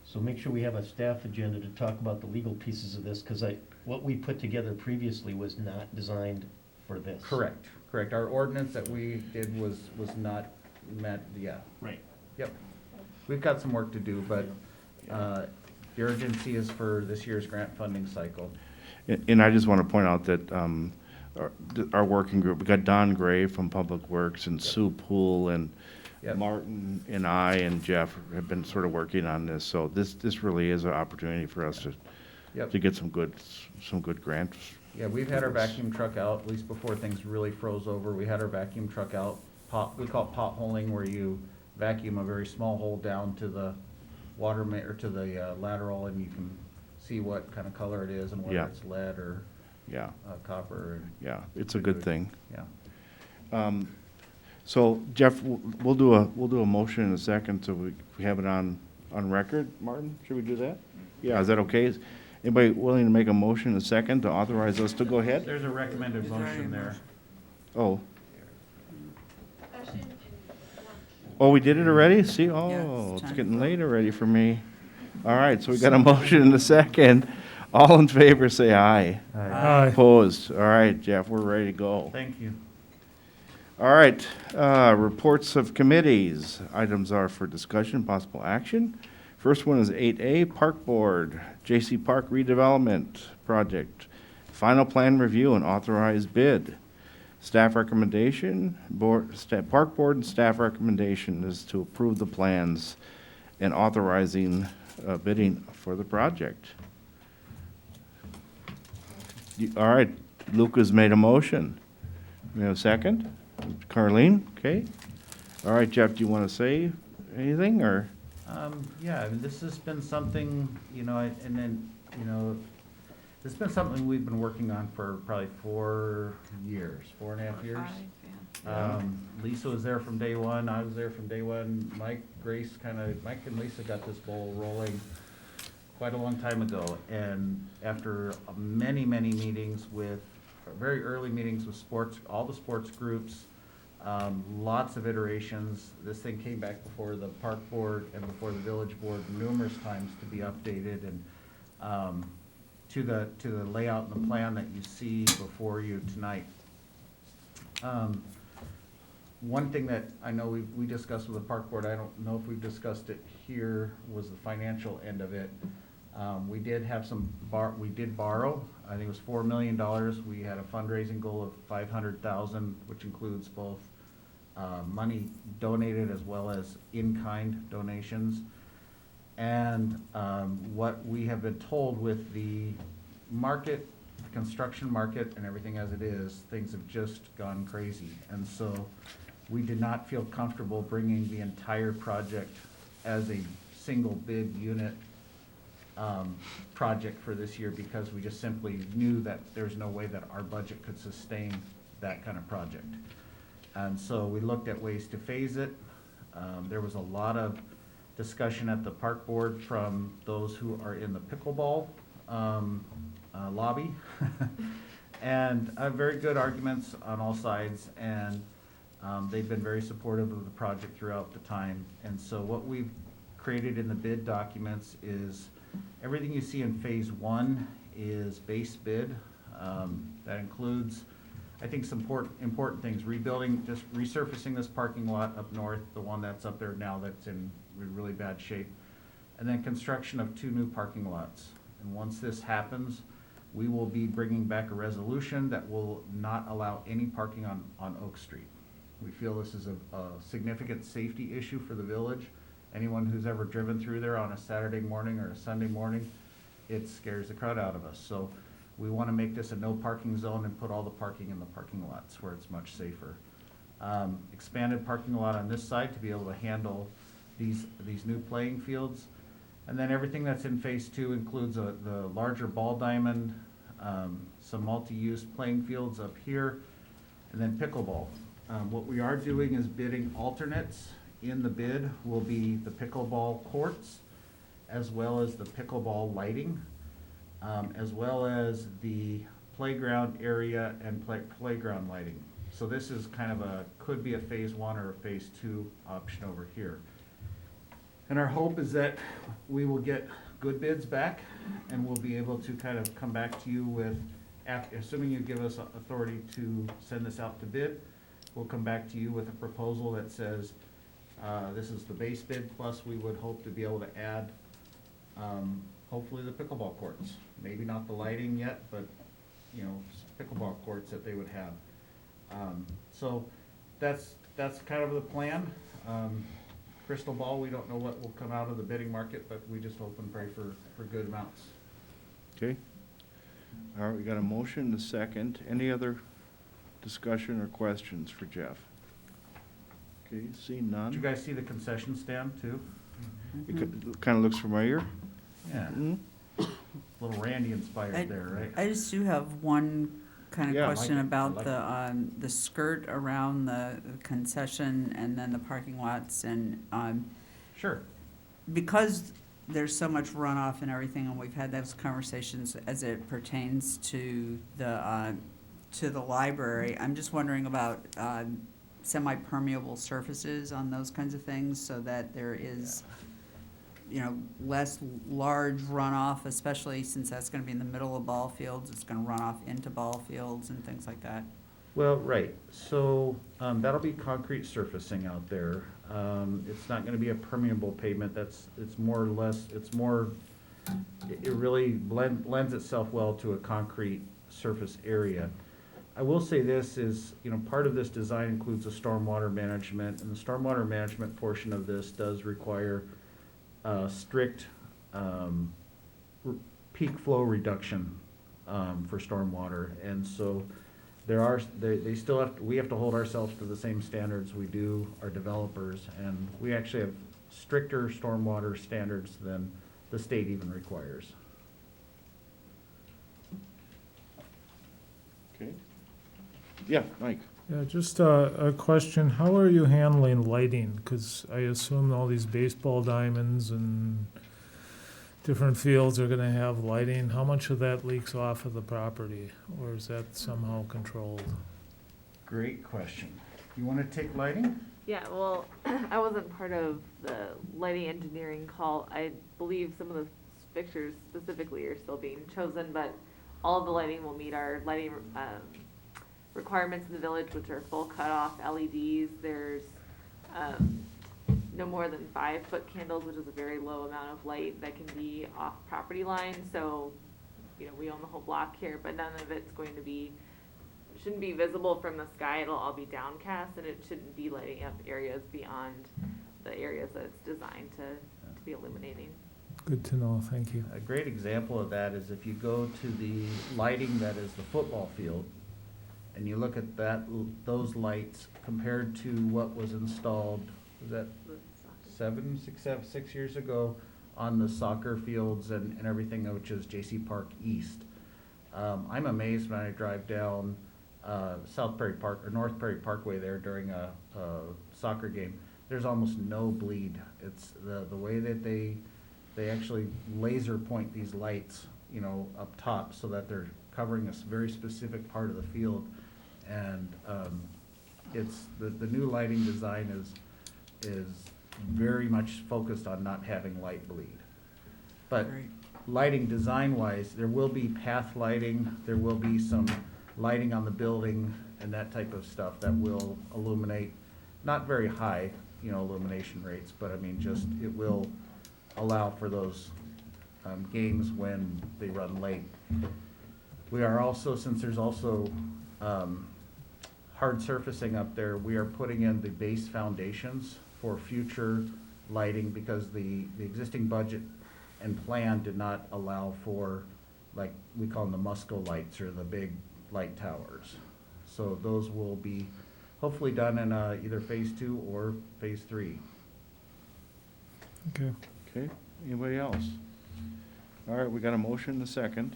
[SPEAKER 17] So make sure we have a staff agenda to talk about the legal pieces of this, because what we put together previously was not designed for this.
[SPEAKER 4] Correct. Our ordinance that we did was not met, yeah.
[SPEAKER 17] Right.
[SPEAKER 4] Yep. We've got some work to do, but the urgency is for this year's grant funding cycle.
[SPEAKER 1] And I just want to point out that our working group, we got Don Gray from Public Works and Sue Poole and Martin and I and Jeff have been sort of working on this. So this really is an opportunity for us to get some good grants.
[SPEAKER 4] Yeah, we've had our vacuum truck out, at least before things really froze over. We had our vacuum truck out we call it potholing, where you vacuum a very small hole down to the water ma, or to the lateral, and you can see what kind of color it is and whether
[SPEAKER 1] Yeah.
[SPEAKER 4] it's lead or
[SPEAKER 1] Yeah,
[SPEAKER 4] copper.
[SPEAKER 1] yeah, it's a good thing.
[SPEAKER 4] Yeah.
[SPEAKER 1] So Jeff, we'll do a motion in a second, so we have it on record. Martin, should we do that? Yeah, is that okay? Is anybody willing to make a motion in a second to authorize us to go ahead?
[SPEAKER 4] There's a recommended motion there.
[SPEAKER 1] Oh,
[SPEAKER 2] Session in
[SPEAKER 1] oh, we did it already? See,
[SPEAKER 10] Yeah,
[SPEAKER 1] oh,
[SPEAKER 10] it's
[SPEAKER 1] it's
[SPEAKER 10] time.
[SPEAKER 1] getting late already for me. All right, so we got a motion in a second. All in favor, say aye.
[SPEAKER 11] Aye.
[SPEAKER 1] Opposed? All right, Jeff, we're ready to go.
[SPEAKER 4] Thank you.
[SPEAKER 1] All right, reports of committees. Items are for discussion, possible action. First one is 8A, Park Board, J.C. Park redevelopment project. Final plan review and authorized bid. Staff recommendation, Park Board and staff recommendation is to approve the plans and authorizing bidding for the project. All right, Luca's made a motion. We have a second? Carleen, okay. All right, Jeff, do you want to say anything, or?
[SPEAKER 4] Yeah, I mean, this has been something, you know, and then, you know, this has been something we've been working on for probably 4 years, 4.5 years. Lisa was there from day one, I was there from day one, Mike and Lisa got this ball rolling quite a long time ago. And after many, many meetings with, very early meetings with sports, all the sports groups, lots of iterations, this thing came back before the park board and before the village board numerous times to be updated, and to the layout and the plan that you see before you tonight. One thing that I know we discussed with the park board, I don't know if we've discussed it here, was the financial end of it. We did have we did borrow, I think it was $4 million. We had a fundraising goal of 500,000, which includes both money donated as well as in-kind donations. And what we have been told with the market, construction market and everything as it is, things have just gone crazy. And so we did not feel comfortable bringing the entire project as a single bid unit project for this year, because we just simply knew that there's no way that our budget could sustain that kind of project. And so we looked at ways to phase it. There was a lot of discussion at the park board from those who are in the pickleball lobby. And very good arguments on all sides, and they've been very supportive of the project throughout the time. And so what we've created in the bid documents is everything you see in phase 1 is base bid. That includes, I think, some important things: rebuilding, just resurfacing this parking lot up north, the one that's up there now that's in really bad shape, and then construction of 2 new parking lots. And once this happens, we will be bringing back a resolution that will not allow any parking on Oak Street. We feel this is a significant safety issue for the village. Anyone who's ever driven through there on a Saturday morning or a Sunday morning, it scares the crud out of us. So we want to make this a no parking zone and put all the parking in the parking lots where it's much safer. Expanded parking lot on this side to be able to handle these new playing fields. And then everything that's in phase 2 includes the larger ball diamond, some multi-use playing fields up here, and then pickleball. What we are doing is bidding alternates. In the bid will be the pickleball courts, as well as the pickleball lighting, as well as the playground area and playground lighting. So this is kind of could be a phase 1 or a phase 2 option over here. And our hope is that we will get good bids back, and we'll be able to kind of come back to you with, assuming you give us authority to send this out to bid, we'll come back to you with a proposal that says, this is the base bid, plus we would hope to be able to add, hopefully the pickleball courts. Maybe not the lighting yet, but, you know, pickleball courts that they would have. So that's kind of the plan. Crystal ball, we don't know what will come out of the bidding market, but we just hope and pray for good amounts.
[SPEAKER 1] Okay. All right, we got a motion and a second. Any other discussion or questions for Jeff? Okay, seeing none.
[SPEAKER 4] Did you guys see the concession stand too?
[SPEAKER 1] It kind of looks familiar.
[SPEAKER 4] Yeah,
[SPEAKER 1] Mhm.
[SPEAKER 4] little Randy inspired there, right?
[SPEAKER 10] I just do have one kind
[SPEAKER 1] Yeah, I
[SPEAKER 10] of
[SPEAKER 1] like
[SPEAKER 10] question
[SPEAKER 4] it. I
[SPEAKER 10] about
[SPEAKER 4] like
[SPEAKER 10] the skirt around the concession and then the parking lots and,
[SPEAKER 4] Sure.
[SPEAKER 10] because there's so much runoff and everything, and we've had those conversations as it pertains to the library, I'm just wondering about, semi-permeable surfaces on those kinds of things so that there is, you know, less large runoff, especially since that's gonna be in the middle of ball fields, it's gonna run off into ball fields and things like that.
[SPEAKER 4] Well, right, so, that'll be concrete surfacing out there. It's not gonna be a permeable pavement, it's more or less, it really lends itself well to a concrete surface area. I will say this is, you know, part of this design includes a stormwater management, and the stormwater management portion of this does require strict peak flow reduction for stormwater, and so they still we have to hold ourselves to the same standards we do our developers, and we actually have stricter stormwater standards than the state even requires.
[SPEAKER 1] Okay. Yeah, Mike.
[SPEAKER 11] Yeah, just a question, how are you handling lighting? Because I assume all these baseball diamonds and different fields are gonna have lighting. How much of that leaks off of the property, or is that somehow controlled?
[SPEAKER 4] Great question. You wanna take lighting?
[SPEAKER 20] Yeah, well, I wasn't part of the lighting engineering call. I believe some of the fixtures specifically are still being chosen, but all of the lighting will meet our lighting requirements in the village, which are full cutoff LEDs. There's no more than 5-foot candles, which is a very low amount of light that can be off property line. So, you know, we own the whole block here, but none of it's going to be, shouldn't be visible from the sky. It'll all be downcast, and it shouldn't be lighting up areas beyond the areas that it's designed to be illuminating.
[SPEAKER 11] Good to know, thank you.
[SPEAKER 4] A great example of that is if you go to the lighting that is the football field, and you look at those lights compared to what was installed, was that 6 years ago on the soccer fields and everything, which is J.C. Park East. I'm amazed when I drive down South Prairie Park or North Prairie Parkway there during a soccer game. There's almost no bleed. It's the way that they actually laser point these lights, you know, up top so that they're covering a very specific part of the field. And it's the new lighting design is very much focused on not having light bleed. But
[SPEAKER 10] Great.
[SPEAKER 4] lighting design wise, there will be path lighting, there will be some lighting on the building and that type of stuff that will illuminate, not very high, you know, illumination rates, but I mean, just, it will allow for those games when they run late. We are also, since there's also hard surfacing up there, we are putting in the base foundations for future lighting because the existing budget and plan did not allow for, like, we call them the Musco lights or the big light towers. So those will be hopefully done in either phase 2 or phase 3.
[SPEAKER 11] Okay.
[SPEAKER 1] Okay, anybody else? All right, we got a motion and a second.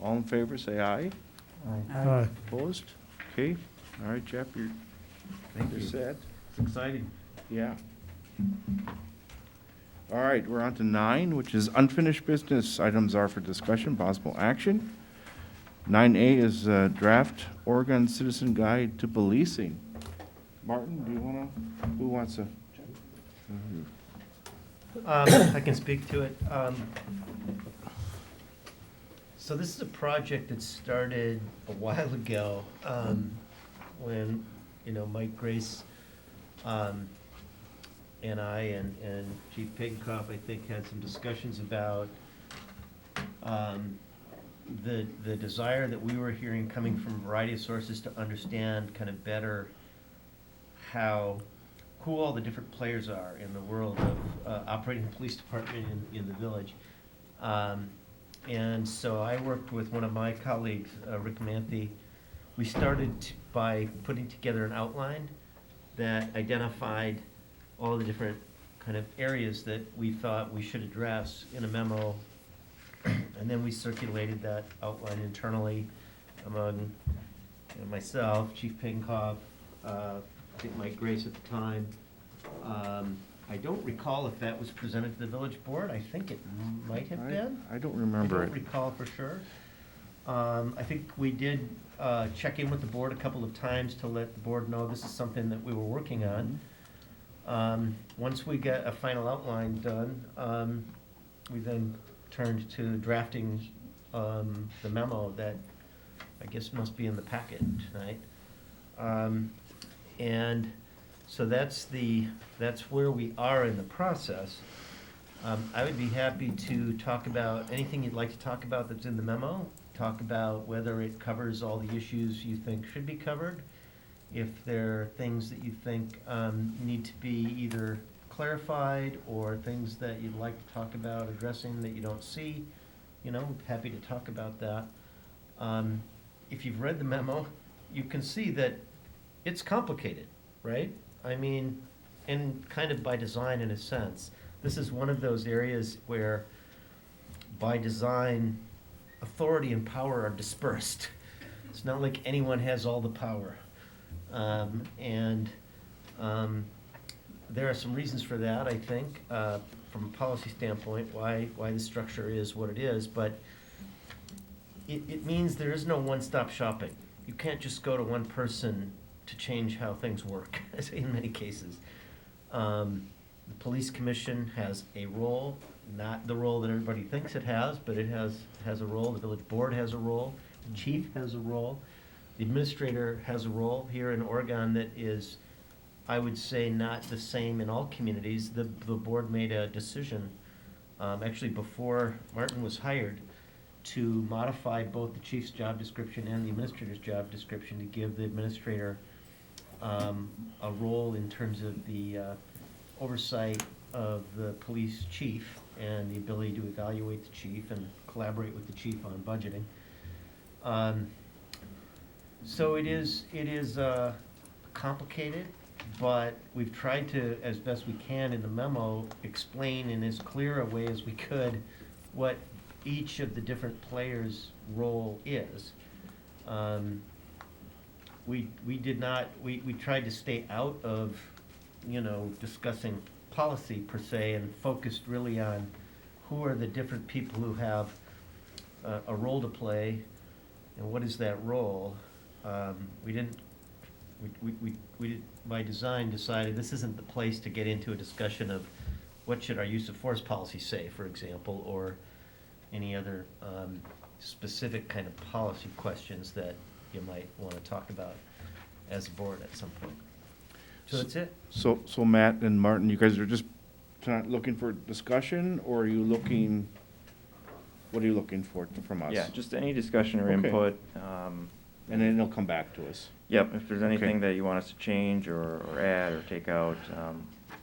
[SPEAKER 1] All in favor, say aye.
[SPEAKER 11] Aye.
[SPEAKER 1] Opposed? Okay, all right, Jeff, you're set.
[SPEAKER 4] It's exciting.
[SPEAKER 1] Yeah. All right, we're on to 9, which is unfinished business. Items are for discussion, possible action. 9A is draft Oregon Citizen Guide to Policing. Martin, do you wanna, who wants to?
[SPEAKER 17] I can speak to it. So this is a project that started a while ago, when, you know, Mike Grace, and I and Chief Pigkoff, I think, had some discussions about, the desire that we were hearing coming from a variety of sources to understand kind of better who all the different players are in the world of operating a police department in the village. And so I worked with one of my colleagues, Rick Manthe. We started by putting together an outline that identified all the different kind of areas that we thought we should address in a memo. And then we circulated that outline internally among myself, Chief Pinkoff, I think Mike Grace at the time. I don't recall if that was presented to the village board. I think it might have been.
[SPEAKER 1] I don't remember
[SPEAKER 17] I
[SPEAKER 1] it.
[SPEAKER 17] don't recall for sure. I think we did check in with the board a couple of times to let the board know this is something that we were working on. Once we get a final outline done, we then turned to drafting the memo that I guess must be in the packet tonight. And so that's where we are in the process. I would be happy to talk about anything you'd like to talk about that's in the memo, talk about whether it covers all the issues you think should be covered, if there are things that you think need to be either clarified or things that you'd like to talk about addressing that you don't see, happy to talk about that. If you've read the memo, you can see that it's complicated, right? I mean, and kind of by design in a sense. This is one of those areas where, by design, authority and power are dispersed. It's not like anyone has all the power. There are some reasons for that, I think, from a policy standpoint, why the structure is what it is, but it means there is no one-stop shopping. You can't just go to one person to change how things work, in many cases. The police commission has a role, not the role that everybody thinks it has, but it has a role. The village board has a role. The chief has a role. The administrator has a role here in Oregon that is, I would say, not the same in all communities. The board made a decision, actually before Martin was hired, to modify both the chief's job description and the administrator's job description to give the administrator a role in terms of the oversight of the police chief and the ability to evaluate the chief and collaborate with the chief on budgeting. So it is complicated, but we've tried to, as best we can in the memo, explain in as clear a way as we could what each of the different players' role is. We tried to stay out of, discussing policy per se and focused really on who are the different people who have a role to play and what is that role. We did, by design, decided this isn't the place to get into a discussion of what should our use of force policy say, for example, or any other specific kind of policy questions that you might want to talk about as a board at some point. So that's it.
[SPEAKER 1] So Matt and Martin, you guys are just tonight looking for discussion, or are you looking, what are you looking for from us?
[SPEAKER 14] Yeah, just any discussion or
[SPEAKER 1] Okay.
[SPEAKER 14] input.
[SPEAKER 1] And then it'll come back to us.
[SPEAKER 14] Yep, if there's anything
[SPEAKER 1] Okay.
[SPEAKER 14] that you want us to change or add or take out,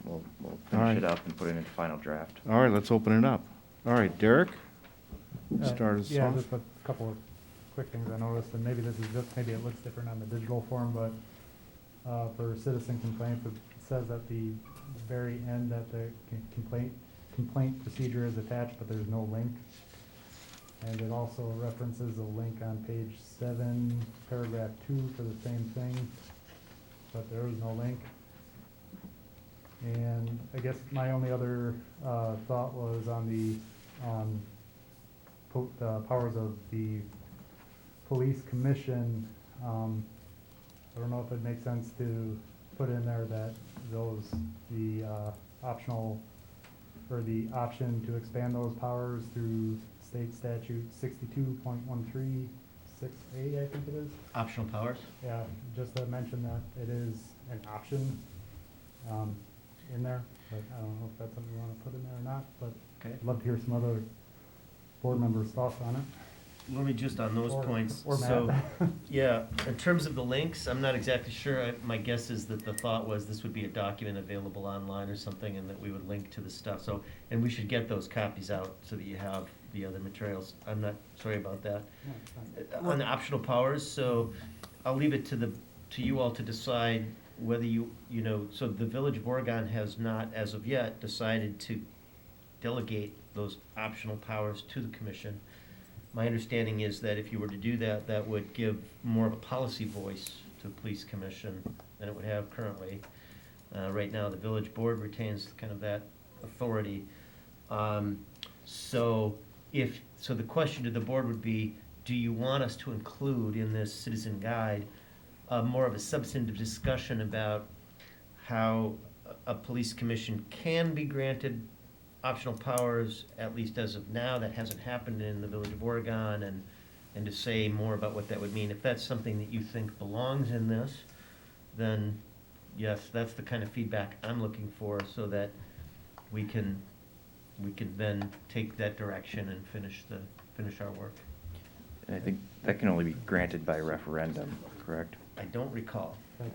[SPEAKER 14] we'll finish it up and put it into final draft.
[SPEAKER 1] All right, let's open it up. All right, Derek, start us
[SPEAKER 15] Yeah,
[SPEAKER 1] off.
[SPEAKER 15] just a couple of quick things I noticed, and maybe this is just, maybe it looks different on the digital form, but for citizen complaints, it says at the very end that the complaint procedure is attached, but there's no link. And it also references a link on page 7, paragraph 2 for the same thing, but there is no link. And I guess my only other thought was on the powers of the police commission. I don't know if it makes sense to put in there that the optional, or the option to expand those powers through state statute 62.136A, I think it is.
[SPEAKER 17] Optional powers?
[SPEAKER 15] Yeah, just to mention that it is an option in there, but I don't know if that's something you want to put in there or not, but
[SPEAKER 17] Okay.
[SPEAKER 15] I'd love to hear some other board members' thoughts on it.
[SPEAKER 17] Let me just on those
[SPEAKER 15] Or-
[SPEAKER 17] points.
[SPEAKER 15] or
[SPEAKER 17] So,
[SPEAKER 15] Matt.
[SPEAKER 17] yeah, in terms of the links, I'm not exactly sure. My guess is that the thought was this would be a document available online or something, and that we would link to the stuff. So, and we should get those copies out so that you have the other materials. I'm not sorry about that.
[SPEAKER 15] No, it's fine.
[SPEAKER 17] On the optional powers, so I'll leave it to you all to decide whether you know, so the Village of Oregon has not, as of yet, decided to delegate those optional powers to the commission. My understanding is that if you were to do that, that would give more of a policy voice to the police commission than it would have currently. Right now, the village board retains kind of that authority. So the question to the board would be, do you want us to include in this citizen guide more of a substantive discussion about how a police commission can be granted optional powers, at least as of now? That hasn't happened in the Village of Oregon, and to say more about what that would mean. If that's something that you think belongs in this, then yes, that's the kind of feedback I'm looking for, so that we can then take that direction and finish our work.
[SPEAKER 14] And I think that can only be granted by referendum, correct?
[SPEAKER 17] I don't recall.
[SPEAKER 15] That's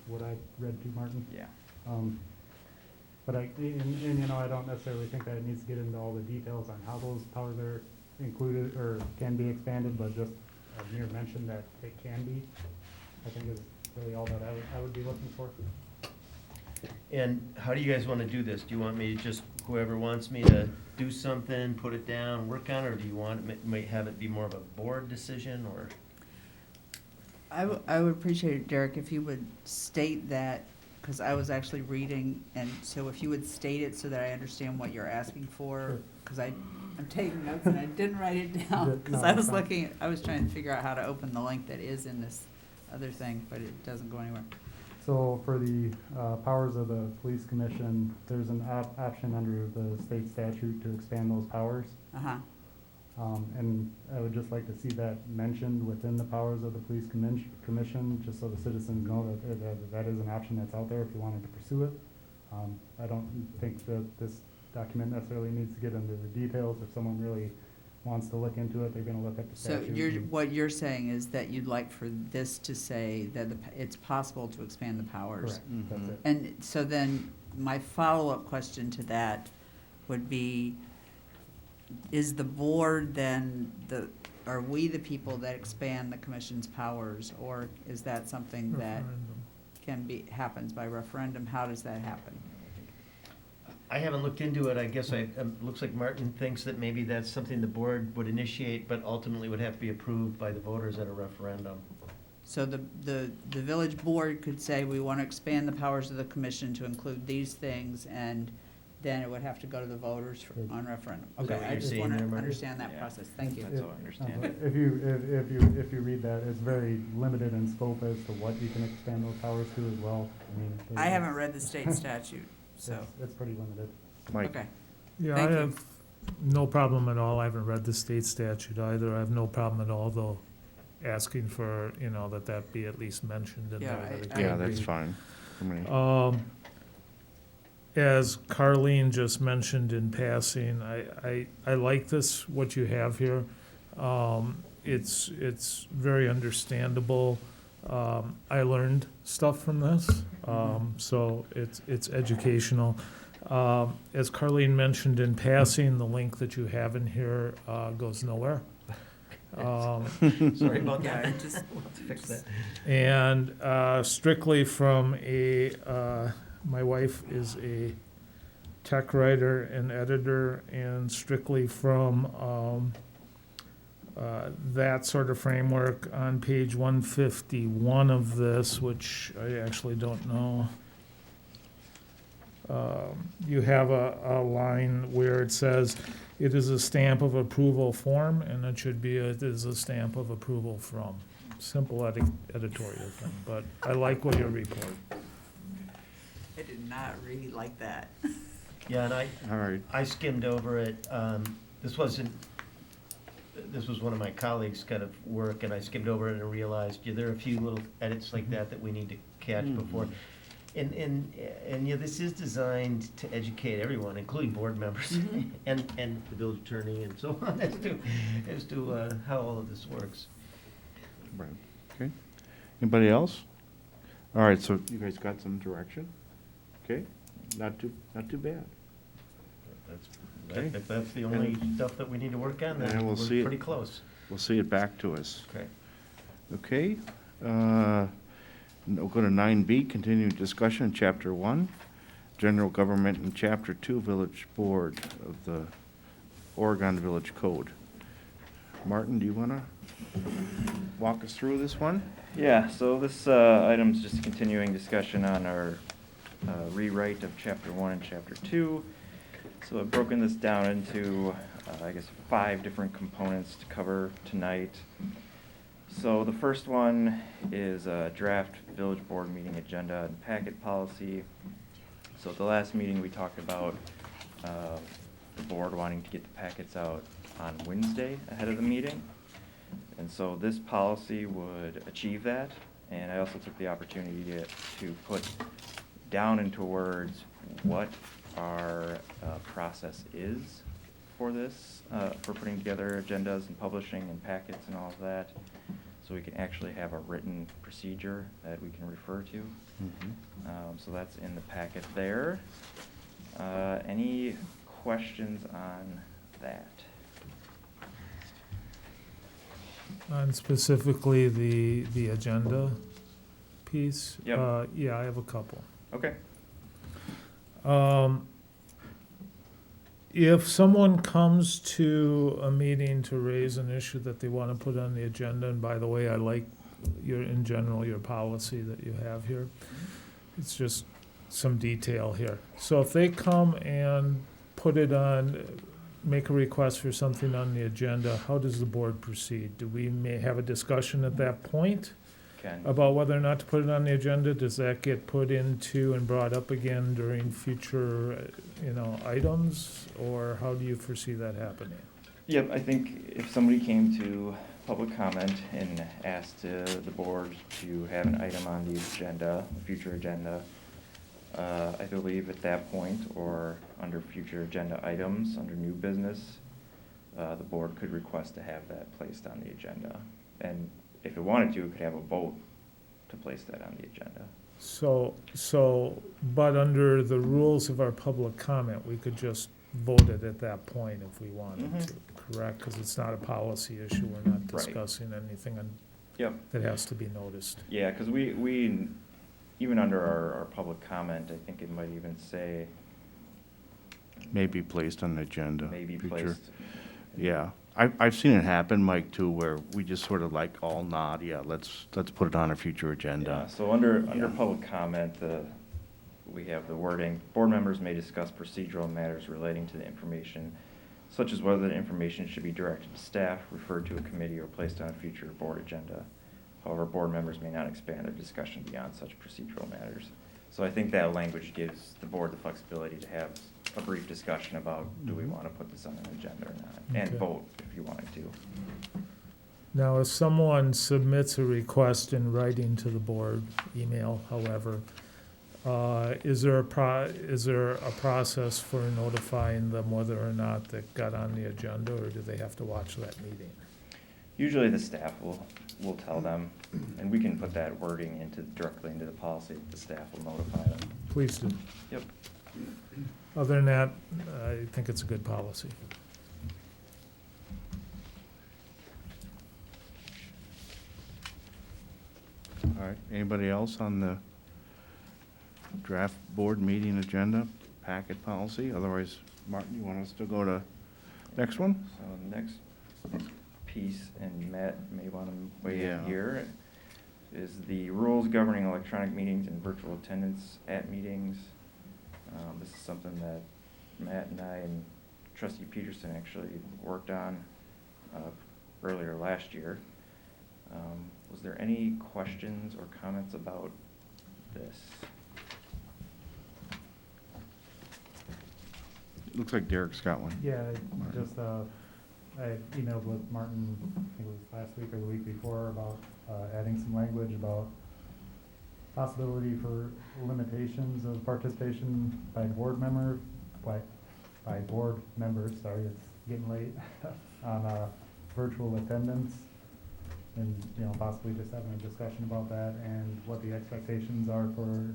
[SPEAKER 15] what I read too, Martin.
[SPEAKER 14] Yeah.
[SPEAKER 15] But and I don't necessarily think that it needs to get into all the details on how those powers are included or can be expanded, but just a mere mention that it can be, I think is really all that I would be looking for.
[SPEAKER 17] And how do you guys want to do this? Do you want me to just, whoever wants me to do something, put it down, work on it, or do you want, might have it be more of a board decision, or?
[SPEAKER 10] I would appreciate it, Derek, if you would state that, because I was actually reading, and so if you would state it so that I understand what you're asking for, because I'm taking notes and I didn't write it down, because I was looking, I was trying to figure out how to open the link that is in this other thing, but it doesn't go anywhere.
[SPEAKER 15] So for the powers of the police commission, there's an option under the state statute to expand those powers.
[SPEAKER 10] Uh-huh.
[SPEAKER 15] And I would just like to see that mentioned within the powers of the police commission, just so the citizens know that is an option that's out there if you wanted to pursue it. I don't think that this document necessarily needs to get into the details. If someone really wants to look into it, they're gonna look at the
[SPEAKER 10] So
[SPEAKER 15] statute.
[SPEAKER 10] what you're saying is that you'd like for this to say that it's possible to expand the powers.
[SPEAKER 15] Correct, that's it.
[SPEAKER 10] And so then my follow-up question to that would be, is the board then are we the people that expand the commission's powers, or is that something that happens by referendum? How does that happen?
[SPEAKER 17] I haven't looked into it. I guess looks like Martin thinks that maybe that's something the board would initiate, but ultimately would have to be approved by the voters at a referendum.
[SPEAKER 10] So the village board could say, we want to expand the powers of the commission to include these things, and then it would have to go to the voters on referendum.
[SPEAKER 17] Is that
[SPEAKER 10] Okay,
[SPEAKER 17] what
[SPEAKER 10] I
[SPEAKER 17] you're
[SPEAKER 10] just
[SPEAKER 17] saying
[SPEAKER 10] want
[SPEAKER 17] there,
[SPEAKER 10] to
[SPEAKER 17] Marty?
[SPEAKER 10] understand that process. Thank you.
[SPEAKER 14] That's all I understand.
[SPEAKER 15] If you read that, it's very limited in scope as to what you can expand those powers to as well. I mean,
[SPEAKER 10] I haven't read the state statute, so.
[SPEAKER 15] It's pretty limited.
[SPEAKER 1] Mike?
[SPEAKER 10] Okay.
[SPEAKER 11] Yeah,
[SPEAKER 10] Thank
[SPEAKER 11] I
[SPEAKER 10] you.
[SPEAKER 11] have no problem at all. I haven't read the state statute either. I have no problem at all, though, asking for, that be at least mentioned in
[SPEAKER 10] Yeah,
[SPEAKER 11] there. that it
[SPEAKER 1] Yeah,
[SPEAKER 11] can
[SPEAKER 1] that's
[SPEAKER 11] be.
[SPEAKER 1] fine for me.
[SPEAKER 11] As Carleen just mentioned in passing, I like this, what you have here. It's very understandable. I learned stuff from this, so it's educational. As Carleen mentioned in passing, the link that you have in here goes nowhere.
[SPEAKER 17] Sorry about
[SPEAKER 10] Yeah,
[SPEAKER 17] that.
[SPEAKER 10] it just-
[SPEAKER 17] We'll have to fix that.
[SPEAKER 11] And strictly from my wife is a tech writer and editor, and strictly from that sort of framework on page 151 of this, which I actually don't know. You have a line where it says, it is a stamp of approval form, and it should be, it is a stamp of approval from. Simple editorial thing, but I like what you report.
[SPEAKER 10] I did not really like that.
[SPEAKER 17] Yeah, and
[SPEAKER 1] All right.
[SPEAKER 17] I skimmed over it. This was one of my colleagues' kind of work, and I skimmed over it and realized, there are a few little edits like that we need to catch before. And this is designed to educate everyone, including board members and the village attorney and so on, as to how all of this works.
[SPEAKER 1] Right, okay. Anybody else? All right, so you guys got some direction? Okay, not too bad. Okay.
[SPEAKER 17] If that's the only stuff that we need to work on,
[SPEAKER 1] And
[SPEAKER 17] then
[SPEAKER 1] we'll
[SPEAKER 17] we're
[SPEAKER 1] see it.
[SPEAKER 17] pretty close.
[SPEAKER 1] We'll see it back to us.
[SPEAKER 17] Okay.
[SPEAKER 1] Okay. We'll go to 9B, continuing discussion, Chapter 1, General Government, and Chapter 2, Village Board of the Oregon Village Code. Martin, do you want to walk us through this one?
[SPEAKER 14] Yeah, so this item's just a continuing discussion on our rewrite of Chapter 1 and Chapter 2. So I've broken this down into, I guess, 5 different components to cover tonight. So the first one is a draft village board meeting agenda and packet policy. So at the last meeting, we talked about the board wanting to get the packets out on Wednesday ahead of the meeting. And so this policy would achieve that. And I also took the opportunity to put down into words what our process is for this, for putting together agendas and publishing and packets and all of that. So we can actually have a written procedure that we can refer to. So that's in the packet there. Any questions on that?
[SPEAKER 11] On specifically the agenda piece?
[SPEAKER 14] Yep.
[SPEAKER 11] Yeah, I have a couple.
[SPEAKER 14] Okay.
[SPEAKER 11] If someone comes to a meeting to raise an issue that they want to put on the agenda, and by the way, I like in general, your policy that you have here. It's just some detail here. So if they come and put it on, make a request for something on the agenda, how does the board proceed? Do we may have a discussion at that point about whether or not to put it on the agenda? Does that get put into and brought up again during future, items? Or how do you foresee that happening?
[SPEAKER 14] Yep, I think if somebody came to public comment and asked the board to have an item on the agenda, a future agenda, I believe at that point, or under future agenda items, under new business, the board could request to have that placed on the agenda. And if it wanted to, it could have a vote to place that on the agenda.
[SPEAKER 11] But under the rules of our public comment, we could just vote it at that point if we wanted to, correct? Because it's not a policy issue, we're not discussing anything that has to be noticed.
[SPEAKER 14] Yeah, because we even under our public comment, I think it might even say.
[SPEAKER 1] Maybe placed on the agenda.
[SPEAKER 14] Maybe
[SPEAKER 1] future.
[SPEAKER 14] placed.
[SPEAKER 1] Yeah, I've seen it happen, Mike, too, where we just sort of like all nod, yeah, let's put it on a future agenda.
[SPEAKER 14] Yeah, so under public comment, we have the wording, board members may discuss procedural matters relating to the information, such as whether the information should be directed to staff, referred to a committee, or placed on a future board agenda. However, board members may not expand their discussion beyond such procedural matters. So I think that language gives the board the flexibility to have a brief discussion about, do we want to put this on an agenda or not? And
[SPEAKER 11] Okay.
[SPEAKER 14] vote if you wanted to.
[SPEAKER 11] Now, if someone submits a request in writing to the board, email, however, is there a process for notifying them whether or not that got on the agenda, or do they have to watch that meeting?
[SPEAKER 14] Usually the staff will tell them, and we can put that wording directly into the policy. The staff will notify them.
[SPEAKER 11] Please do.
[SPEAKER 14] Yep.
[SPEAKER 11] Other than that, I think it's a good policy.
[SPEAKER 1] All right, anybody else on the draft board meeting agenda, packet policy? Otherwise, Martin, you want us to go to next one?
[SPEAKER 14] So next piece, and Matt may want to weigh in here, is the rules governing electronic meetings and virtual attendance at meetings. This is something that Matt and I and Trustee Peterson actually worked on earlier last year. Was there any questions or comments about this?
[SPEAKER 1] Looks like Derek's got one.
[SPEAKER 15] Yeah, just, I emailed with Martin, I think it was last week or the week before, about adding some language about possibility for limitations of participation by board members, sorry, it's getting late, on virtual attendance. And, possibly just having a discussion about that and what the expectations are for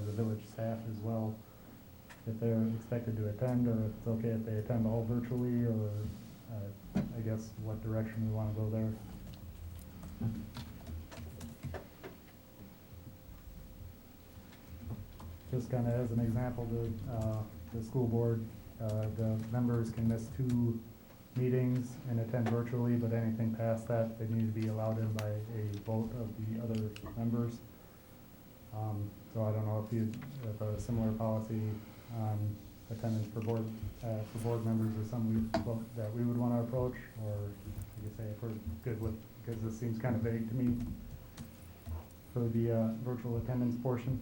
[SPEAKER 15] the village staff as well. If they're expected to attend, or if it's okay if they attend all virtually, or I guess what direction we want to go there. just kind of as an example, the school board, the members can miss 2 meetings and attend virtually, but anything past that, they need to be allowed in by a vote of the other members. So I don't know if a similar policy on attendance for board members is something that we would want to approach, or like I say, if we're good with, because this seems kind of vague to me for the virtual attendance portion.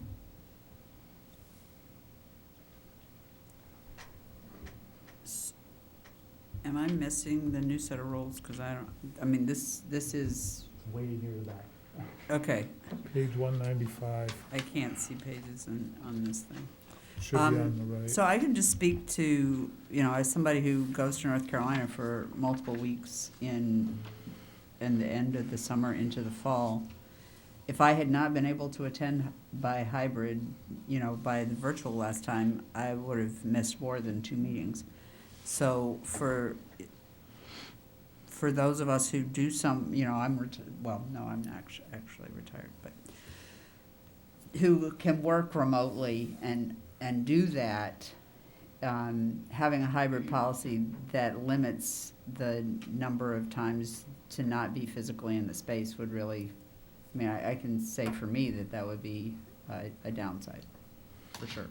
[SPEAKER 10] Am I missing the new set of rules? Because I mean, this is,
[SPEAKER 15] Way near the back.
[SPEAKER 10] okay,
[SPEAKER 11] Page 195,
[SPEAKER 10] I can't see pages on this thing.
[SPEAKER 11] should be on the right.
[SPEAKER 10] So I can just speak to, as somebody who goes to North Carolina for multiple weeks in the end of the summer into the fall. If I had not been able to attend by hybrid, by the virtual last time, I would have missed more than 2 meetings. So for those of us who do some, I'm not actually retired, but who can work remotely and do that, having a hybrid policy that limits the number of times to not be physically in the space would really, I can say for me that would be a downside, for sure.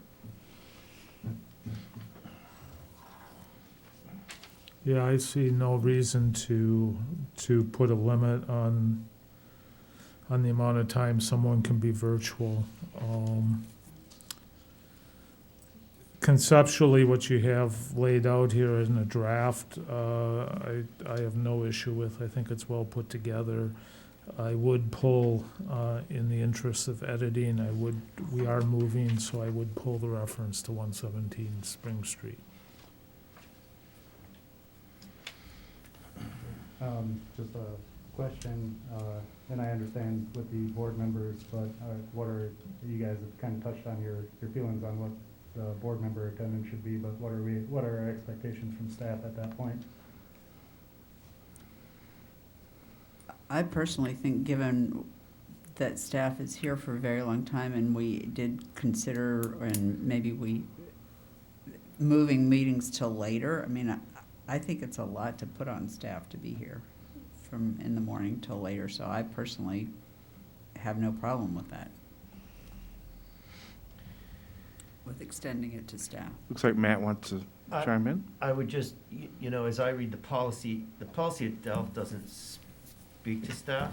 [SPEAKER 11] Yeah, I see no reason to put a limit on the amount of time someone can be virtual. Conceptually, what you have laid out here in a draft, I have no issue with. I think it's well put together. I would pull, in the interest of editing, we are moving, so I would pull the reference to 117 Spring Street.
[SPEAKER 15] Just a question, and I understand with the board members, but you guys have kind of touched on your feelings on what the board member attendance should be, but what are our expectations from staff at that point?
[SPEAKER 10] I personally think, given that staff is here for a very long time, and we did consider, and maybe we moving meetings till later, I think it's a lot to put on staff to be here from in the morning till later, so I personally have no problem with that, with extending it to staff.
[SPEAKER 1] Looks like Matt wants to chime in.
[SPEAKER 17] I would just, as I read the policy itself doesn't speak to staff.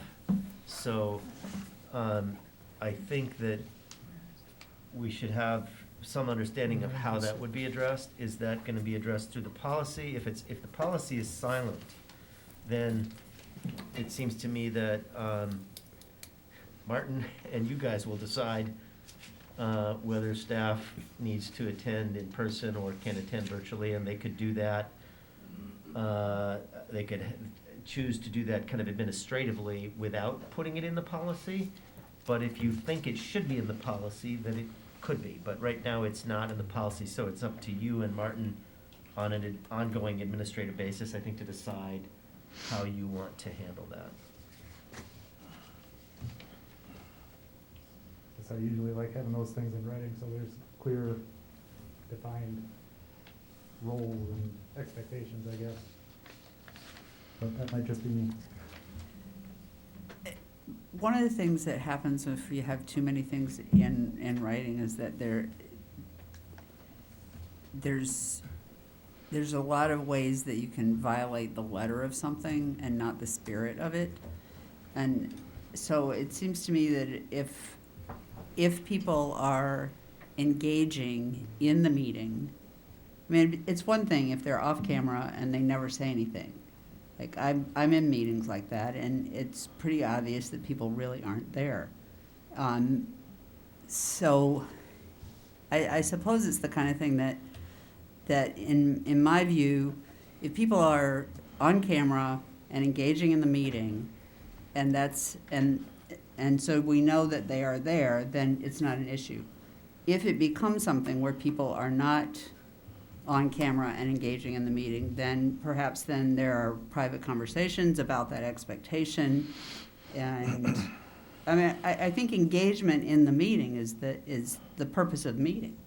[SPEAKER 17] So I think that we should have some understanding of how that would be addressed. Is that going to be addressed through the policy? If the policy is silent, then it seems to me that Martin and you guys will decide whether staff needs to attend in person or can attend virtually, and they could do that. They could choose to do that kind of administratively without putting it in the policy. But if you think it should be in the policy, then it could be. But right now, it's not in the policy, so it's up to you and Martin on an ongoing administrative basis, I think, to decide how you want to handle that.
[SPEAKER 15] So I usually like having those things in writing, so there's clear, defined roles and expectations, I guess. But that might just be me.
[SPEAKER 10] One of the things that happens if you have too many things in writing is that there's a lot of ways that you can violate the letter of something and not the spirit of it. And so it seems to me that if people are engaging in the meeting, it's one thing if they're off camera and they never say anything. Like, I'm in meetings like that, and it's pretty obvious that people really aren't there. So I suppose it's the kind of thing that in my view, if people are on camera and engaging in the meeting, and so we know that they are there, then it's not an issue. If it becomes something where people are not on camera and engaging in the meeting, then perhaps there are private conversations about that expectation, and I mean, I think engagement in the meeting is the purpose of the meeting.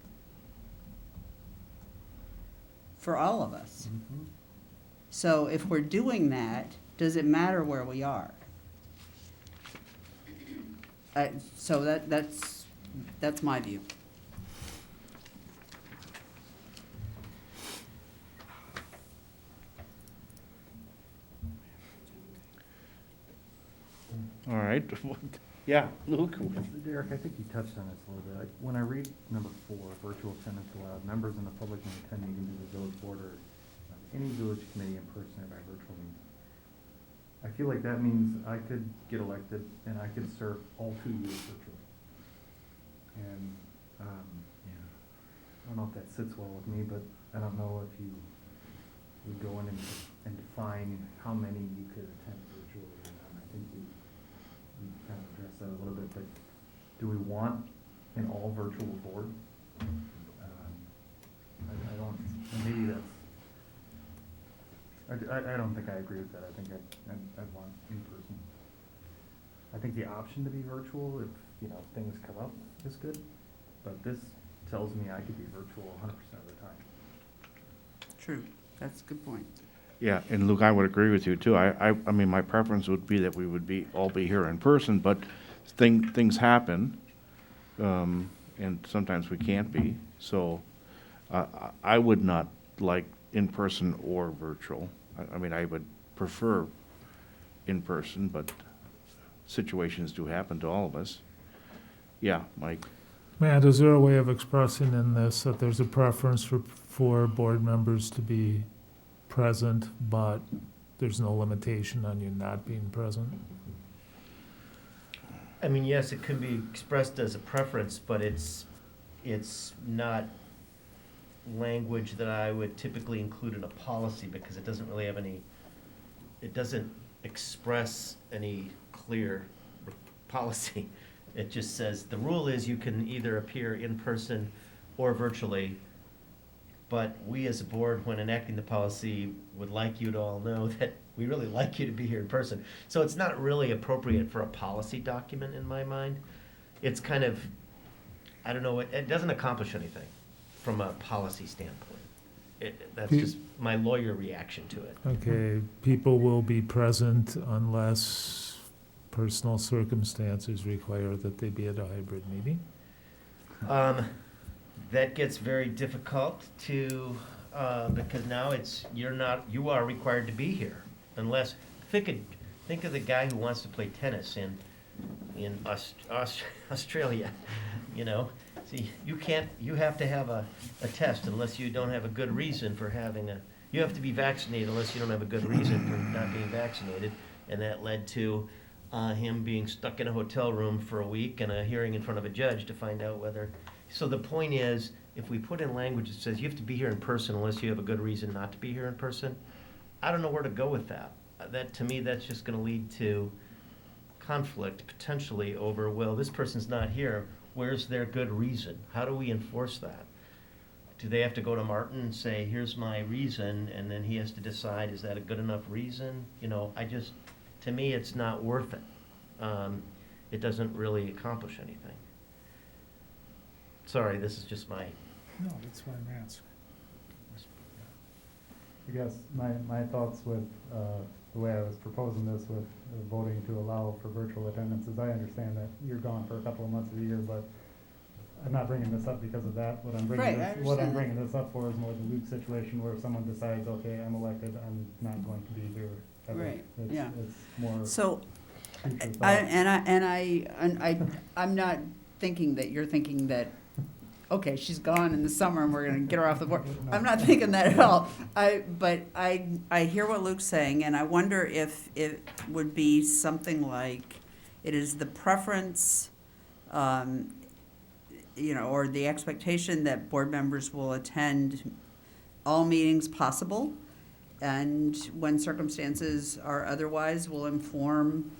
[SPEAKER 10] For all of us. So if we're doing that, does it matter where we are? So that's my view.
[SPEAKER 1] All right. Yeah, Luke?
[SPEAKER 19] Derek, I think you touched on this a little bit. When I read number 4, virtual attendance allowed, members in the public may attend meetings of the village board or any village committee in person or by virtual means. I feel like that means I could get elected and I could serve all 2 years virtually. And, I don't know if that sits well with me, but I don't know if you would go in and define how many you could attend virtually. I think we kind of addressed that a little bit, but do we want an all virtual board? I don't, maybe that's, I don't think I agree with that. I think I'd want in person. I think the option to be virtual, if, things come up, is good, but this tells me I could be virtual 100% of the time.
[SPEAKER 10] True, that's a good point.
[SPEAKER 1] Yeah, and Luke, I would agree with you too. I mean, my preference would be that we would all be here in person, but things happen, and sometimes we can't be. So I would not like in person or virtual. I mean, I would prefer in person, but situations do happen to all of us. Yeah, Mike.
[SPEAKER 11] Matt, is there a way of expressing in this that there's a preference for board members to be present, but there's no limitation on you not being present?
[SPEAKER 17] I mean, yes, it could be expressed as a preference, but it's not language that I would typically include in a policy because it doesn't really have it doesn't express any clear policy. It just says, the rule is you can either appear in person or virtually, but we as a board, when enacting the policy, would like you to all know that we really like you to be here in person. So it's not really appropriate for a policy document in my mind. It's kind of, I don't know, it doesn't accomplish anything from a policy standpoint. That's just my lawyer reaction to it.
[SPEAKER 11] Okay, people will be present unless personal circumstances require that they be at a hybrid meeting?
[SPEAKER 17] That gets very difficult to, because now you are required to be here unless, think of the guy who wants to play tennis in Australia, See, you have to have a test unless you don't have a good reason for you have to be vaccinated unless you don't have a good reason for not being vaccinated. And that led to him being stuck in a hotel room for a week and a hearing in front of a judge to find out whether. So the point is, if we put in language that says you have to be here in person unless you have a good reason not to be here in person, I don't know where to go with that. To me, that's just going to lead to conflict potentially over, well, this person's not here. Where's their good reason? How do we enforce that? Do they have to go to Martin and say, here's my reason, and then he has to decide, is that a good enough reason? To me, it's not worth it. It doesn't really accomplish anything. Sorry, this is just my.
[SPEAKER 11] No, that's why I'm asking.
[SPEAKER 15] I guess my thoughts with the way I was proposing this with voting to allow for virtual attendance is I understand that you're gone for a couple of months of the year, but I'm not bringing this up because of that. What I'm bringing this up for is more the Luke situation where someone decides, okay, I'm elected, I'm not going to be here ever.
[SPEAKER 10] Right,
[SPEAKER 15] It's more.
[SPEAKER 10] So,
[SPEAKER 15] future thought.
[SPEAKER 10] I'm not thinking that you're thinking that, okay, she's gone in the summer and we're gonna get her off the board. I'm not thinking that at all. But I hear what Luke's saying, and I wonder if it would be something like, it is the preference, or the expectation that board members will attend all meetings possible, and when circumstances are otherwise, will inform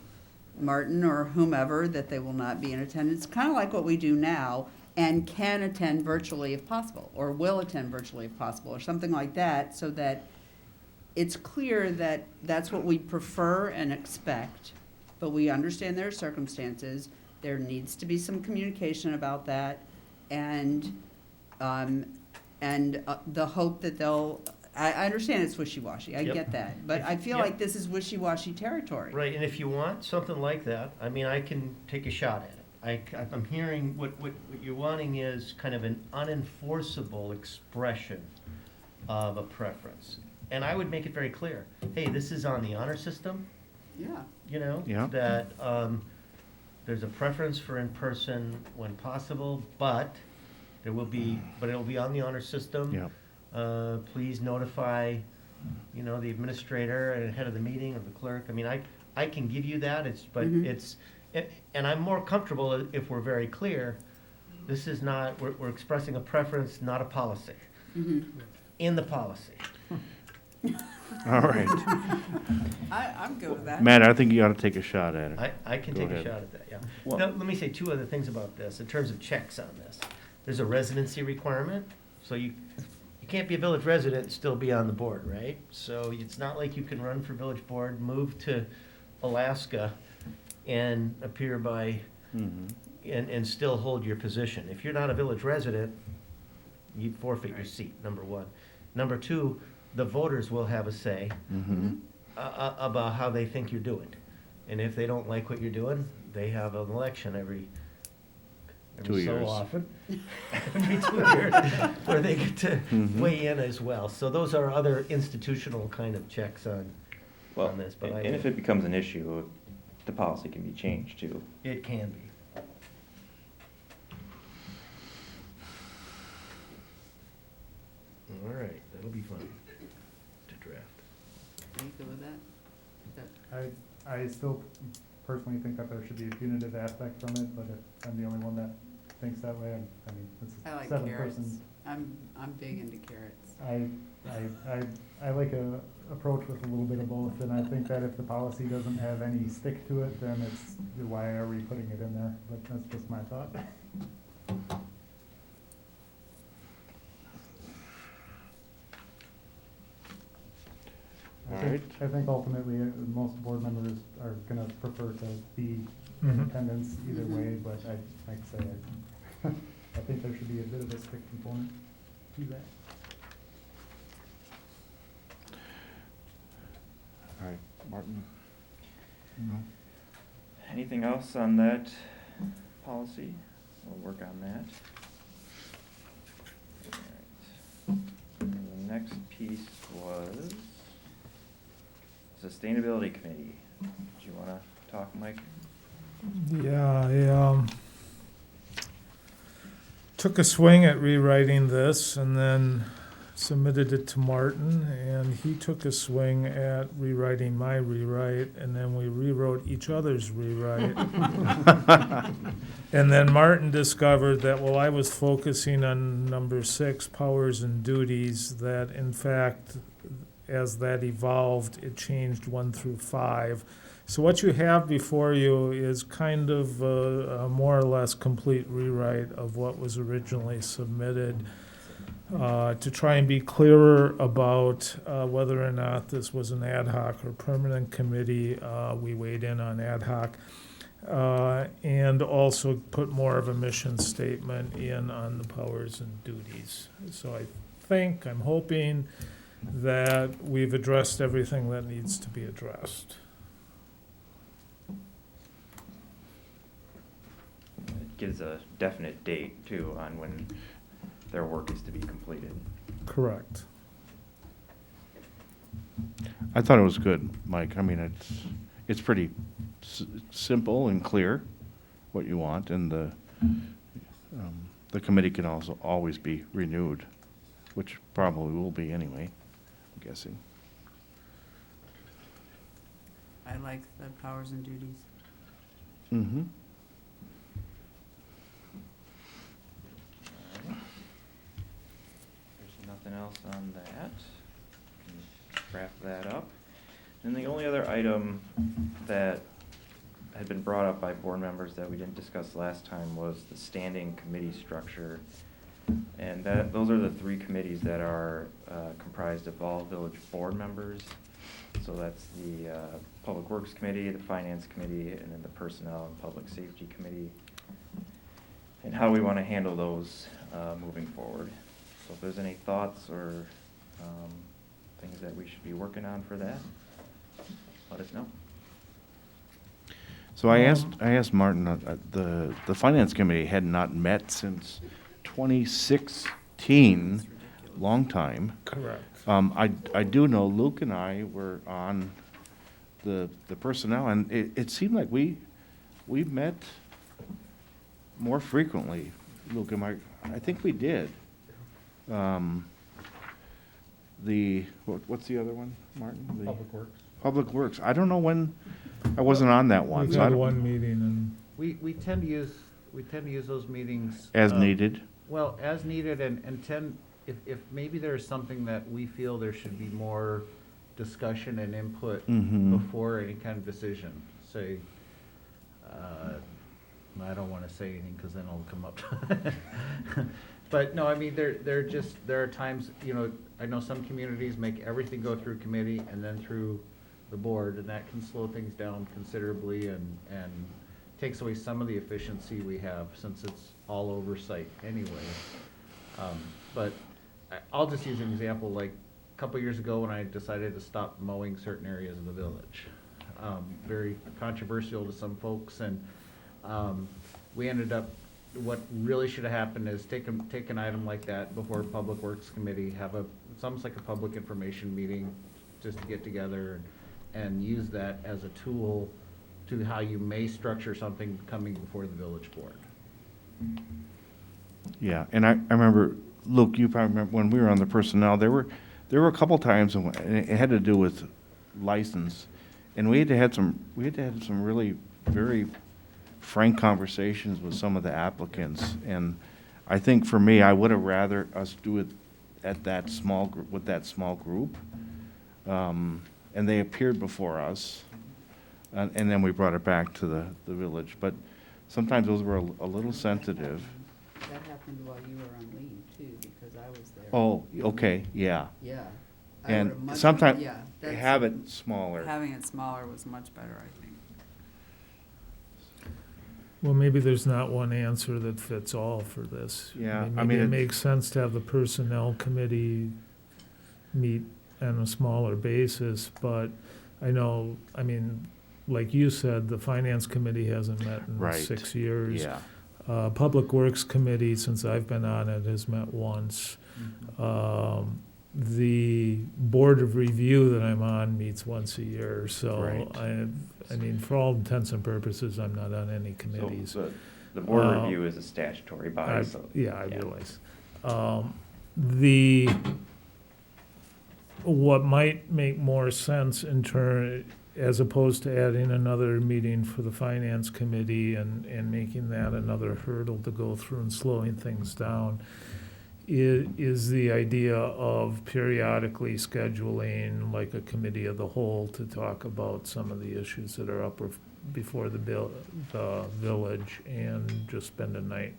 [SPEAKER 10] Martin or whomever that they will not be in attendance, kind of like what we do now, and can attend virtually if possible, or will attend virtually if possible, or something like that, so that it's clear that that's what we prefer and expect, but we understand their circumstances. There needs to be some communication about that, and the hope that they'll, I understand it's wishy-washy, I
[SPEAKER 17] Yep.
[SPEAKER 10] get that, but I feel
[SPEAKER 17] Yep.
[SPEAKER 10] like this is wishy-washy territory.
[SPEAKER 17] Right, and if you want something like that, I mean, I can take a shot at it. I'm hearing what you're wanting is kind of an unenforceable expression of a preference. And I would make it very clear, hey, this is on the honor system,
[SPEAKER 10] Yeah.
[SPEAKER 17] you know?
[SPEAKER 1] Yeah.
[SPEAKER 17] That there's a preference for in-person when possible, but it'll be on the honor system.
[SPEAKER 1] Yeah.
[SPEAKER 17] Please notify, you know, the administrator and head of the meeting or the clerk. I mean, I can give you that, and I'm more comfortable if we're very clear. This is not, we're expressing a preference, not a policy. In the policy.
[SPEAKER 1] All right.
[SPEAKER 10] I'm good with that.
[SPEAKER 1] Matt, I think you ought to take a shot at it.
[SPEAKER 17] I can
[SPEAKER 1] Go
[SPEAKER 17] take a
[SPEAKER 1] ahead.
[SPEAKER 17] shot at that, yeah.
[SPEAKER 1] Well-
[SPEAKER 17] Now, let me say two other things about this, in terms of checks on this. There's a residency requirement, so you can't be a village resident and still be on the board, right? So it's not like you can run for village board, move to Alaska, and appear by, and still hold your position. If you're not a village resident, you forfeit your seat, number one. Number two, the voters will have a say about how they think you're doing. And if they don't like what you're doing, they have an election every
[SPEAKER 1] 2
[SPEAKER 17] so
[SPEAKER 1] years.
[SPEAKER 17] often, every 2 years, where they get to weigh in as well. So those are other institutional kind of checks on this. But
[SPEAKER 14] And if it becomes an issue, the policy can be changed too.
[SPEAKER 17] It can be. All right, that'll be fun to draft.
[SPEAKER 10] Are you good with that?
[SPEAKER 15] I still personally think that there should be a punitive aspect from it, but if I'm the only one that thinks that way, I mean, it's
[SPEAKER 10] I like
[SPEAKER 15] 7
[SPEAKER 10] carrots.
[SPEAKER 15] persons.
[SPEAKER 10] I'm big into carrots.
[SPEAKER 15] I like a approach with a little bit of both, and I think that if the policy doesn't have any stick to it, then it's, why are we putting it in there? But that's just my thought. I think ultimately, most board members are gonna prefer to be in attendance either way, but like I say, I think there should be a bit of a stick component to that.
[SPEAKER 1] All right, Martin?
[SPEAKER 14] Anything else on that policy? We'll work on that. All right. And the next piece was Sustainability Committee. Do you want to talk, Mike?
[SPEAKER 11] Yeah, I took a swing at rewriting this and then submitted it to Martin, and he took a swing at rewriting my rewrite, and then we rewrote each other's rewrite. And then Martin discovered that while I was focusing on number 6, powers and duties, that in fact, as that evolved, it changed 1 through 5. So what you have before you is kind of a more or less complete rewrite of what was originally submitted. To try and be clearer about whether or not this was an ad hoc or permanent committee, we weighed in on ad hoc. And also put more of a mission statement in on the powers and duties. So I'm hoping that we've addressed everything that needs to be addressed.
[SPEAKER 14] It gives a definite date too on when their work is to be completed.
[SPEAKER 11] Correct.
[SPEAKER 1] I thought it was good, Mike. I mean, it's pretty simple and clear what you want, and the committee can also always be renewed, which probably will be anyway, I'm guessing.
[SPEAKER 10] I like the powers and duties.
[SPEAKER 1] Mm-hmm.
[SPEAKER 14] There's nothing else on that. Can wrap that up. And the only other item that had been brought up by board members that we didn't discuss last time was the standing committee structure. And those are the 3 committees that are comprised of all village board members. So that's the Public Works Committee, the Finance Committee, and then the Personnel and Public Safety Committee, and how we want to handle those moving forward. So if there's any thoughts or things that we should be working on for that, let us know.
[SPEAKER 1] So I asked Martin, the Finance Committee had not met since 2016, long time.
[SPEAKER 11] Correct.
[SPEAKER 1] I do know Luke and I were on the personnel, and it seemed like we met more frequently. Luke, I think we did. What's the other one, Martin?
[SPEAKER 15] Public Works.
[SPEAKER 1] Public Works. I don't know when, I wasn't on that one.
[SPEAKER 11] We
[SPEAKER 1] so I
[SPEAKER 11] had
[SPEAKER 1] don't-
[SPEAKER 11] one meeting and.
[SPEAKER 4] We tend to use those meetings.
[SPEAKER 1] As needed.
[SPEAKER 4] Well, as needed and tend, if maybe there's something that we feel there should be more discussion and input before any kind of decision, say, I don't wanna say anything, cause then it'll come up. But no, I mean, there are times, you know, I know some communities make everything go through committee and then through the board, and that can slow things down considerably and takes away some of the efficiency we have, since it's all oversight anyway. But I'll just use an example, like a couple years ago when I decided to stop mowing certain areas of the village. Very controversial to some folks, and we ended up, what really should have happened is take an item like that before Public Works Committee, it's almost like a public information meeting, just to get together and use that as a tool to how you may structure something coming before the village board.
[SPEAKER 1] Yeah, and I remember, Luke, you probably remember when we were on the personnel, there were a couple times, and it had to do with license, and we had to have some really very frank conversations with some of the applicants, and I think for me, I would have rather us do it at that small group, with that small group, and they appeared before us, and then we brought it back to the village, but sometimes those were a little sensitive.
[SPEAKER 10] That happened while you were on leave too, because I was there.
[SPEAKER 1] Oh, okay, yeah.
[SPEAKER 10] Yeah.
[SPEAKER 1] And sometimes
[SPEAKER 10] yeah,
[SPEAKER 1] have it smaller.
[SPEAKER 10] Having it smaller was much better, I think.
[SPEAKER 11] Well, maybe there's not one answer that fits all for this.
[SPEAKER 1] Yeah, I
[SPEAKER 11] Maybe
[SPEAKER 1] mean,
[SPEAKER 11] it makes sense to have the personnel committee meet on a smaller basis, but I know, I mean, like you said, the finance committee hasn't met in
[SPEAKER 1] Right.
[SPEAKER 11] 6 years.
[SPEAKER 1] Yeah.
[SPEAKER 11] Public Works Committee, since I've been on it, has met once. The Board of Review that I'm on meets once a year, so
[SPEAKER 1] Right.
[SPEAKER 11] I mean, for all intents and purposes, I'm not on any committees.
[SPEAKER 14] So the board review is a statutory body, so.
[SPEAKER 11] I realize. What might make more sense as opposed to adding another meeting for the finance committee and making that another hurdle to go through and slowing things down, is the idea of periodically scheduling like a committee of the whole to talk about some of the issues that are up before the village, and just spend a night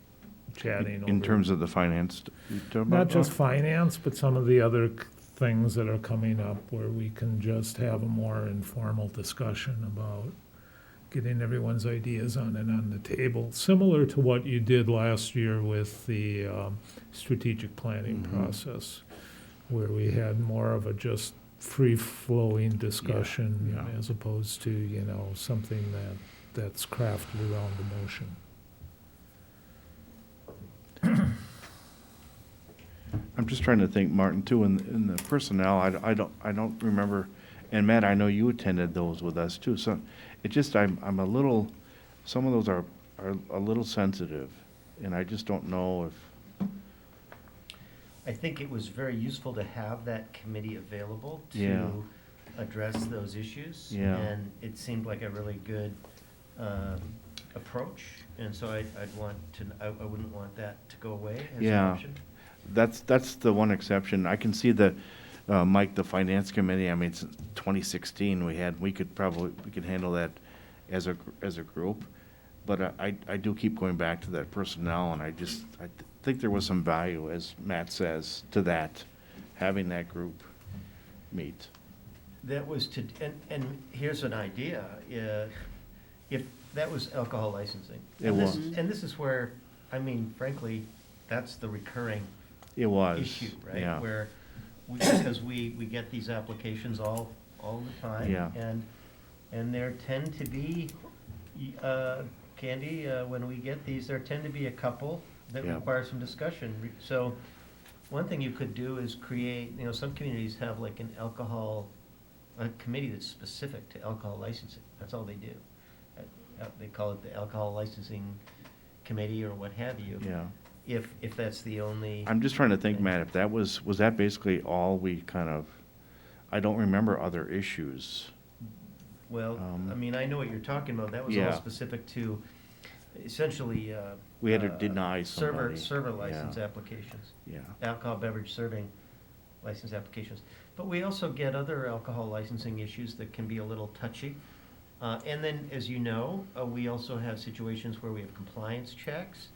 [SPEAKER 11] chatting
[SPEAKER 1] In
[SPEAKER 11] over-
[SPEAKER 1] terms of the finance, you talking about?
[SPEAKER 11] Not just finance, but some of the other things that are coming up where we can just have a more informal discussion about getting everyone's ideas on it on the table, similar to what you did last year with the strategic planning process, where we had more of a just free-flowing discussion
[SPEAKER 1] yeah.
[SPEAKER 11] as opposed to, you know, something that's crafted around emotion.
[SPEAKER 1] I'm just trying to think, Martin, too, in the personnel, I don't remember, and Matt, I know you attended those with us too, so it just, I'm a little, some of those are a little sensitive, and I just don't know if.
[SPEAKER 17] I think it was very useful to have that committee available
[SPEAKER 1] Yeah.
[SPEAKER 17] to address those issues.
[SPEAKER 1] Yeah.
[SPEAKER 17] And it seemed like a really good approach, and so I wouldn't want that to go away as an
[SPEAKER 1] Yeah.
[SPEAKER 17] option.
[SPEAKER 1] That's the one exception. I can see the, Mike, the finance committee, I mean, since 2016, we could handle that as a group. But I do keep going back to that personnel, and I think there was some value, as Matt says, to that, having that group meet.
[SPEAKER 17] That was to, and here's an idea, if that was alcohol licensing.
[SPEAKER 1] It
[SPEAKER 17] And this-
[SPEAKER 1] was.
[SPEAKER 17] And this is where, I mean, frankly, that's the recurring
[SPEAKER 1] It was.
[SPEAKER 17] issue, right?
[SPEAKER 1] Yeah.
[SPEAKER 17] Where, because we get these applications all the time.
[SPEAKER 1] Yeah.
[SPEAKER 17] And there tend to be, Candy, when we get these, there tend to be a couple that
[SPEAKER 1] Yeah.
[SPEAKER 17] require some discussion. So, one thing you could do is create, some communities have like a committee that's specific to alcohol licensing. That's all they do. They call it the alcohol licensing committee or what have you.
[SPEAKER 1] Yeah.
[SPEAKER 17] If that's the only.
[SPEAKER 1] I'm just trying to think, Matt, if that was that basically all we kind of, I don't remember other issues.
[SPEAKER 17] Well, I mean, I know what you're talking about. That was all
[SPEAKER 1] Yeah.
[SPEAKER 17] specific to, essentially,
[SPEAKER 1] We had to deny somebody.
[SPEAKER 17] Server license
[SPEAKER 1] Yeah.
[SPEAKER 17] applications.
[SPEAKER 1] Yeah.
[SPEAKER 17] Alcohol beverage serving license applications. But we also get other alcohol licensing issues that can be a little touchy. And then, as you know, we also have situations where we have compliance checks.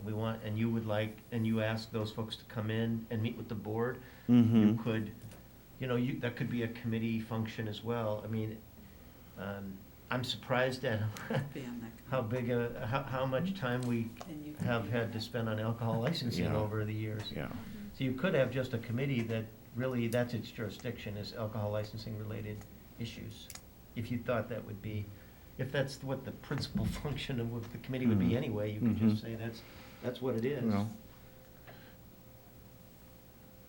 [SPEAKER 17] And you ask those folks to come in and meet with the board.
[SPEAKER 1] Mhm.
[SPEAKER 17] You could, that could be a committee function as well. I mean, I'm surprised at how much time we have had to spend on alcohol licensing
[SPEAKER 1] Yeah.
[SPEAKER 17] over the years.
[SPEAKER 1] Yeah.
[SPEAKER 17] So you could have just a committee that really, that's its jurisdiction, is alcohol licensing related issues. If you thought that would be, if that's what the principal function of what the committee would be
[SPEAKER 1] Mhm.
[SPEAKER 17] anyway, you could
[SPEAKER 1] Mhm.
[SPEAKER 17] just say that's what it is.
[SPEAKER 1] Well,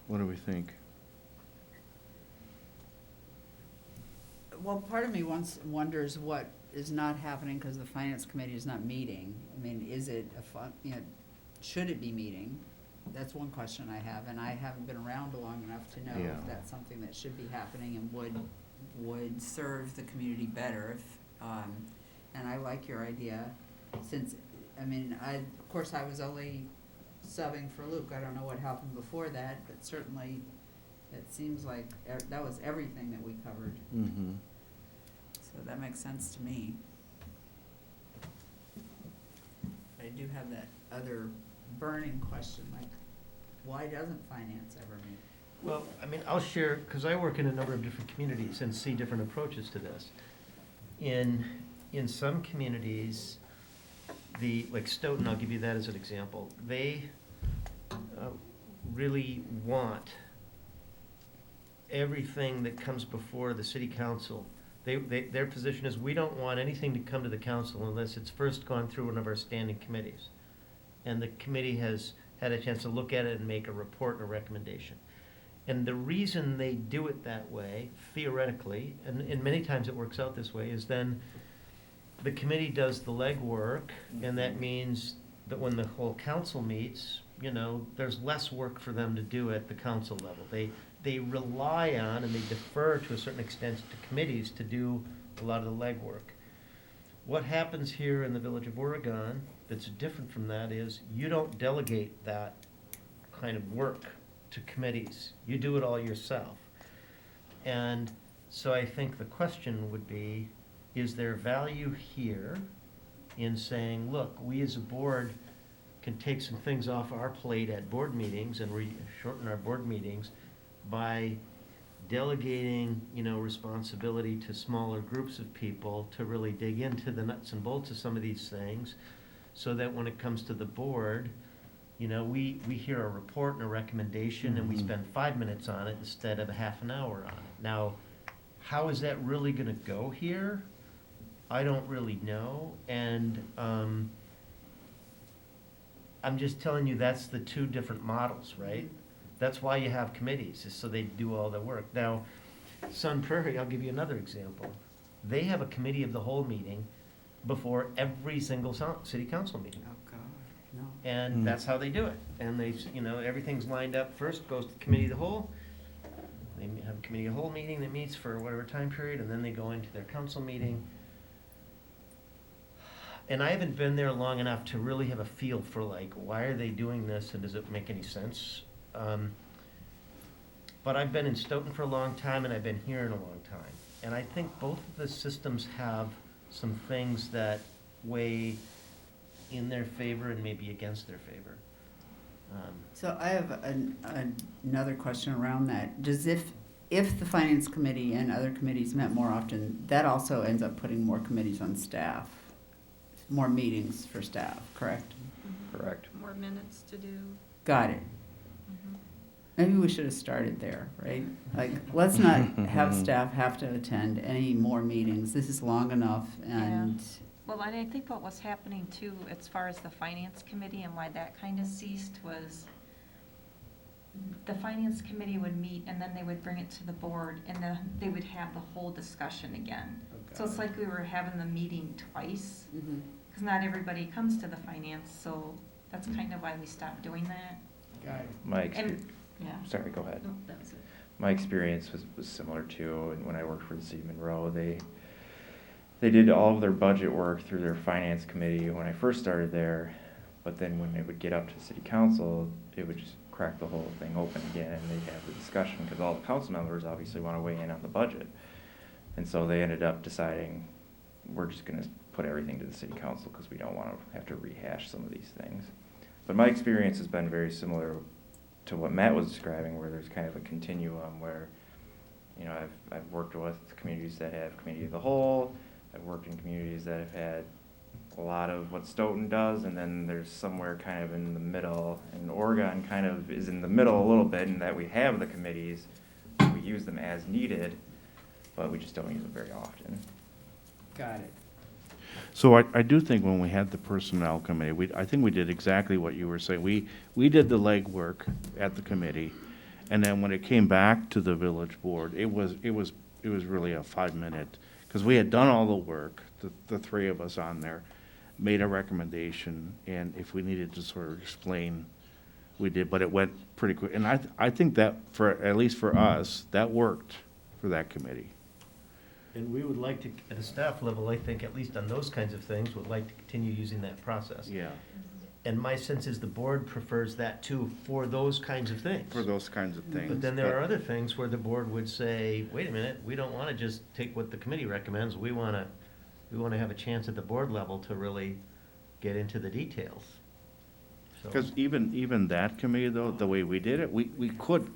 [SPEAKER 1] what do we think?
[SPEAKER 10] Well, part of me wonders what is not happening because the finance committee is not meeting. I mean, is it should it be meeting? That's one question I have, and I haven't been around long enough to know
[SPEAKER 1] Yeah.
[SPEAKER 10] if that's something that should be happening and would serve the community better if, and I like your idea, since, of course, I was only subbing for Luke. I don't know what happened before that, but certainly it seems like that was everything that we covered.
[SPEAKER 1] Mm-hmm.
[SPEAKER 10] So that makes sense to me. I do have that other burning question, like, why doesn't finance ever meet?
[SPEAKER 17] Well, I'll share, because I work in a number of different communities and see different approaches to this. In some communities, like Stoughton, I'll give you that as an example, they really want everything that comes before the city council. Their position is, we don't want anything to come to the council unless it's first gone through one of our standing committees. And the committee has had a chance to look at it and make a report or recommendation. And the reason they do it that way, theoretically, and many times it works out this way, is then the committee does the legwork, and that means that when the whole council meets, there's less work for them to do at the council level. They rely on and they defer to a certain extent to committees to do a lot of the legwork. What happens here in the Village of Oregon that's different from that is you don't delegate that kind of work to committees. You do it all yourself. And so I think the question would be, is there value here in saying, look, we as a board can take some things off our plate at board meetings and shorten our board meetings by delegating, responsibility to smaller groups of people to really dig into the nuts and bolts of some of these things, so that when it comes to the board, we hear a report and a recommendation and we spend 5 minutes on it instead of a half an hour on it. Now, how is that really gonna go here? I don't really know, and I'm just telling you that's the two different models, right? That's why you have committees, is so they do all the work. Now, Sun Prairie, I'll give you another example. They have a committee of the whole meeting before every single city council meeting.
[SPEAKER 10] Oh, God, no.
[SPEAKER 17] And that's how they do it. And they, everything's lined up first, goes to committee of the whole. They have a committee of the whole meeting that meets for whatever time period, and then they go into their council meeting. And I haven't been there long enough to really have a feel for why are they doing this and does it make any sense? But I've been in Stoughton for a long time and I've been here in a long time. And I think both of the systems have some things that weigh in their favor and maybe against their favor.
[SPEAKER 10] So I have another question around that. if the finance committee and other committees met more often, that also ends up putting more committees on staff, more meetings for staff, correct?
[SPEAKER 14] Correct.
[SPEAKER 18] More minutes to do.
[SPEAKER 10] Got it. Maybe we should have started there, right? Like, let's not have staff have to attend any more meetings. This is long enough, and
[SPEAKER 18] Well, and I think what was happening too, as far as the finance committee and why that kind of ceased was the finance committee would meet and then they would bring it to the board and then they would have the whole discussion again. So it's like we were having the meeting twice, because not everybody comes to the finance, so that's kind of why we stopped doing that.
[SPEAKER 10] got it.
[SPEAKER 14] My
[SPEAKER 18] Yeah.
[SPEAKER 14] sorry, go ahead.
[SPEAKER 18] No, that was it.
[SPEAKER 14] My experience was similar too, and when I worked for the city of Monroe, they did all of their budget work through their finance committee when I first started there, but then when they would get up to the city council, it would just crack the whole thing open again, and they'd have the discussion, because all the council members obviously want to weigh in on the budget. And so they ended up deciding, we're just gonna put everything to the city council, because we don't want to have to rehash some of these things. But my experience has been very similar to what Matt was describing, where there's kind of a continuum where, you know, I've worked with communities that have committee of the whole, I've worked in communities that have had a lot of what Stoughton does, and then there's somewhere kind of in the middle, and Oregon kind of is in the middle a little bit in that we have the committees, we use them as needed, but we just don't use them very often.
[SPEAKER 10] Got it.
[SPEAKER 1] So I do think when we had the personnel committee, I think we did exactly what you were saying. We did the legwork at the committee, and then when it came back to the village board, it was really a 5-minute, because we had done all the work, the three of us on there, made a recommendation, and if we needed to sort of explain, we did, but it went pretty quick. And I think that, for at least for us, that worked for that committee.
[SPEAKER 17] And we would like to, at a staff level, I think, at least on those kinds of things, would like to continue using that process.
[SPEAKER 1] Yeah.
[SPEAKER 17] And my sense is the board prefers that too, for those kinds of things.
[SPEAKER 1] For those kinds of things.
[SPEAKER 17] But then there are other things where the board would say, wait a minute, we don't want to just take what the committee recommends, we want to have a chance at the board level to really get into the details. So-
[SPEAKER 1] Because even that committee, though, the way we did it, we could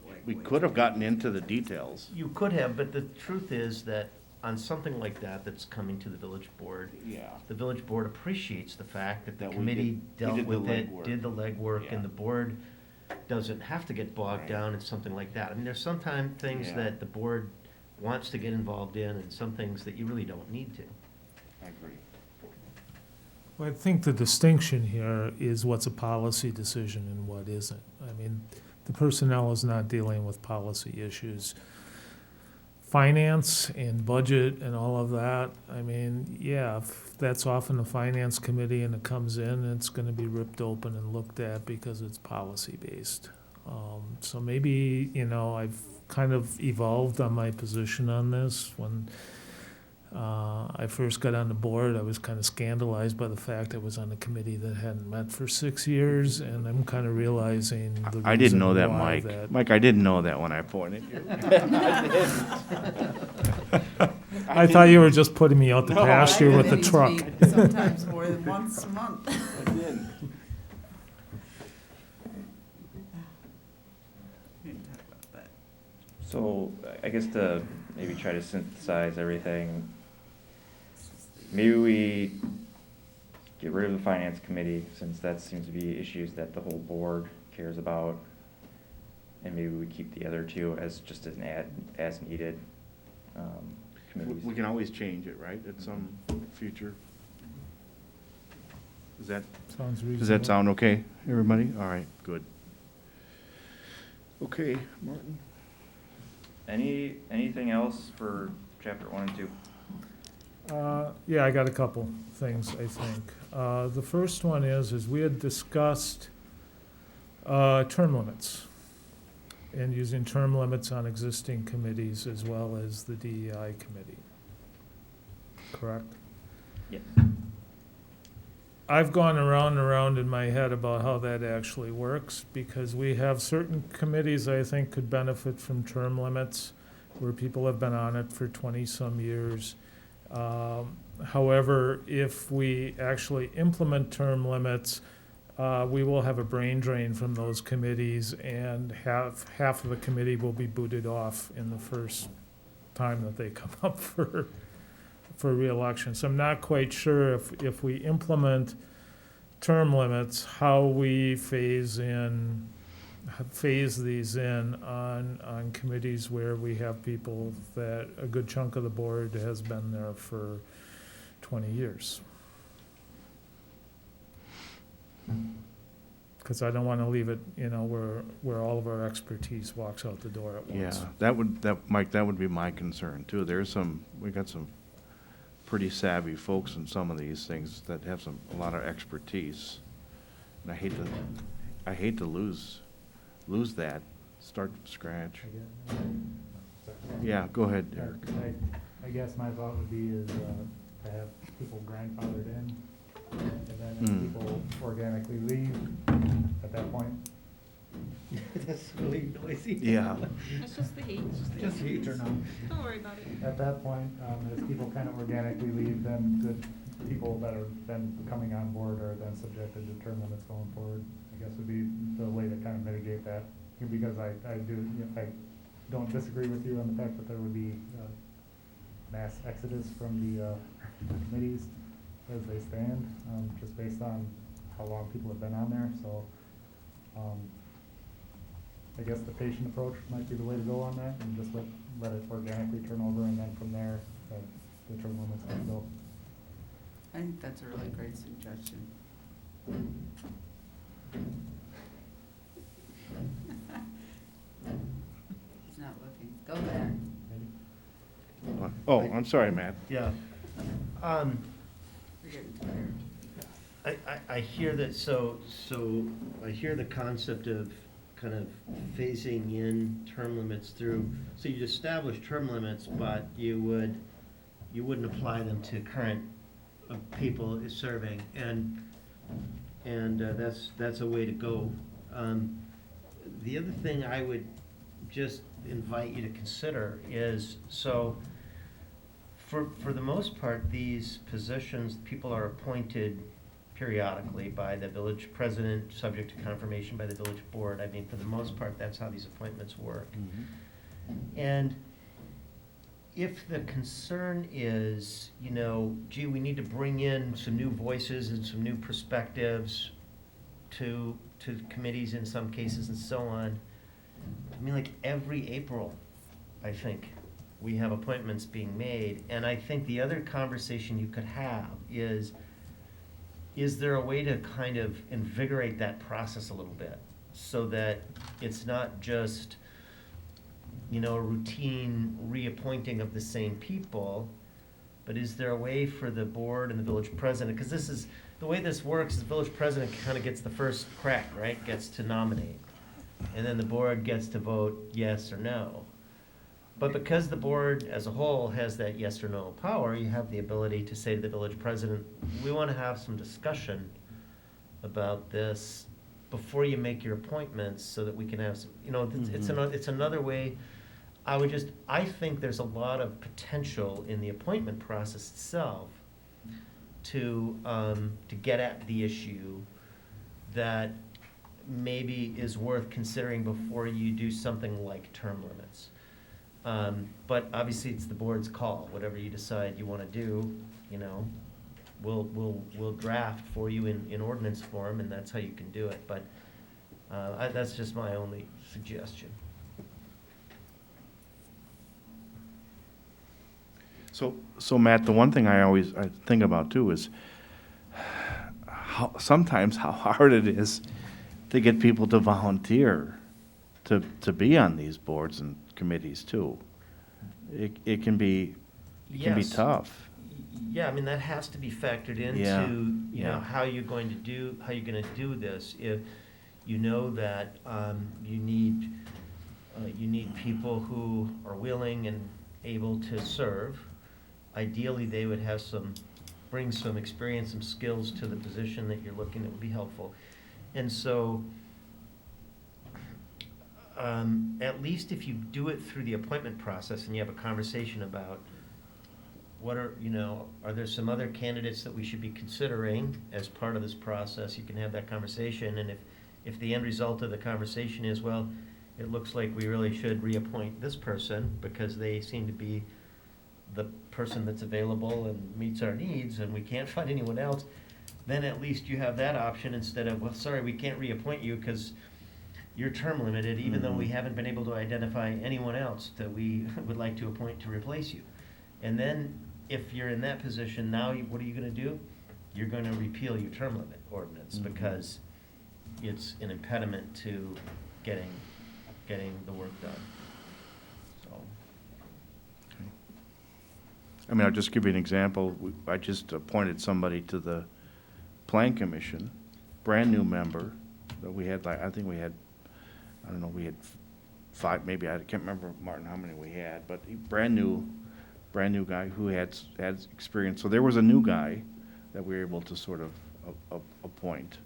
[SPEAKER 1] have gotten into the details.
[SPEAKER 17] You could have, but the truth is that on something like that that's coming to the village board,
[SPEAKER 1] Yeah.
[SPEAKER 17] the village board appreciates the fact that the
[SPEAKER 1] That we
[SPEAKER 17] committee
[SPEAKER 1] we
[SPEAKER 17] dealt
[SPEAKER 1] did the
[SPEAKER 17] with it,
[SPEAKER 1] legwork.
[SPEAKER 17] did the legwork,
[SPEAKER 1] Yeah.
[SPEAKER 17] and the board doesn't have to get bogged
[SPEAKER 1] Right.
[SPEAKER 17] down in something like that. I mean, there's sometimes things
[SPEAKER 1] Yeah.
[SPEAKER 17] that the board wants to get involved in, and some things that you really don't need to.
[SPEAKER 1] I agree.
[SPEAKER 11] Well, I think the distinction here is what's a policy decision and what isn't. I mean, the personnel is not dealing with policy issues. Finance and budget and all of that, I mean, yeah, if that's off in the finance committee and it comes in, it's gonna be ripped open and looked at because it's policy-based. So maybe, you know, I've kind of evolved on my position on this. When I first got on the board, I was kind of scandalized by the fact I was on a committee that hadn't met for 6 years, and I'm kind of realizing the
[SPEAKER 1] I didn't know that,
[SPEAKER 11] reason why
[SPEAKER 1] Mike.
[SPEAKER 11] that-
[SPEAKER 1] Mike, I didn't know that when I appointed you.
[SPEAKER 11] I thought you were just putting me out to
[SPEAKER 1] No,
[SPEAKER 11] pasture with the
[SPEAKER 10] Committees
[SPEAKER 11] truck.
[SPEAKER 10] meet sometimes more than once a month.
[SPEAKER 1] I did.
[SPEAKER 10] We can talk about that.
[SPEAKER 14] So I guess to maybe try to synthesize everything, maybe we get rid of the finance committee, since that seems to be issues that the whole board cares about. And maybe we keep the other two as just an as needed committees.
[SPEAKER 1] We can always change it, right, at some future? Does that
[SPEAKER 11] Sounds reasonable.
[SPEAKER 1] Does that sound okay, everybody? All right, good. Okay, Martin?
[SPEAKER 14] Anything else for chapter 1 and 2?
[SPEAKER 11] Yeah, I got a couple things, I think. The first one is we had discussed term limits and using term limits on existing committees as well as the DEI committee. Correct?
[SPEAKER 14] Yes.
[SPEAKER 11] I've gone around and around in my head about how that actually works, because we have certain committees I think could benefit from term limits, where people have been on it for 20-some years. However, if we actually implement term limits, we will have a brain drain from those committees, and half of the committee will be booted off in the first time that they come up for reelection. So I'm not quite sure if we implement term limits, how we phase these in on committees where we have people that a good chunk of the board has been there for 20 years. Because I don't want to leave it, where all of our expertise walks out the door at once.
[SPEAKER 1] Yeah, Mike, that would be my concern too. We got some pretty savvy folks in some of these things that have a lot of expertise. And I hate to lose that, start from scratch. Yeah, go ahead, Derek.
[SPEAKER 15] I guess my thought would be is to have people grandfathered in, and then if people organically leave at that point.
[SPEAKER 17] That's really noisy.
[SPEAKER 1] Yeah.
[SPEAKER 18] It's just the heat.
[SPEAKER 15] Just heat or no.
[SPEAKER 18] Don't worry about it.
[SPEAKER 15] At that point, as people kind of organically leave, then the people that are then coming on board are then subjected to term limits going forward. I guess would be the way to kind of mitigate that, because I don't disagree with you on the fact that there would be mass exodus from the committees as they stand, just based on how long people have been on there. So I guess the patient approach might be the way to go on that, and just let it organically turn over, and then from there, the term limits can go.
[SPEAKER 10] I think that's a really great suggestion. He's not looking. Go back.
[SPEAKER 1] Oh, I'm sorry, Matt.
[SPEAKER 17] Yeah.
[SPEAKER 10] We're getting tired.
[SPEAKER 17] I hear that, so I hear the concept of kind of phasing in term limits through, so you'd establish term limits, but you wouldn't apply them to current people serving, and that's a way to go. The other thing I would just invite you to consider is, so for the most part, these positions, people are appointed periodically by the village president, subject to confirmation by the village board. I mean, for the most part, that's how these appointments work. And if the concern is, gee, we need to bring in some new voices and some new perspectives to committees in some cases and so on, I mean, like every April, I think, we have appointments being made. And I think the other conversation you could have is there a way to kind of invigorate that process a little bit so that it's not just, a routine reappointing of the same people, but is there a way for the board and the village president, because this is, the way this works is the village president kind of gets the first crack, right? Gets to nominate. And then the board gets to vote yes or no. But because the board as a whole has that yes or no power, you have the ability to say to the village president, we want to have some discussion about this before you make your appointments so that we can have some, it's another way. I think there's a lot of potential in the appointment process itself to get at the issue that maybe is worth considering before you do something like term limits. But obviously it's the board's call. Whatever you decide you want to do, we'll draft for you in ordinance form, and that's how you can do it. But that's just my only suggestion.
[SPEAKER 1] So Matt, the one thing I think about too is sometimes how hard it is to get people to volunteer to be on these boards and committees too. It can be tough.
[SPEAKER 17] Yeah, I mean, that has to be factored into how you're going to do this. If you know that you need people who are willing and able to serve. Ideally, they would have bring some experience, some skills to the position that you're looking at would be helpful. And so, at least if you do it through the appointment process and you have a conversation about, what are, are there some other candidates that we should be considering as part of this process? You can have that conversation, and if the end result of the conversation is, well, it looks like we really should reappoint this person because they seem to be the person that's available and meets our needs, and we can't find anyone else, then at least you have that option instead of, well, sorry, we can't reappoint you because you're term limited, even though we haven't been able to identify anyone else that we would like to appoint to replace you. And then, if you're in that position, now what are you gonna do? You're gonna repeal your term limit ordinance because it's an impediment to getting the work done. So.
[SPEAKER 1] I mean, I'll just give you an example. I just appointed somebody to the Plan Commission, brand new member, that we had, like, I think we had, I don't know, we had 5, maybe, I can't remember, Martin, how many we had, but brand new guy who had experience. So there was a new guy that we were able to sort of appoint,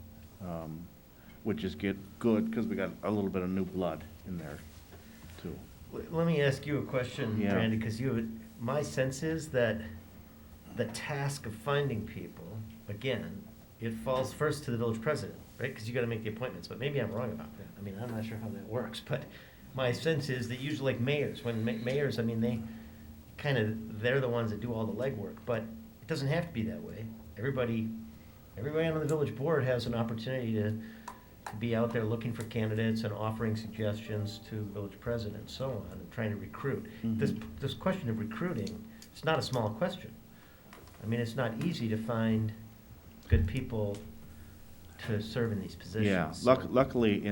[SPEAKER 1] which is good, because we got a little bit of new blood in there, too.
[SPEAKER 17] Let me ask you a question,
[SPEAKER 1] Yeah.
[SPEAKER 17] Randy, because my sense is that the task of finding people, again, it falls first to the village president, right? Because you gotta make the appointments, but maybe I'm wrong about that. I mean, I'm not sure how that works, but my sense is that usually like mayors, when mayors, I mean, they're the ones that do all the legwork, but it doesn't have to be that way. Everybody on the village board has an opportunity to be out there looking for candidates and offering suggestions to the village president and so on, and trying to recruit. This question of recruiting, it's not a small question. I mean, it's not easy to find good people to serve in these positions.
[SPEAKER 1] Yeah,
[SPEAKER 17] so.
[SPEAKER 1] luckily,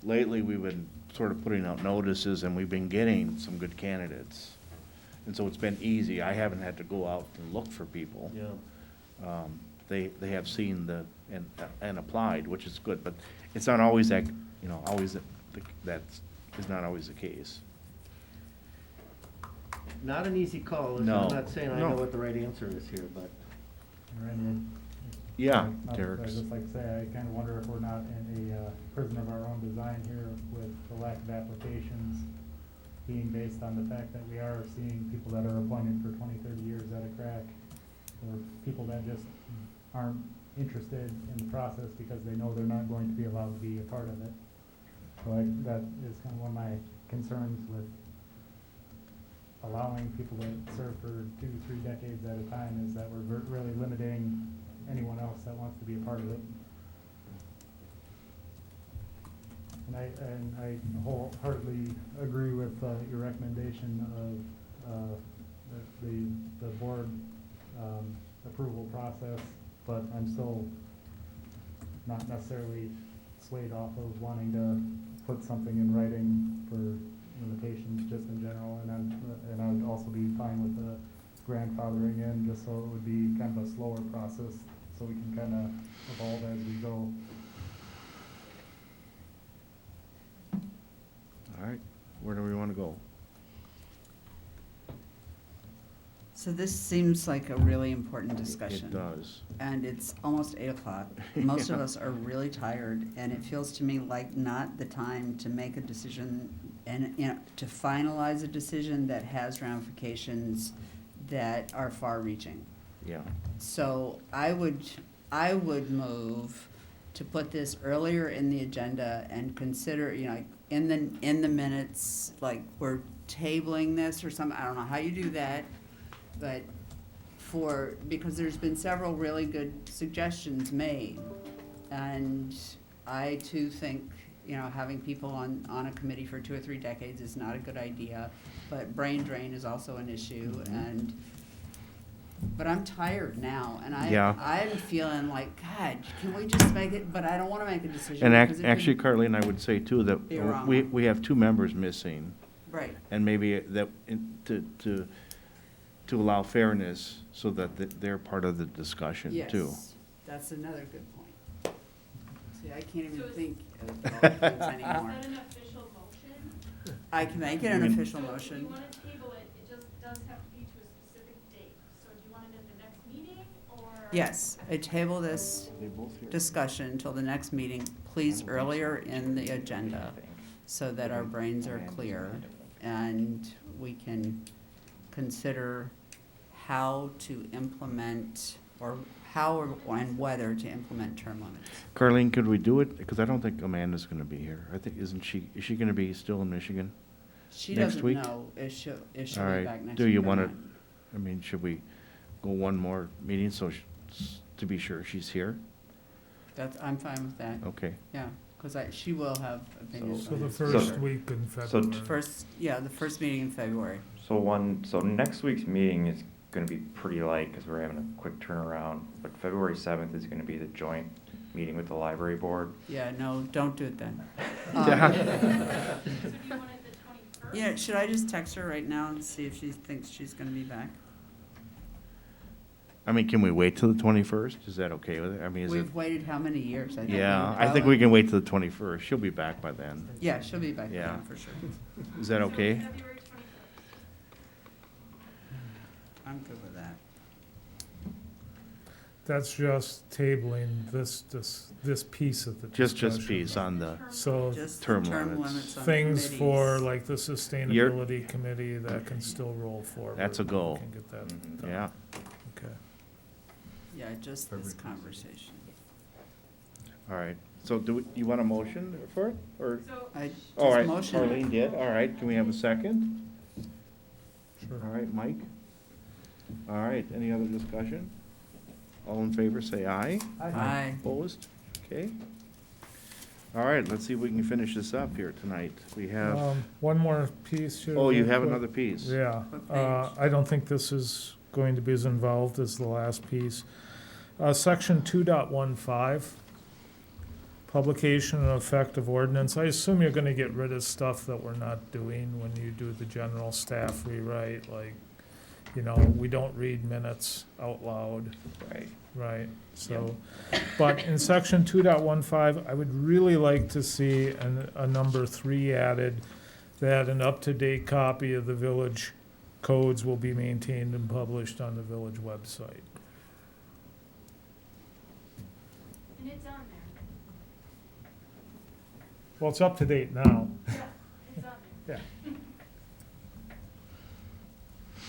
[SPEAKER 1] lately, we've been sort of putting out notices, and we've been getting some good candidates. And so it's been easy. I haven't had to go out and look for people.
[SPEAKER 17] Yeah.
[SPEAKER 1] They have seen and applied, which is good, but it's not always that, that is not always the case.
[SPEAKER 17] Not an easy call.
[SPEAKER 1] No.
[SPEAKER 17] I'm not saying I
[SPEAKER 1] No.
[SPEAKER 17] know what the right answer is here, but.
[SPEAKER 15] Randy,
[SPEAKER 1] Yeah,
[SPEAKER 15] I'd
[SPEAKER 1] Derek's.
[SPEAKER 15] just like to say, I kind of wonder if we're not in a prison of our own design here with the lack of applications being based on the fact that we are seeing people that are appointed for 20, 30 years at a crack, or people that just aren't interested in the process because they know they're not going to be allowed to be a part of it. So that is kind of one of my concerns with allowing people to serve for 2, 3 decades at a time, is that we're really limiting anyone else that wants to be a part of it. And I wholeheartedly agree with your recommendation of the board approval process, but I'm still not necessarily swayed off of wanting to put something in writing for limitations just in general, and I would also be fine with the grandfathering in, just so it would be kind of a slower process, so we can kind of evolve as we go.
[SPEAKER 1] All right, where do we want to go?
[SPEAKER 10] So this seems like a really important discussion.
[SPEAKER 1] It does.
[SPEAKER 10] And it's almost 8 o'clock. Most of
[SPEAKER 1] Yeah.
[SPEAKER 10] us are really tired, and it feels to me like not the time to make a decision and, to finalize a decision that has ramifications that are far-reaching.
[SPEAKER 1] Yeah.
[SPEAKER 10] So I would move to put this earlier in the agenda and consider, in the minutes, like we're tabling this or something. I don't know how you do that, but because there's been several really good suggestions made. And I too think, having people on a committee for 2 or 3 decades is not a good idea, but brain drain is also an issue, but I'm tired now, and I'm feeling like, God, can we just make it, but I don't wanna make a decision.
[SPEAKER 1] And
[SPEAKER 10] because it
[SPEAKER 1] actually,
[SPEAKER 10] could
[SPEAKER 1] Carleen, I would say too, that
[SPEAKER 10] be wrong.
[SPEAKER 1] we have 2 members missing.
[SPEAKER 10] Right.
[SPEAKER 1] And maybe to allow fairness so that they're part of the discussion too.
[SPEAKER 10] Yes, that's another good point. See, I can't even think of all the things anymore.
[SPEAKER 2] Is that an official motion?
[SPEAKER 10] I can make it an official motion.
[SPEAKER 2] So if you want to table it, it just does have to be to a specific date. So do you want it at the next meeting, or?
[SPEAKER 10] Yes, I table this discussion until the next meeting, please earlier in the agenda, so that our brains are clear and we can consider how to implement, or how and whether to implement term limits.
[SPEAKER 1] Carlene, could we do it? Because I don't think Amanda's gonna be here. I think, is she gonna be still in Michigan?
[SPEAKER 10] She
[SPEAKER 1] Next
[SPEAKER 10] doesn't
[SPEAKER 1] week?
[SPEAKER 10] know if she'll
[SPEAKER 1] All
[SPEAKER 10] be
[SPEAKER 1] right.
[SPEAKER 10] back next
[SPEAKER 1] Do
[SPEAKER 10] week
[SPEAKER 1] you
[SPEAKER 10] or
[SPEAKER 1] want
[SPEAKER 10] not.
[SPEAKER 1] to, I mean, should we go one more meeting to be sure she's here?
[SPEAKER 10] I'm fine with that.
[SPEAKER 1] Okay.
[SPEAKER 10] Yeah, because she will have opinions
[SPEAKER 11] So
[SPEAKER 10] on
[SPEAKER 11] the
[SPEAKER 10] it.
[SPEAKER 11] first week in
[SPEAKER 14] So
[SPEAKER 11] February.
[SPEAKER 10] The first meeting in February.
[SPEAKER 14] So next week's meeting is gonna be pretty light, because we're having a quick turnaround, but February 7th is gonna be the joint meeting with the library board.
[SPEAKER 10] Yeah, no, don't do it then.
[SPEAKER 2] So do you want it the 21st?
[SPEAKER 10] Yeah, should I just text her right now and see if she thinks she's gonna be back?
[SPEAKER 1] I mean, can we wait till the 21st? Is that okay with it? I mean, is it?
[SPEAKER 10] We've waited how many years? I think
[SPEAKER 1] Yeah,
[SPEAKER 10] we're
[SPEAKER 1] I think
[SPEAKER 10] well-
[SPEAKER 1] we can wait till the 21st. She'll be back by then.
[SPEAKER 10] Yeah, she'll be back
[SPEAKER 1] Yeah.
[SPEAKER 10] then, for sure.
[SPEAKER 1] Is that okay?
[SPEAKER 2] So February 21st.
[SPEAKER 10] I'm good with that.
[SPEAKER 11] That's just tabling this piece of the
[SPEAKER 1] Just
[SPEAKER 11] discussion.
[SPEAKER 1] piece on the
[SPEAKER 11] So
[SPEAKER 10] Just the
[SPEAKER 1] term limits.
[SPEAKER 10] on
[SPEAKER 11] things for
[SPEAKER 10] committees.
[SPEAKER 11] like the sustainability committee that can still roll forward.
[SPEAKER 1] That's a goal.
[SPEAKER 11] We can get that
[SPEAKER 14] Mhm.
[SPEAKER 11] done.
[SPEAKER 1] Yeah.
[SPEAKER 11] Okay.
[SPEAKER 10] Yeah, just this conversation.
[SPEAKER 1] All right. So you want a motion for it, or?
[SPEAKER 2] So
[SPEAKER 10] I
[SPEAKER 1] All right,
[SPEAKER 10] just motion.
[SPEAKER 1] Carlene did. All right, can we have a second?
[SPEAKER 11] Sure.
[SPEAKER 1] All right, Mike? All right, any other discussion? All in favor, say aye.
[SPEAKER 10] Aye.
[SPEAKER 1] Opposed? Okay. All right, let's see if we can finish this up here tonight. We have,
[SPEAKER 11] One more piece here.
[SPEAKER 1] oh, you
[SPEAKER 11] real
[SPEAKER 1] have
[SPEAKER 11] quick.
[SPEAKER 1] another piece?
[SPEAKER 11] Yeah,
[SPEAKER 10] What page?
[SPEAKER 11] I don't think this is going to be as involved as the last piece. Section 2.15, publication and effect of ordinance. I assume you're gonna get rid of stuff that we're not doing when you do the general staff rewrite, like, we don't read minutes out loud.
[SPEAKER 14] Right.
[SPEAKER 11] Right, so, but in section 2.15, I would really like to see a number 3 added, that an up-to-date copy of the village codes will be maintained and published on the village website.
[SPEAKER 2] and it's on there.
[SPEAKER 11] Well, it's up to date now,
[SPEAKER 2] Yeah, it's on there.
[SPEAKER 11] yeah.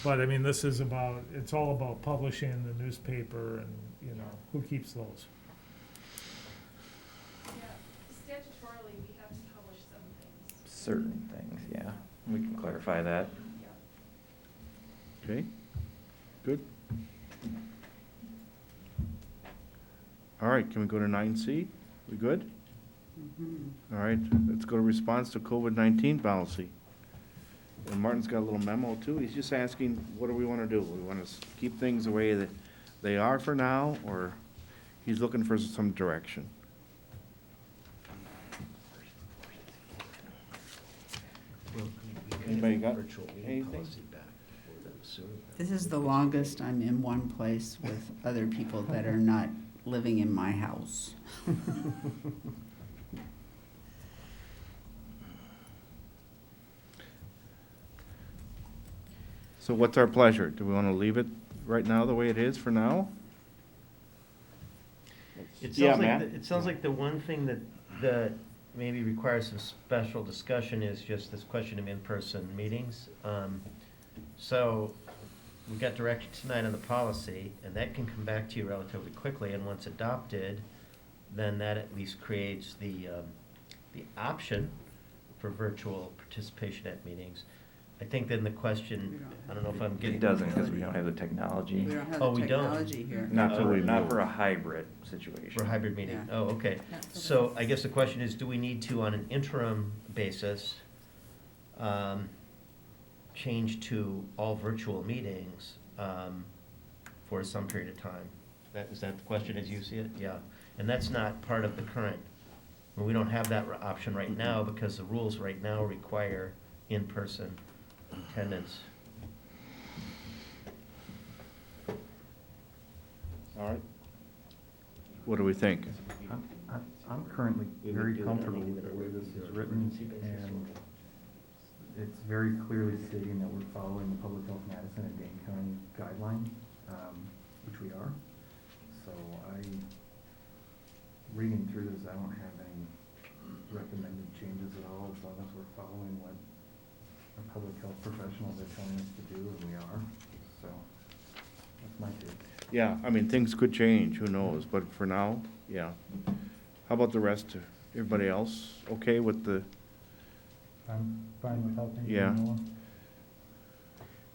[SPEAKER 11] But I mean, this is it's all about publishing in the newspaper and, who keeps those?
[SPEAKER 2] Yeah, statutorily, we have to publish some things.
[SPEAKER 14] Certain things, yeah. We can clarify that.
[SPEAKER 2] Yeah.
[SPEAKER 1] okay, good. All right, can we go to 9C? We good?
[SPEAKER 10] Mhm.
[SPEAKER 1] All right, let's go to response to COVID-19 policy. And Martin's got a little memo too. He's just asking, what do we want to do? We want to keep things the way that they are for now, or he's looking for some direction? Anybody got anything?
[SPEAKER 10] This is the longest I'm in one place with other people that are not living in my house.
[SPEAKER 1] So what's our pleasure? Do we want to leave it right now the way it is for now? Yeah, Matt?
[SPEAKER 17] It sounds like the one thing that maybe requires some special discussion is just this question of in-person meetings. So we got direction tonight on the policy, and that can come back to you relatively quickly, and once adopted, then that at least creates the option for virtual participation at meetings. I think then the question, I don't know if I'm getting.
[SPEAKER 14] It doesn't, because we don't have the technology.
[SPEAKER 10] We don't have
[SPEAKER 17] Oh,
[SPEAKER 10] the
[SPEAKER 17] we don't?
[SPEAKER 10] technology here.
[SPEAKER 14] Not
[SPEAKER 1] till we
[SPEAKER 14] not
[SPEAKER 1] move.
[SPEAKER 14] for a hybrid situation.
[SPEAKER 17] For a hybrid meeting,
[SPEAKER 10] Yeah.
[SPEAKER 17] oh, okay. So I guess the question is, do we need to, on an interim basis, change to all virtual meetings for some period of time? Is that the question as you see it? Yeah, and that's not part of the current, we don't have that option right now because the rules right now require in-person attendance.
[SPEAKER 1] All right. What do we think?
[SPEAKER 19] I'm currently very comfortable with the way this is written, and it's very clearly stating that we're following the Public Health Madison and Dane County guidelines, which we are. So reading through this, I don't have any recommended changes at all, as long as we're following what our public health professionals are telling us to do, and we are, so. That's my take.
[SPEAKER 1] Yeah, I mean, things could change, who knows, but for now, yeah. How about the rest? Everybody else okay with the,
[SPEAKER 15] I'm fine with how things
[SPEAKER 1] Yeah.
[SPEAKER 15] are going.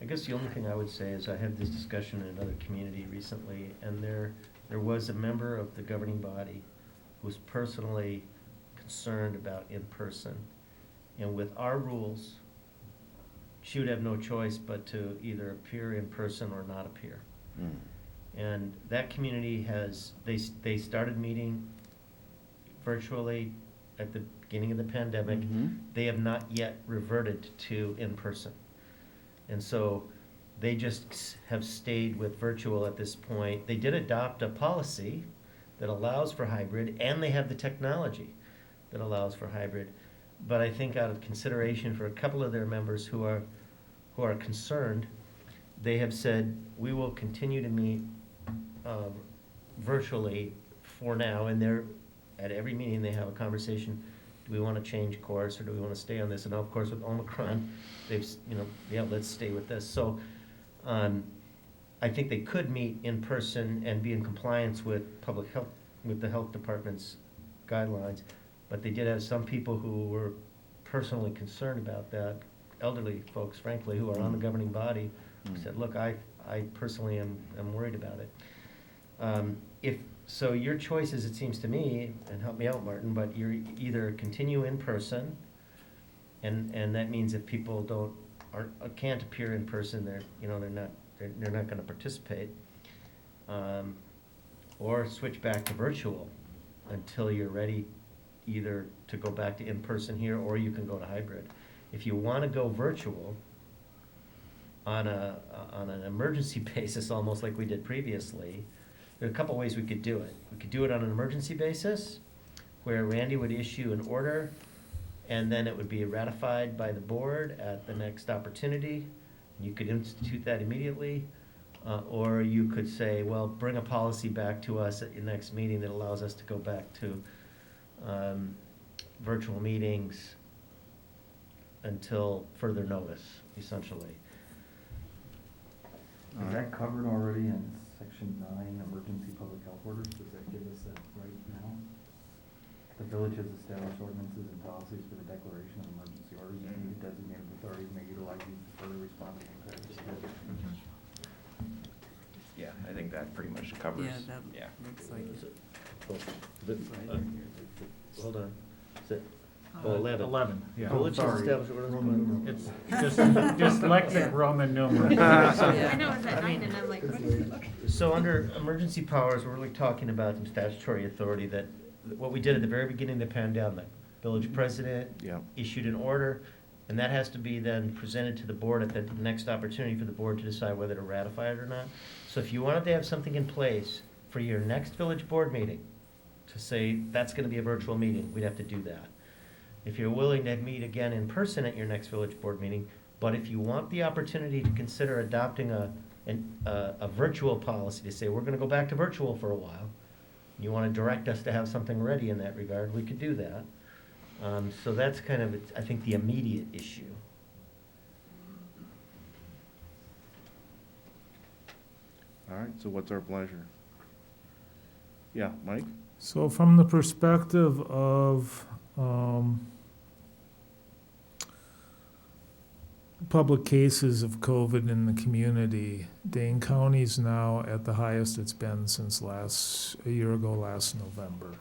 [SPEAKER 17] I guess the only thing I would say is I had this discussion in another community recently, and there was a member of the governing body who was personally concerned about in-person. And with our rules, she would have no choice but to either appear in person or not appear. And that community they started meeting virtually at the beginning of the pandemic. They have not yet reverted to in-person. And so they just have stayed with virtual at this point. They did adopt a policy that allows for hybrid, and they have the technology that allows for hybrid. But I think out of consideration for a couple of their members who are concerned, they have said, we will continue to meet virtually for now, and at every meeting they have a conversation. Do we want to change course, or do we want to stay on this? And of course with Omicron, they've, let's stay with this. So I think they could meet in person and be in compliance with public health, with the health department's guidelines. But they did have some people who were personally concerned about that, elderly folks, frankly, who are on the governing body, who said, look, I personally am worried about it. So your choices, it seems to me, and help me out, Martin, but you're either continue in person, and that means if people can't appear in person, they're not going to participate, or switch back to virtual until you're ready either to go back to in-person here, or you can go to hybrid. If you want to go virtual on an emergency basis, almost like we did previously, there are a couple ways we could do it. We could do it on an emergency basis, where Randy would issue an order, and then it would be ratified by the board at the next opportunity. You could institute that immediately, or you could say, well, bring a policy back to us at your next meeting that allows us to go back to virtual meetings until further notice, essentially.
[SPEAKER 19] Is that covered already in section 9, emergency public health orders? Does that give us that right now? The village has established ordinances and policies for the declaration of emergency orders, and any designated authorities may utilize these to further respond to impacts.
[SPEAKER 14] Yeah, I think that pretty much covers.
[SPEAKER 10] Yeah, that looks like it.
[SPEAKER 17] Hold on. Is it? 11.
[SPEAKER 15] 11, yeah.
[SPEAKER 17] Village has
[SPEAKER 15] Sorry.
[SPEAKER 17] established ordinances.
[SPEAKER 15] It's dyslexic Roman numerals.
[SPEAKER 18] I know it's at 9 and I'm like, what is it?
[SPEAKER 17] So under emergency powers, we're really talking about some statutory authority that, what we did at the very beginning of the pandemic, village president issued an order, and that has to be then presented to the board at the next opportunity for the board to decide whether to ratify it or not. So if you wanted to have something in place for your next village board meeting, to say that's gonna be a virtual meeting, we'd have to do that. If you're willing to meet again in person at your next village board meeting, but if you want the opportunity to consider adopting a virtual policy to say, we're gonna go back to virtual for a while, you wanna direct us to have something ready in that regard, we could do that. So that's kind of, I think, the immediate issue.
[SPEAKER 1] all right, so what's our pleasure? Yeah, Mike?
[SPEAKER 11] So from the perspective of public cases of COVID in the community, Dane County's now at the highest it's been since a year ago, last November.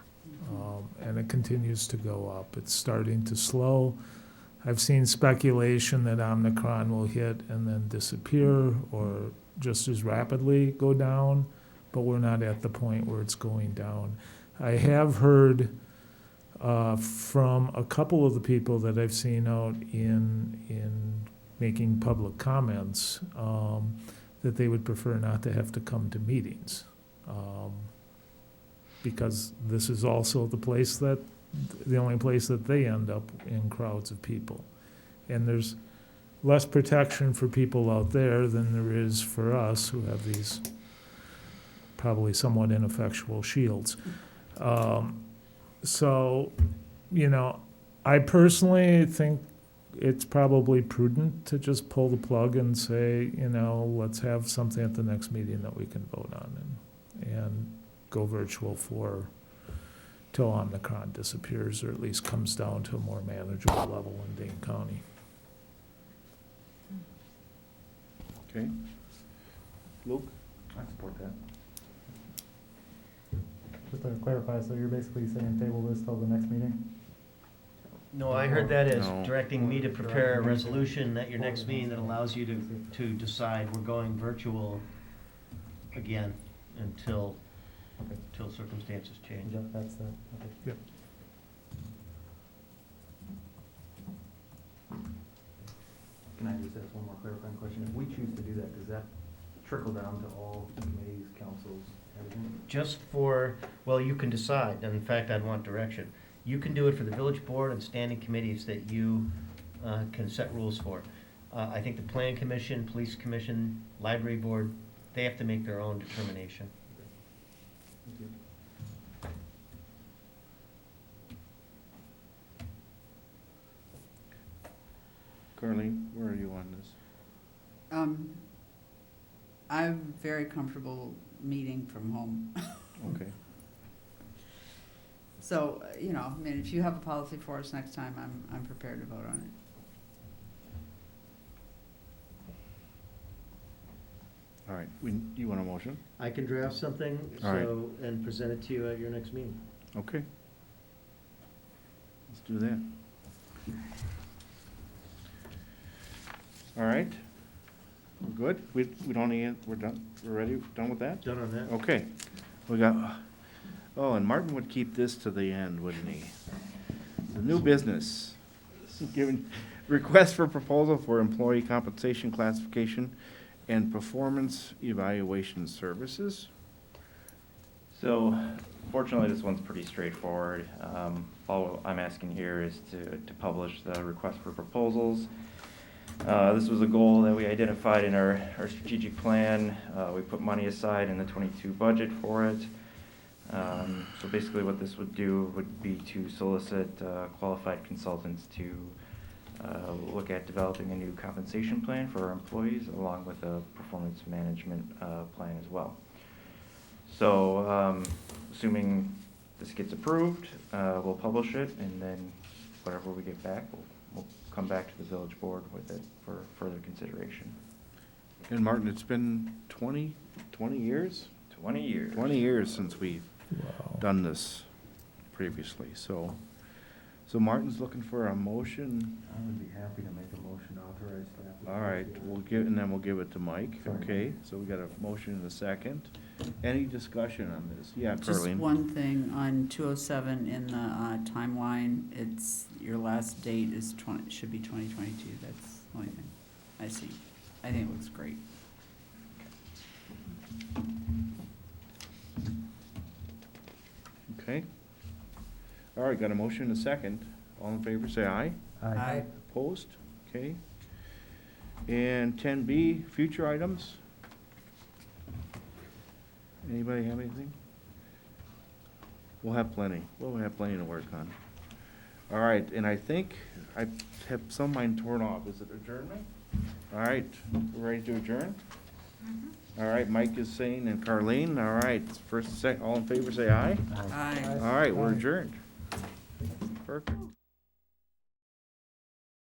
[SPEAKER 11] And it continues to go up. It's starting to slow. I've seen speculation that Omicron will hit and then disappear or just as rapidly go down, but we're not at the point where it's going down. I have heard from a couple of the people that I've seen out in making public comments that they would prefer not to have to come to meetings. Because this is also the only place that they end up in crowds of people. And there's less protection for people out there than there is for us who have these probably somewhat ineffectual shields. So, I personally think it's probably prudent to just pull the plug and say, you know, let's have something at the next meeting that we can vote on and go virtual for till Omicron disappears, or at least comes down to a more manageable level in Dane County.
[SPEAKER 1] Okay. Luke?
[SPEAKER 19] I support that.
[SPEAKER 15] Just to clarify, so you're basically saying table this till the next meeting?
[SPEAKER 17] No, I heard that as
[SPEAKER 1] No.
[SPEAKER 17] directing me to prepare a resolution at your next meeting that allows you to decide we're going virtual again until circumstances change.
[SPEAKER 15] Yep, that's the, okay.
[SPEAKER 11] Yep.
[SPEAKER 19] Can I just ask one more clarifying question? If we choose to do that, does that trickle down to all committees, councils, everything?
[SPEAKER 17] Just for, well, you can decide, and in fact, I'd want direction. You can do it for the village board and standing committees that you can set rules for. I think the plan commission, police commission, library board, they have to make their own determination.
[SPEAKER 19] Thank you.
[SPEAKER 1] Carleen, where are you on this?
[SPEAKER 10] I'm very comfortable meeting from home.
[SPEAKER 1] Okay.
[SPEAKER 10] So, you know, I mean, if you have a policy for us next time, I'm prepared to vote on it.
[SPEAKER 1] All right, you want a motion?
[SPEAKER 17] I can draft something,
[SPEAKER 1] All right.
[SPEAKER 17] so, and present it to you at your next meeting.
[SPEAKER 1] Okay. Let's do that. All right. We're good? We don't need, we're done, we're ready, done with that?
[SPEAKER 17] Done on that?
[SPEAKER 1] Okay. We got, oh, and Martin would keep this to the end, wouldn't he? The new business, given, request for proposal for employee compensation classification and performance evaluation services.
[SPEAKER 14] So fortunately, this one's pretty straightforward. All I'm asking here is to publish the request for proposals. This was a goal that we identified in our strategic plan. We put money aside in the 22 budget for it. So basically what this would do would be to solicit qualified consultants to look at developing a new compensation plan for our employees along with a performance management plan as well. So assuming this gets approved, we'll publish it, and then whatever we get back, we'll come back to the village board with it for further consideration.
[SPEAKER 1] And Martin, it's been 20 years?
[SPEAKER 14] 20 years.
[SPEAKER 1] 20 years since we've
[SPEAKER 11] Wow.
[SPEAKER 1] done this previously, so Martin's looking for a motion.
[SPEAKER 19] I would be happy to make a motion to authorize staff. to
[SPEAKER 1] All right, and then we'll give it to Mike,
[SPEAKER 19] Sorry.
[SPEAKER 1] okay? So we got a motion and a second. Any discussion on this? Yeah,
[SPEAKER 10] Just
[SPEAKER 1] Carleen?
[SPEAKER 10] one thing, on 207 in the timeline, it's, your last date is should be 2022, that's the only thing I see. I think it looks great.
[SPEAKER 1] Okay. All right, got a motion and a second. All in favor, say aye.
[SPEAKER 10] Aye.
[SPEAKER 1] Opposed? Okay. And 10B, future items? Anybody have anything? We'll have plenty. We'll have plenty to work on. All right, and I think I have some of mine torn off. Is it adjournment? All right, we're ready to adjourn? All right, Mike is saying, and Carleen, all right, first, all in favor, say aye.
[SPEAKER 10] Aye.
[SPEAKER 1] All right, we're adjourned. Perfect.